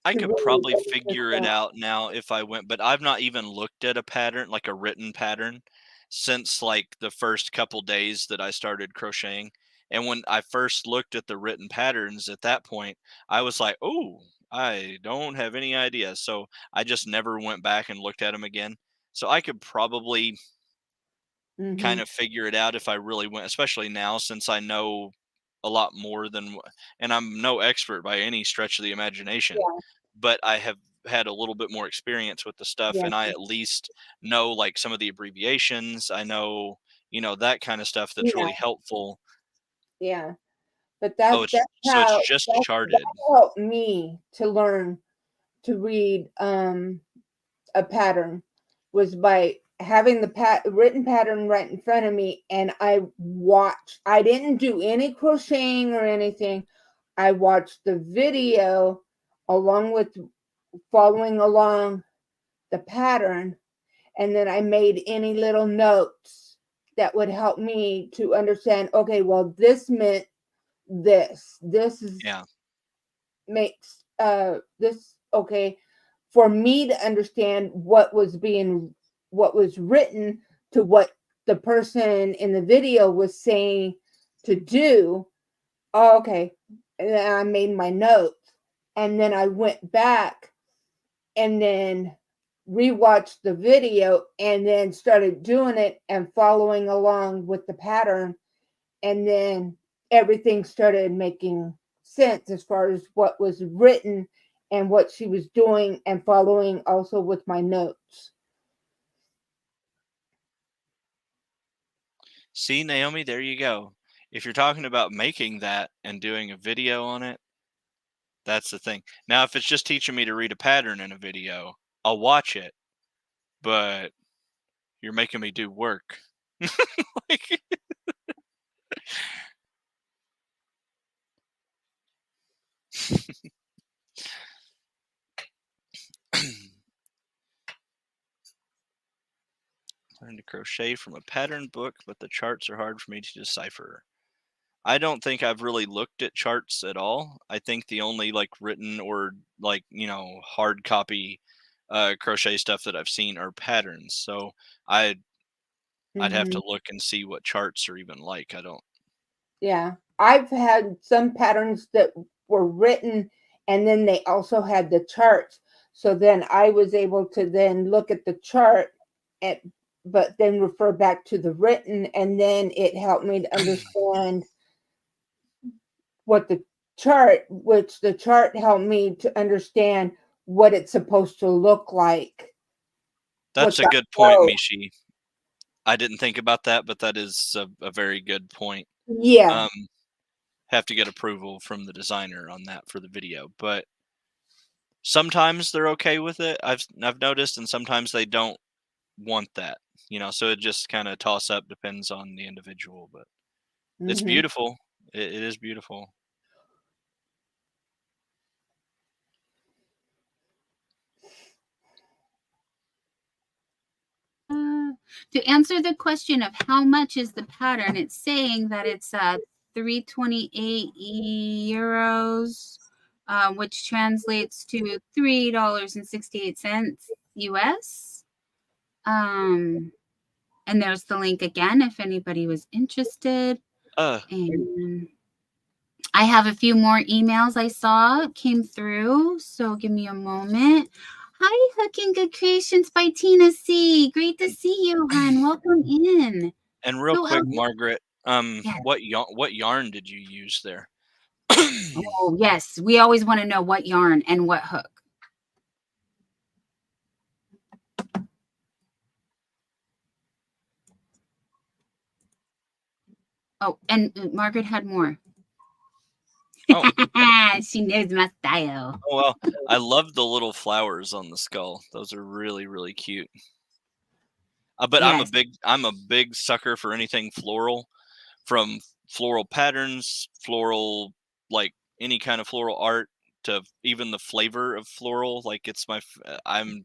I could probably figure it out now if I went, but I've not even looked at a pattern, like a written pattern, since like the first couple days that I started crocheting. And when I first looked at the written patterns at that point, I was like, oh, I don't have any idea. So I just never went back and looked at them again. So I could probably kind of figure it out if I really went, especially now since I know a lot more than, and I'm no expert by any stretch of the imagination, but I have had a little bit more experience with the stuff, and I at least know like some of the abbreviations. I know, that kind of stuff that's really helpful. Yeah. But Oh, that's so how it's just charted. that helped me to learn to read a pattern, was by having the written pattern right in front of me, and I watched. I didn't do any crocheting or anything. I watched the video along with following along the pattern, and then I made any little notes that would help me to understand, okay, well, this meant this. This is Yeah. makes this okay for me to understand what was written to what the person in the video was saying to do. Oh, okay. And then I made my notes, and then I went back and then rewatched the video and then started doing it and following along with the pattern, and then everything started making sense as far as what was written and what she was doing, and following also with my notes. See, Naomi, there you go. If you're talking about making that and doing a video on it, that's the thing. Now, if it's just teaching me to read a pattern in a video, I'll watch it. But you're making me do work. Like, learn to crochet from a pattern book, but the charts are hard for me to decipher. I don't think I've really looked at charts at all. I think the only like written or like, hard copy crochet stuff that I've seen are patterns. So I'd have to look and see what charts are even like. I don't. Yeah, I've had some patterns that were written and then they also had the charts. So then I was able to then look at the chart but then refer back to the written, and then it helped me to understand what the chart helped me to understand what it's supposed to look like. That's a good point, Mishi. I didn't think about that, but that is a very good point. Yeah. Have to get approval from the designer on that for the video, but sometimes they're okay with it. I've noticed, and sometimes they don't want that. So it just kind of toss up, depends on the individual, but it's beautiful. It is beautiful. To answer the question of how much is the pattern, it's saying that it's 328 euros, which translates to $3.68 US. And there's the link again if anybody was interested. And I have a few more emails I saw came through, so give me a moment. Hi, Hooking Good Creations by Tina C. Great to see you, hon. Welcome in. And real quick, Margaret, what yarn did you use there? Oh, yes. We always want to know what yarn and what hook. Oh, and Margaret had more. Oh. She knows my style. Oh, well, I love the little flowers on the skull. Those are really, really cute. But yes. I'm a big sucker for anything floral, from floral patterns, floral, like any kind of floral art, to even the flavor of floral. Like I'm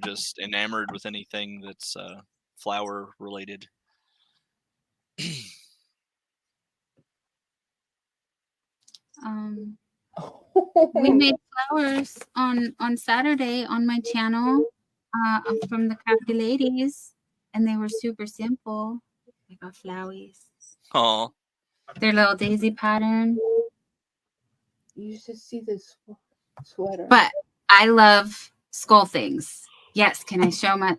just enamored with anything that's flower related. We made flowers on Saturday on my channel from the Crafty ladies, and they were super simple. I got flowers. Oh, their little daisy pattern. You should see this sweater. But I love skull things. Yes, can I show my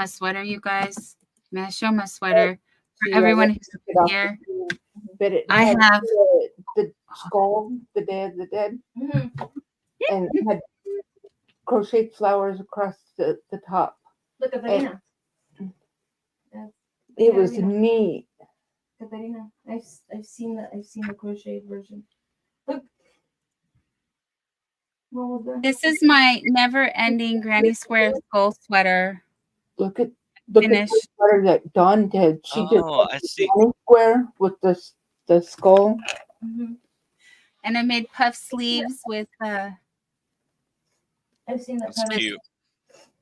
sweater, you guys? May I show my sweater for everyone who's here? But I have the skull, the dead, and had crocheted flowers across the top. Look at Vanna. It was neat. Katarina. I've seen the crocheted version. Look. What was that? This is my never-ending Granny Square skull sweater. Look at the Finished. sweater that Dawn did. She did Oh, I see. Granny Square with the skull. Mm-hmm. And I made puff sleeves with I've seen that That's pattern. cute.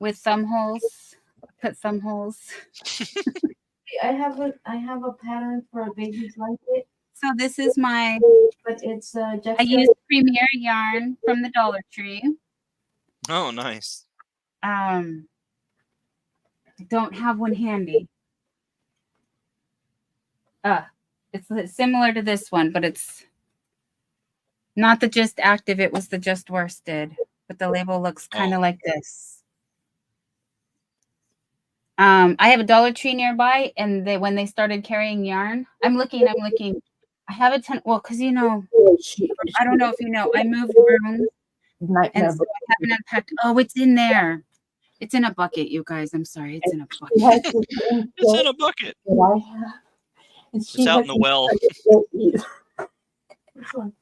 with thumb holes. Put thumb holes. I have a pattern for a baby blanket, So this is my. but it's I Jessica. used Premier yarn from the Dollar Tree. Oh, nice. I don't have one handy. It's similar to this one, but it's not the Just Active. It was the Just Worsted, but the label looks kind of like this. I have a Dollar Tree nearby, and when they started carrying yarn, I'm looking. I have a ton. Well, because I don't know if you know, I moved rooms, and so I haven't unpacked. Oh, it's in there. It's in a bucket, you guys. I'm sorry. It's in a bucket. It's in a bucket. It's out in the well. Which one?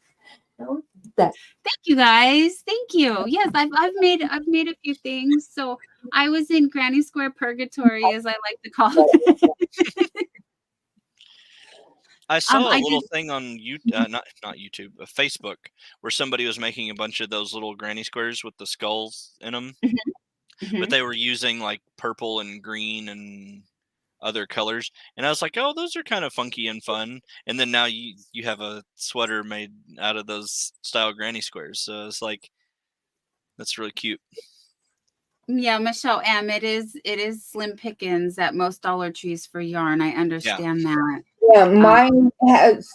That. Thank you, guys. Thank you. Yes, I've made a few things. So I was in Granny Square purgatory, as I like to call it. I saw a little thing on not YouTube, Facebook, where somebody was making a bunch of those little granny squares with the skulls in them, but they were using like purple and green and other colors, and I was like, oh, those are kind of funky and fun. And then now you have a sweater made out of those style granny squares, so it's like, that's really cute. Yeah, Michelle M, it is slim pickings at most Dollar Trees for yarn. I understand that. Yeah, mine has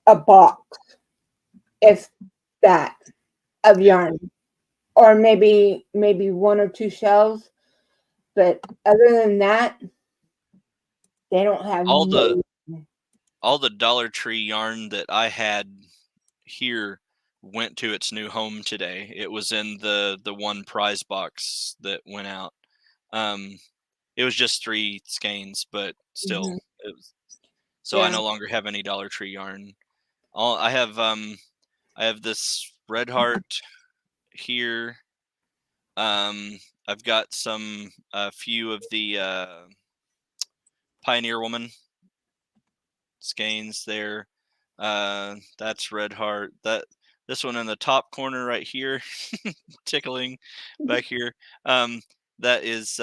a box, if that, of yarn, or maybe one or two shells. But other than that, they don't have all the Dollar Tree yarn that I had here went to its new home today. It was in the one prize box that went out. It was just 3 skeins, but still, it was, so I no longer have any Dollar Tree yarn. I have this Red Heart here. I've got a few of the Pioneer Woman skeins there. That's Red Heart. This one in the top corner right here, tickling back here. That is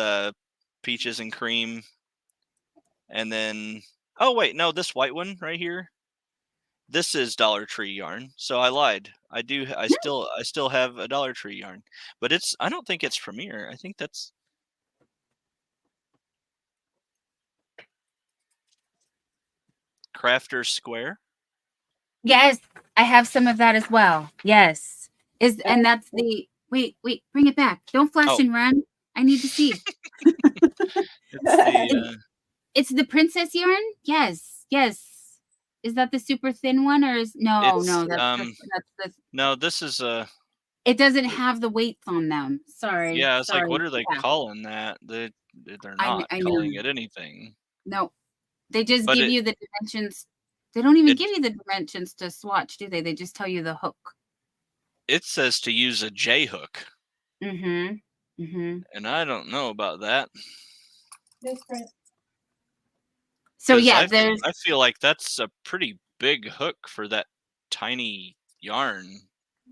Peaches and Cream. And then, oh wait, no, this white one right here, this is Dollar Tree yarn. So I lied. I still have a Dollar Tree yarn, but I don't think it's Premier. I think that's Crafter Square. Yes, I have some of that as well. Yes. And that's the wait, bring it back. Don't flash and run. I need to see. It's the princess yarn? Yes. Is that the super thin one, or is no, that's no, this is it doesn't have the weights on them. Sorry. Yeah, it's like, what are they calling that? They're not calling it anything. No. They just give you the dimensions. They don't even give you the dimensions to swatch, do they? They just tell you the hook. It says to use a J hook. And I don't know about that. So yeah, I feel like that's a pretty big hook for that tiny yarn.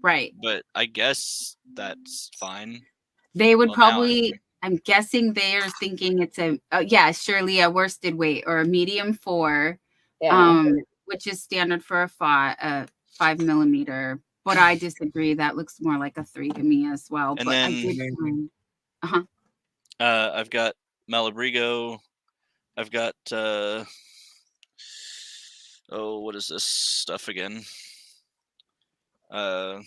Right. But I guess that's fine. They would probably, I'm guessing they are thinking it's surely a worsted weight or a medium 4, which is standard for a 5 millimeter. But I disagree. That looks more like a 3 to me as well. And but then, I did I've got Malabrigo. I've got what is this stuff again? The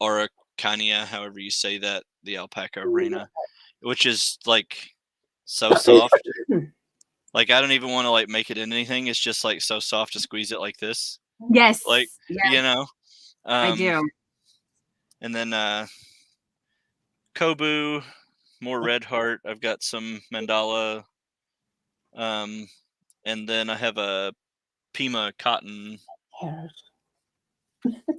Araucania, however you say that, the alpaca arena, which is like so soft. Like, I don't even want to like make it into anything. It's just like so soft to squeeze it like this. Yes. Like, you know. I do. And then Kobu, more Red Heart. I've got some mandala And then I have a Pima cotton, Hairs.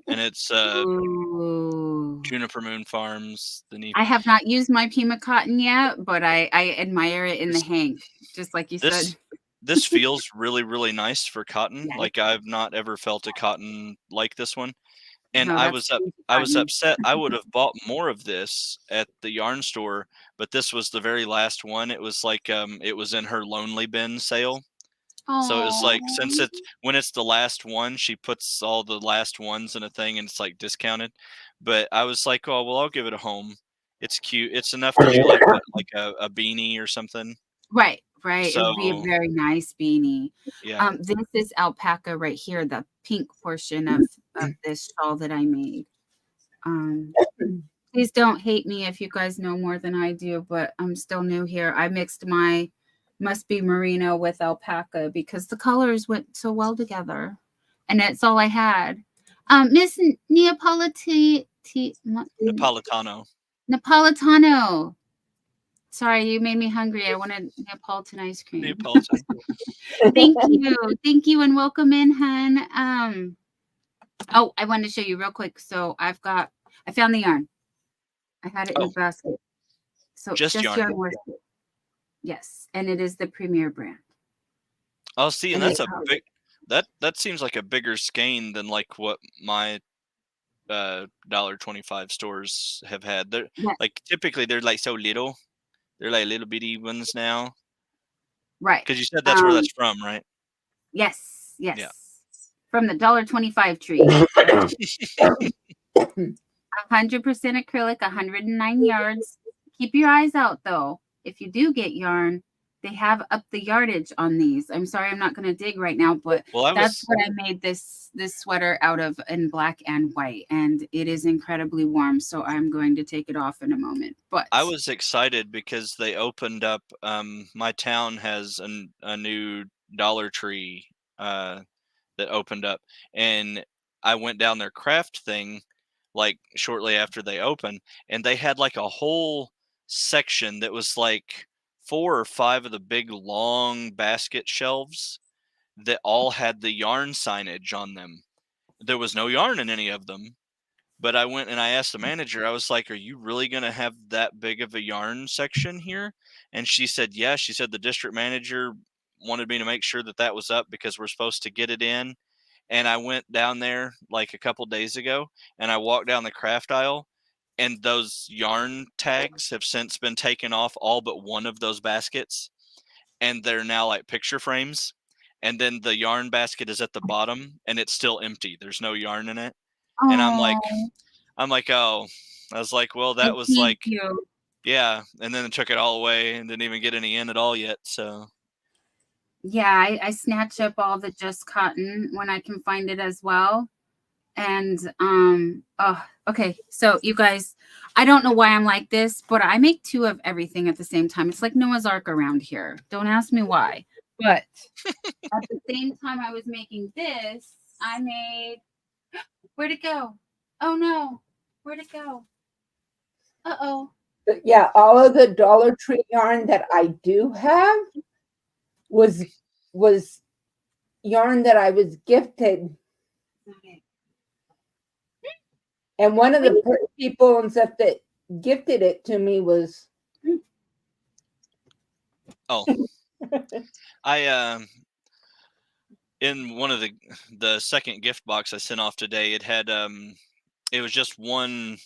and it's Ooh. Juniper Moon Farms. I have not used my Pima cotton yet, but I admire it in the hank, just like you said. This feels really, really nice for cotton. Yes. Like I've not ever felt a cotton like this one. And No, I that's was cotton. upset. I would have bought more of this at the yarn store, but this was the very last one. It was like it was in her lonely bin sale. So it was like, since Aw. when it's the last one, she puts all the last ones in a thing and it's like discounted. But I was like, oh well, I'll give it a home. It's cute. It's enough to be like a beanie or something. Right. It would be a So very nice beanie. yeah. This is alpaca right here, the pink portion of this shawl that I made. Please don't hate me if you guys know more than I do, but I'm still new here. I mixed my must be merino with alpaca because the colors went so well together, and that's all I had. Miss Napolitano. Sorry, you made me hungry. I wanted Neapolitan ice cream. Neapolitan. Thank you, and welcome in, hun. Oh, I wanted to show you real quick. So I found the yarn. I had it in the basket. So just yarn. Yes, and it is the Premier brand. Oh, see, and that's a big. That seems like a bigger skein than like what my $1.25 stores have had. They're like typically they're like so little. They're like little bitty ones now. Right. Because you said that's where that's from, right? Yes. Yeah. From the $1.25 tree. 100% acrylic, 109 yards. Keep your eyes out though. If you do get yarn, they have up the yardage on these. I'm sorry, I'm not going to dig right now, but that's what I made this sweater out of in black and white, and it is incredibly warm. So I'm going to take it off in a moment. But I was excited because they opened up. My town has a new Dollar Tree that opened up, and I went down their craft thing like shortly after they opened, and they had like a whole section that was like 4 or 5 of the big long basket shelves that all had the yarn signage on them. There was no yarn in any of them, but I went and I asked the manager, I was like, are you really going to have that big of a yarn section here? And she said, yeah. She said the district manager wanted me to make sure that was up because we're supposed to get it in. And I went down there like a couple days ago and I walked down the craft aisle, and those yarn tags have since been taken off all but one of those baskets, and they're now like picture frames. And then the yarn basket is at the bottom and it's still empty. There's no yarn in it. And I'm like, oh, I was like, well, that was like, yeah. And then it took it all away and didn't even get any in at all yet. So yeah, I snatch up all the just cotton when I can find it as well. And okay, so you guys, I don't know why I'm like this, but I make 2 of everything at the same time. It's like Noah's Ark around here. Don't ask me why. But at the same time I was making this, I made, where'd it go? Oh no, where'd it go? Uh-oh. Yeah, all of the Dollar Tree yarn that I do have was yarn that I was gifted. And one of the people and stuff that gifted it to me was. Oh, I in one of the second gift box I sent off today, it had it was just one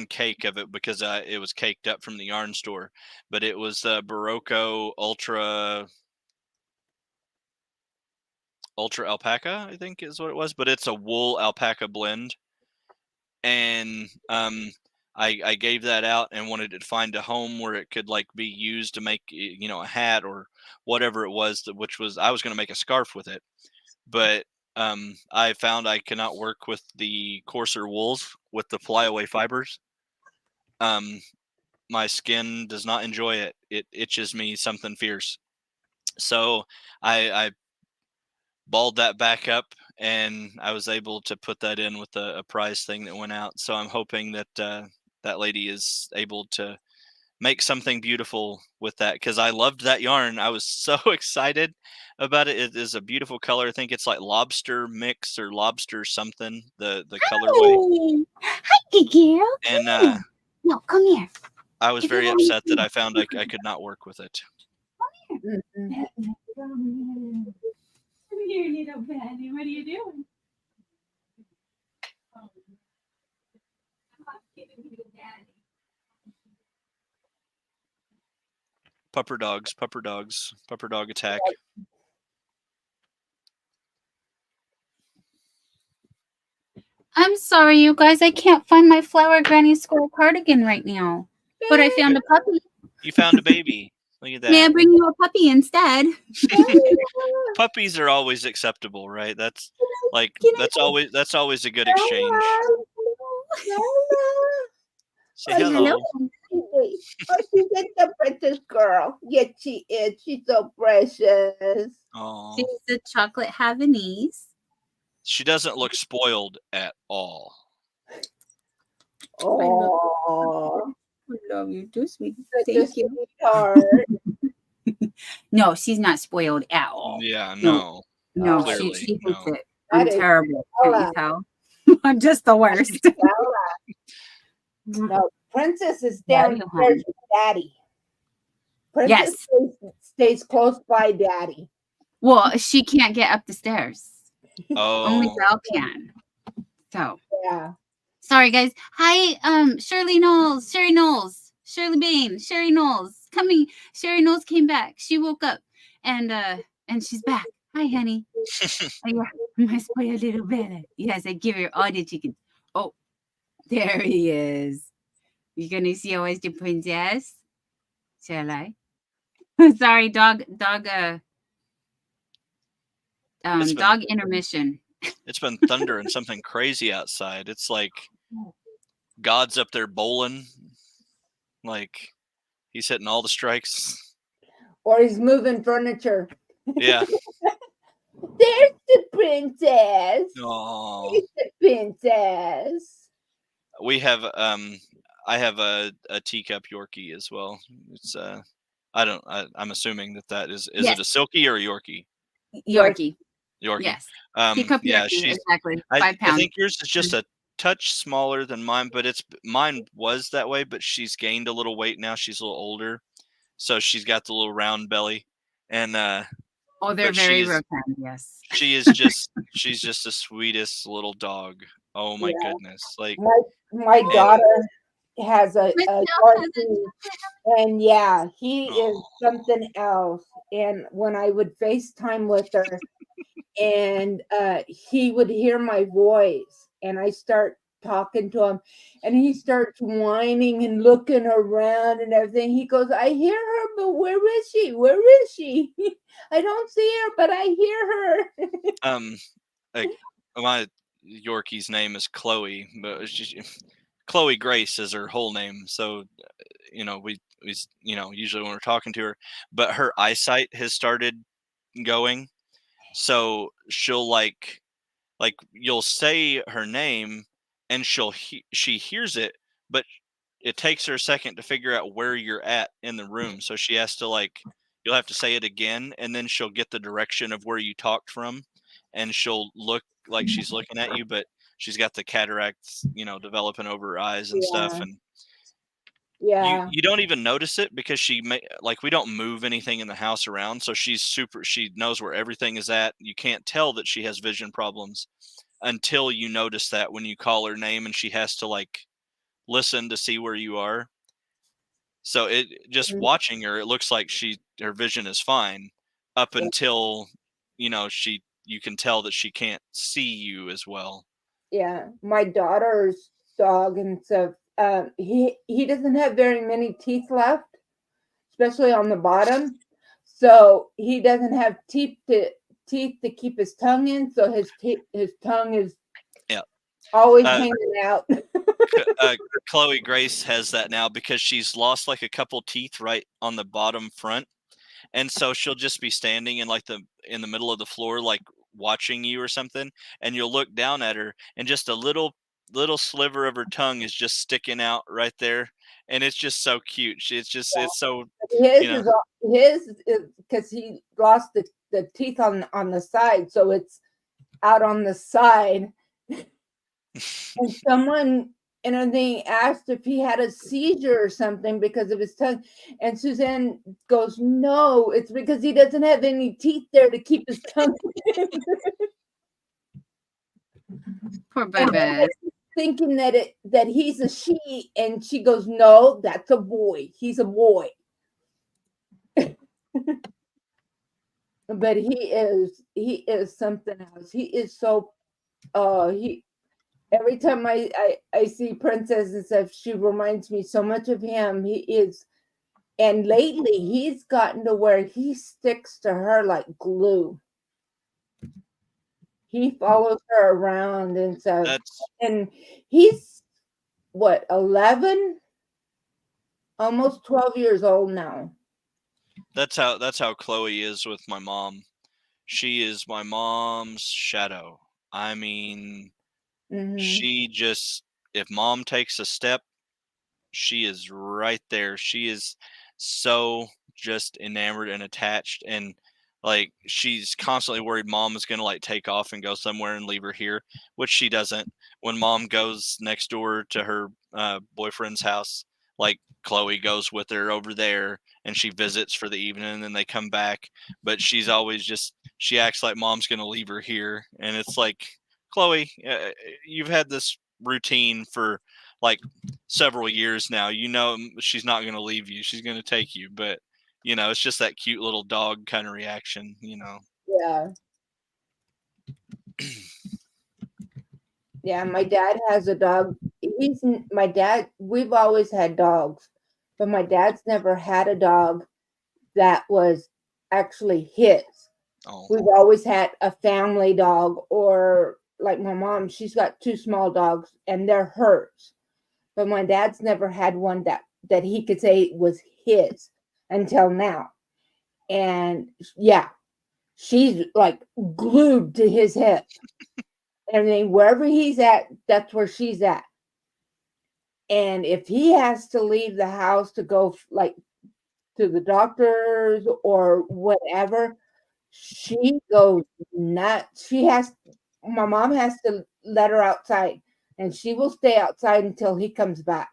cake of it because it was caked up from the yarn store, but it was Barocco Ultra Alpaca, I think is what it was, but it's a wool alpaca blend. And I gave that out and wanted to find a home where it could like be used to make, a hat or whatever it was, which was, I was going to make a scarf with it. But I found I cannot work with the coarser wools with the flyaway fibers. My skin does not enjoy it. It itches me something fierce. So I balled that back up, and I was able to put that in with a prize thing that went out. So I'm hoping that that lady is able to make something beautiful with that, because I loved that yarn. I was so excited about it. It is a beautiful color. I think it's like lobster mix or lobster something, the colorway. Hi, good girl. And No, come here. I was If you very want upset to- that I found I could not work with it. Mhm. Come here, little Benny. What are you doing? Pupper dogs, pupper dog attack. I'm sorry, you guys. I can't find my flower granny squirrel cardigan right now. But I found a puppy. You found a baby. Look at May I that. bring you a puppy instead? Puppies are always acceptable, right? That's like Can I that's always a good exchange. Say Oh, hello. Oh, she's a precious girl. Yes, she is. She's so precious. Oh, She's a chocolate Havanese. she doesn't look spoiled at all. Oh, I love you too, sweet. such a Thank you. sweetheart. No, she's not spoiled at all. Yeah, No. no. No, Clearly, she hates no. it. I'm That is terrible. Can't you Bella. tell? I'm just the worst. No, Princess is Love you, honey. downstairs with Daddy. Princess stays close by Daddy. Well, she can't get up the stairs. Only Oh, Belle can. So Yeah. sorry, guys. Hi, Shirley Knowles, Shirley Bain, Sherry Knowles coming. Sherry Knowles came back. She woke up and she's back. Hi, honey. My spoiled little Bella. Yes, I give her all the chickens. Oh, there he is. You gonna see always the princess? Shall I? Sorry, dog It's been- dog intermission. it's been thunder and something crazy outside. It's like God's up there bowling. Like he's hitting all the strikes. Or he's moving furniture. Yeah. There's the princess. Oh. There's the princess. We have I have a teacup Yorkie as well. It's I'm assuming that is Yes. it a Silky or a Yorkie? Yorkie. Yorkie. Yes. Yeah, Yorkie, she's exactly. I 5 pounds. think yours is just a touch smaller than mine, but mine was that way, but she's gained a little weight now. She's a little older. So she's got the little round belly. And Oh, they're but very she's- rotund, yes. she's just the sweetest little dog. Oh my Yeah. goodness. Like My daughter has a Myself Yorkie, and yeah, he is Oh. something else. And when I would FaceTime with her, and he would hear my voice, and I start talking to him, and he starts whining and looking around and everything. He goes, "I hear her, but where is she? Where is she? I don't see her, but I hear her." like my Yorkie's name is Chloe, but Chloe Grace is her whole name. So we usually when we're talking to her, but her eyesight has started going, so she'll like you'll say her name and she hears it, but it takes her a second to figure out where you're at in the room, so she has to you'll have to say it again, and then she'll get the direction of where you talked from, and she'll look like she's looking at you, but she's got the cataracts developing over her eyes and stuff, Yeah. and Yeah. you don't even notice it because we don't move anything in the house around, so she knows where everything is at. You can't tell that she has vision problems until you notice that when you call her name and she has to listen to see where you are. So it just Mhm. watching her, it looks like her vision is fine up until you can tell that she can't see you as well. Yeah, my daughter's dog and stuff. He doesn't have very many teeth left, especially on the bottom. So he doesn't have teeth to keep his tongue in. So his tongue is always hanging out. Chloe Grace has that now because she's lost like a couple teeth right on the bottom front, and so she'll just be standing in in the middle of the floor, like watching you or something, and you'll look down at her, and just a little little sliver of her tongue is just sticking out right there, and it's just so cute. It's so, His you know. is because he lost the teeth on the side, so it's out on the side. And someone they asked if he had a seizure or something because of his tongue, and Suzanne goes, "No, it's because he doesn't have any teeth there to keep his tongue." Poor baby. Thinking that he's a she, and she goes, "No, that's a boy. He's a boy." But he is something else. He is so he every time I see Princess and stuff, she reminds me so much of him. He is, and lately he's gotten to where he sticks to her like glue. He follows her around and stuff. And he's what, 11? Almost 12 years old now. That's how Chloe is with my mom. She is my mom's shadow. I mean, she just, if mom takes a step, she is right there. She is so just enamored and attached, and like she's constantly worried mom is going to like take off and go somewhere and leave her here, which she doesn't. When mom goes next door to her boyfriend's house, like Chloe goes with her over there and she visits for the evening and then they come back, but she's always just, she acts like mom's going to leave her here. And it's like, Chloe, you've had this routine for like several years now. You know she's not going to leave you. She's going to take you. But, you know, it's just that cute little dog kind of reaction, you know. Yeah. Yeah, my dad has a dog. My dad, we've always had dogs, but my dad's never had a dog that was actually his. Oh. We've always had a family dog, or like my mom, she's got 2 small dogs and they're hers. But my dad's never had one that he could say was his until now. And yeah, she's like glued to his hip. And then wherever he's at, that's where she's at. And if he has to leave the house to go like to the doctors or whatever, she goes nuts. My mom has to let her outside, and she will stay outside until he comes back,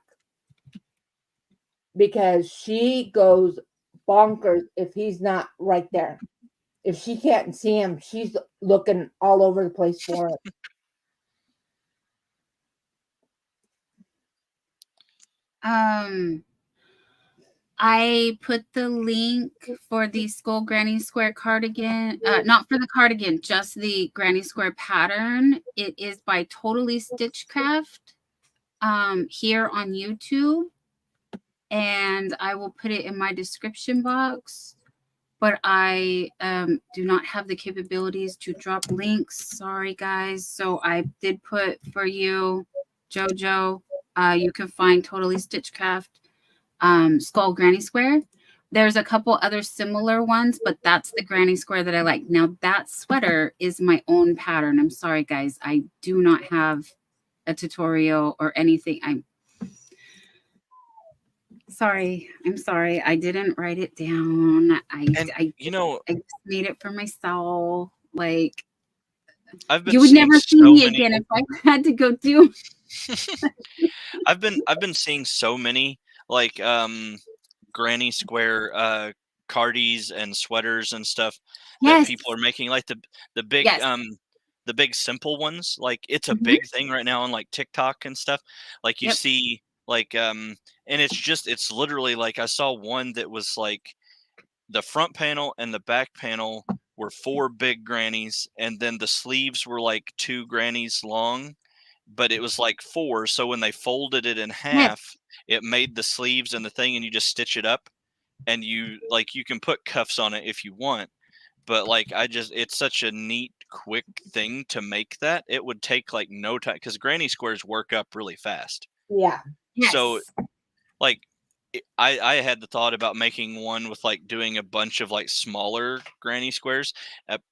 because she goes bonkers if he's not right there. If she can't see him, she's looking all over the place for him. I put the link for the Skull Granny Square cardigan, not for the cardigan, just the Granny Square pattern. It is by Totally Stitchcraft here on YouTube. And I will put it in my description box. But I do not have the capabilities to drop links. Sorry, guys. So I did put for you, JoJo, you can find Totally Stitchcraft Skull Granny Square. There's a couple other similar ones, but that's the Granny Square that I like. Now, that sweater is my own pattern. I'm sorry, guys. I do not have a tutorial or anything. I'm sorry. I didn't write it down. I just made it for myself. Like, you would never see me again if I had to go do. I've been seeing so many like Granny Square cardies and sweaters and stuff that people are making, like the big the big simple ones. Like it's a big thing right now on like TikTok and stuff. Like you see like and it's literally like I saw one that was like the front panel and the back panel were 4 big grannies, and then the sleeves were like 2 grannies long, but it was like 4. So when they folded it in half, it made the sleeves and the thing, and you just stitch it up, and you can put cuffs on it if you want. But like, it's such a neat, quick thing to make that it would take like no time, because granny squares work up really fast. Yeah. So like, I had the thought about making one with like doing a bunch of like smaller granny squares.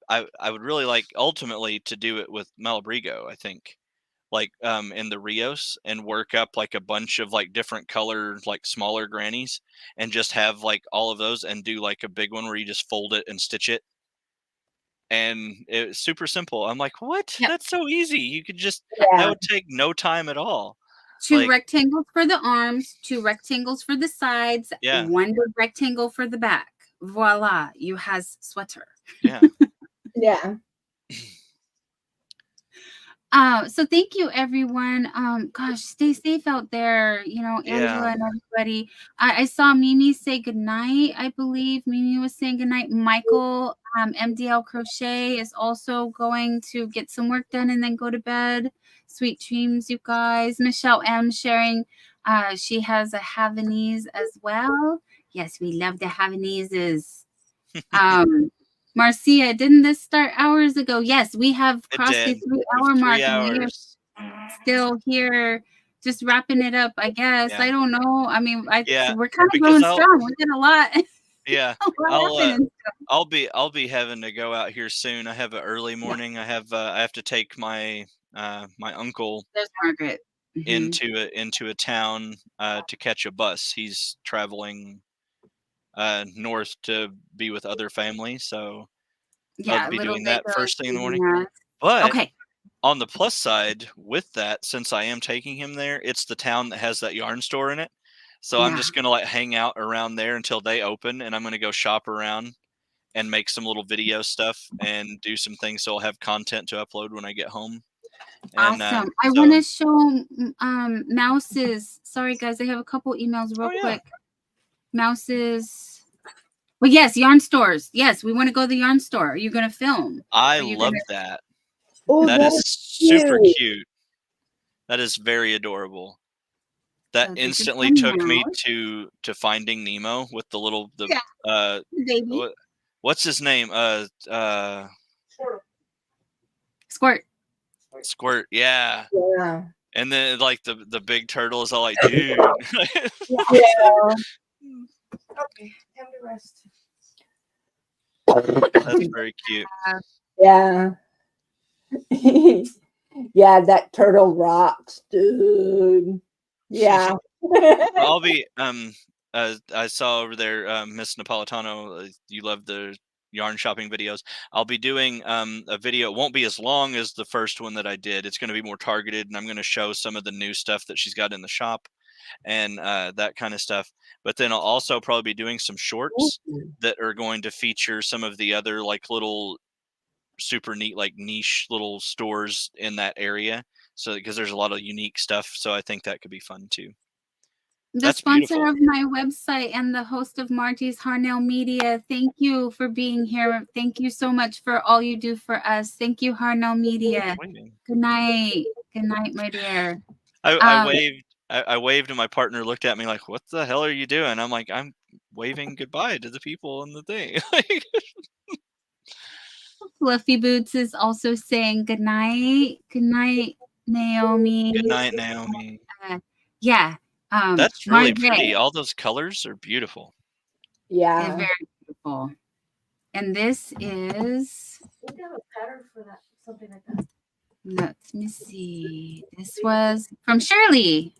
I would really like ultimately to do it with Malabrigo, I think. like in the Rios and work up like a bunch of like different color, like smaller grannies, and just have like all of those and do like a big one where you just fold it and stitch it. And it's super simple. I'm like, what? Yep. That's so easy. You could just, that Yeah. would take no time at all. 2 Like, rectangles for the arms, 2 rectangles for the sides, Yeah. 1 big rectangle for the back. Voila, you has sweater. yeah. Yeah. So thank you, everyone. Gosh, stay safe out there. You know, Angela Yeah. and everybody. I saw Mimi say goodnight. I believe Mimi was saying goodnight. Michael, MDL Crochet is also going to get some work done and then go to bed. Sweet dreams, you guys. Michelle M sharing. She has a Havanese as well. Yes, we love the Havaneses. Marcia, didn't this start hours ago? Yes, we have It crossed the did. 3-hour mark. 3 And we are hours. still here, just wrapping it up. I guess Yeah. I don't know. I mean, Yeah, we're kind of because going strong. We did a lot. Yeah. A lot happening. I'll be having to go out here soon. I have an early morning. I have to take my my uncle There's Margaret. Mhm. into a town to catch a bus. He's traveling north to be with other family, so Yeah, I'll be little doing that Vago first thing in the morning. is But okay. on the plus side with that, since I am taking him there, it's the town that has that yarn store in it. So I'm Yeah. just gonna like hang out around there until they open, and I'm gonna go shop around and make some little video stuff and do some things so I'll have content to upload when I get home. And Awesome. I so want to show Mouse's. Sorry, guys. I have a couple emails real Oh, yeah. quick. Mouse's. Well, yes, yarn stores. Yes, we want to go to the yarn store. Are you going to film? I Are you love gonna- that. Oh, That that's is super cute. cute. That is very adorable. That So this is instantly from took me Mouse. to Finding Nemo with the little Yeah. Baby. what's his name? Squirt. Squirt, yeah. Yeah. And then like the big turtle is all like, dude. Yeah. Okay, time to rest. That's very cute. Yeah. Yeah, that turtle rocks, dude. Yeah. I'll be I saw over there Miss Napolitano, you love the yarn shopping videos. I'll be doing a video. It won't be as long as the first one that I did. It's going to be more targeted, and I'm going to show some of the new stuff that she's got in the shop and that kind of stuff. But then I'll also probably be doing some shorts that are going to feature some of the other like little super neat like niche little stores in that area, so because there's a lot of unique stuff, so I think that could be fun too. The That's sponsor beautiful. of my website and the host of Margie's Harnell Media. Thank you for being here. Thank you so much for all you do for us. Thank you, Harnell Media. Good night. Good night, my dear. I waved and my partner looked at me like, what the hell are you doing? I'm like, I'm waving goodbye to the people in the thing. Fluffy Boots is also saying good night. Good night, Naomi. Good night, Naomi. Yeah. That's really Margaret. pretty. All those colors are beautiful. They're Yeah. very beautiful. And this is, We got a pattern for that, something like that. let me see. This was from Shirley.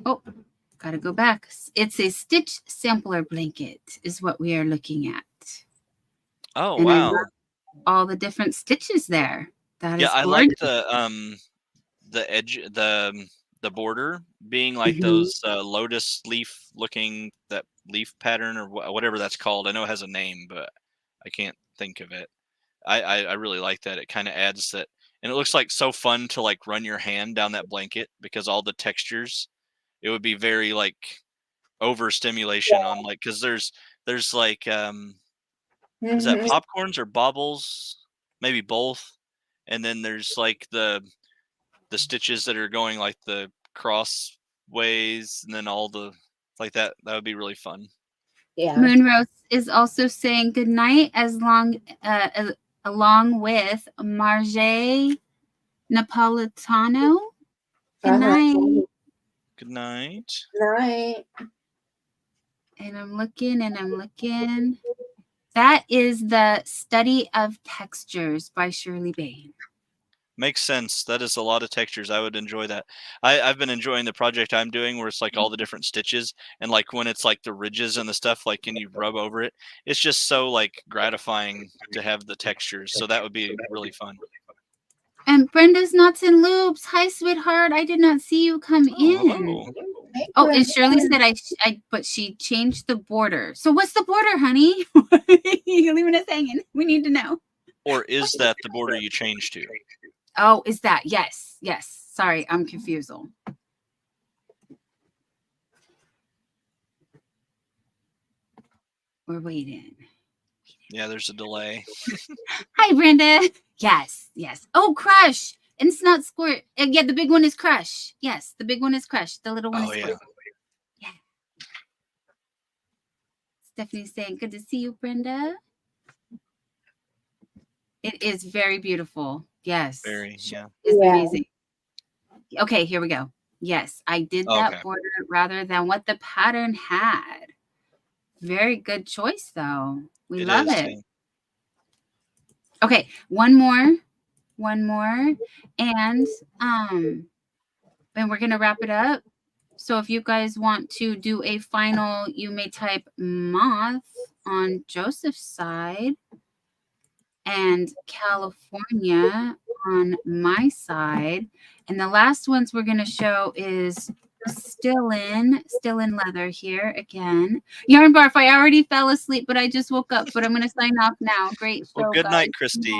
Oh, gotta go back. It's a stitch sampler blanket is what we are looking at. Oh, And I wow. love all the different stitches there. That is Yeah, I like gorgeous. the edge, the border being like Mhm. those lotus leaf looking, that leaf pattern or whatever that's called. I know it has a name, but I can't think of it. I really like that. It kind of adds that, and it looks like so fun to like run your hand down that blanket because all the textures. It would be very like overstimulation on like, because there's like is that Mhm. popcorns or baubles? Maybe both. And then there's like the stitches that are going like the cross ways, and then all the like that. That would be really fun. Yeah. Moonrose is also saying good night along with Margie Napolitano. Good night. Good night. Night. And I'm looking and I'm looking. That is The Study of Textures by Shirley Bain. Makes sense. That is a lot of textures. I would enjoy that. I've been enjoying the project I'm doing where it's like all the different stitches and like when it's like the ridges and the stuff, like can you rub over it? It's just so like gratifying to have the textures. So that would be really fun. And Brenda's Knots and Loops. Hi, sweetheart. I did not see you come in. Hello. Oh, and Shirley said but she changed the border. So what's the border, honey? You're leaving us hanging. We need to know. Or is that the border you changed to? Oh, is that? Yes. Yes. Sorry, I'm confused. We're waiting. Yeah, there's a delay. Hi, Brenda. Yes. Yes. Oh, Crush. And it's not Squirt. Yeah, the big one is Crush. Yes, the big one is Crush. The little one is Squirt. Yeah. Stephanie's saying, good to see you, Brenda. It is very beautiful. Yes. Very, yeah. It's amazing. Okay, here we go. Yes, I did that border rather than what the pattern had. Very good choice, though. We love it. Yeah. Okay, one more. And we're gonna wrap it up. So if you guys want to do a final, you may type Moth on Joseph's side and California on my side. And the last ones we're gonna show is still in leather here again. Yarn Barf, I already fell asleep, but I just woke up. But I'm going to sign off now. Great show, well, good guys. night, Christy.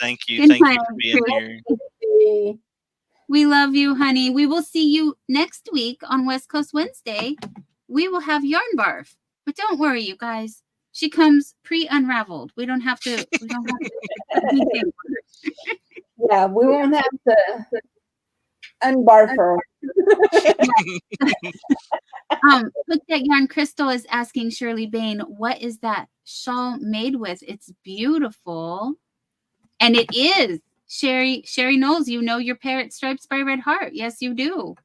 Thank you. Good Thank night, you for being here. We love you, honey. We will see you next week on West Coast Wednesday. We will have Yarn Barf. But don't worry, you guys. She comes pre-unraveled. We don't have to. Yeah, we won't have to unbarf her. Look at Yarn Crystal is asking Shirley Bain, what is that shawl made with? It's beautiful. And it is. Sherry Knowles, you know your Parrot Stripes by Red Heart. Yes, you do.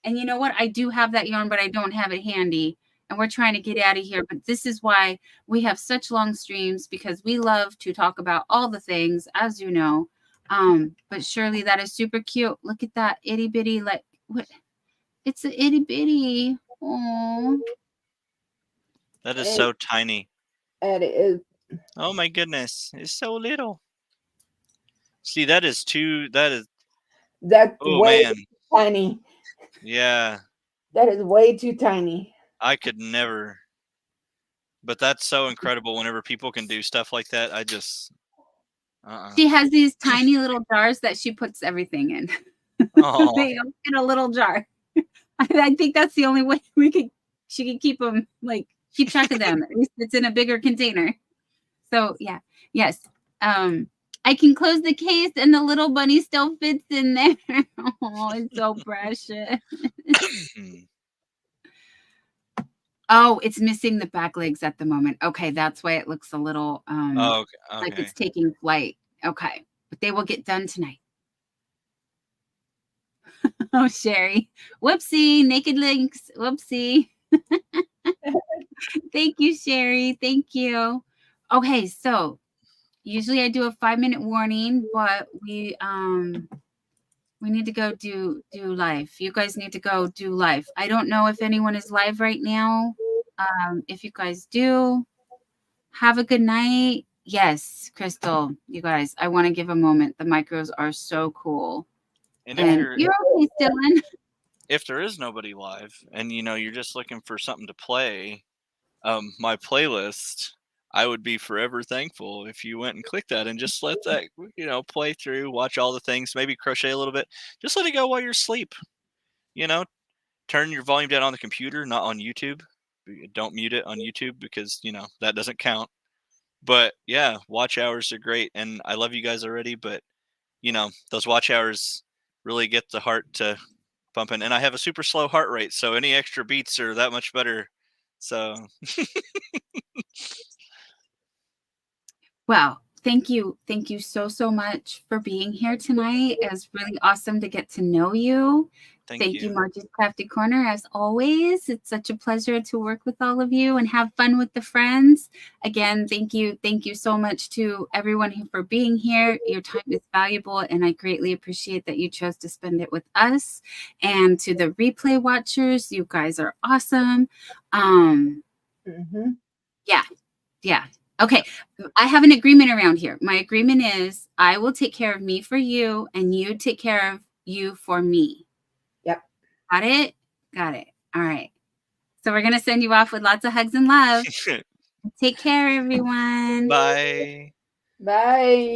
And you know what? I do have that yarn, but I don't have it handy. And we're trying to get out of here. But this is why we have such long streams, because we love to talk about all the things, as you know. But Shirley, that is super cute. Look at that itty bitty, like what? It's an itty bitty. Oh, that is so tiny. It is. Oh my goodness, it's so little. See, that is too. That's way man. too tiny. Yeah. That is way too tiny. I could never. But that's so incredible. Whenever people can do stuff like that, I just. She has these tiny little jars that she puts everything in. They all in a little jar. I think that's the only way she could keep them, like keep track of them. At least it's in a bigger container. So yeah, yes. I can close the case and the little bunny still fits in there. Oh, it's so precious. Oh, it's missing the back legs at the moment. Okay, that's why it looks a little like it's taking flight. Okay, but they will get done tonight. Oh, Sherry. Whoopsie, naked links. Whoopsie. Thank you, Sherry. Thank you. Okay, so usually I do a 5-minute warning, but we need to go do live. You guys need to go do live. I don't know if anyone is live right now. If you guys do, have a good night. Yes, Crystal, you guys, I want to give a moment. The micros are so cool. And you're okay, Dylan. If there is nobody live and you're just looking for something to play, my playlist, I would be forever thankful if you went and clicked that and just let that play through, watch all the things, maybe crochet a little bit, just let it go while you're asleep. Turn your volume down on the computer, not on YouTube. Don't mute it on YouTube because that doesn't count. But yeah, watch hours are great, and I love you guys already, but those watch hours really get the heart to pumping, and I have a super slow heart rate, so any extra beats are that much better. So Well, thank you so much for being here tonight. It was really awesome to get to know you. Thank you, Margie's Crafty Corner. As always, it's such a pleasure to work with all of you and have fun with the friends. Again, thank you. Thank you so much to everyone for being here. Your time is valuable, and I greatly appreciate that you chose to spend it with us. And to the replay watchers, you guys are awesome. Yeah. Okay. I have an agreement around here. My agreement is I will take care of me for you, and you take care of you for me. Yep. Got it? Got it. All right. So we're going to send you off with lots of hugs and love. Take care, everyone. Bye. Bye.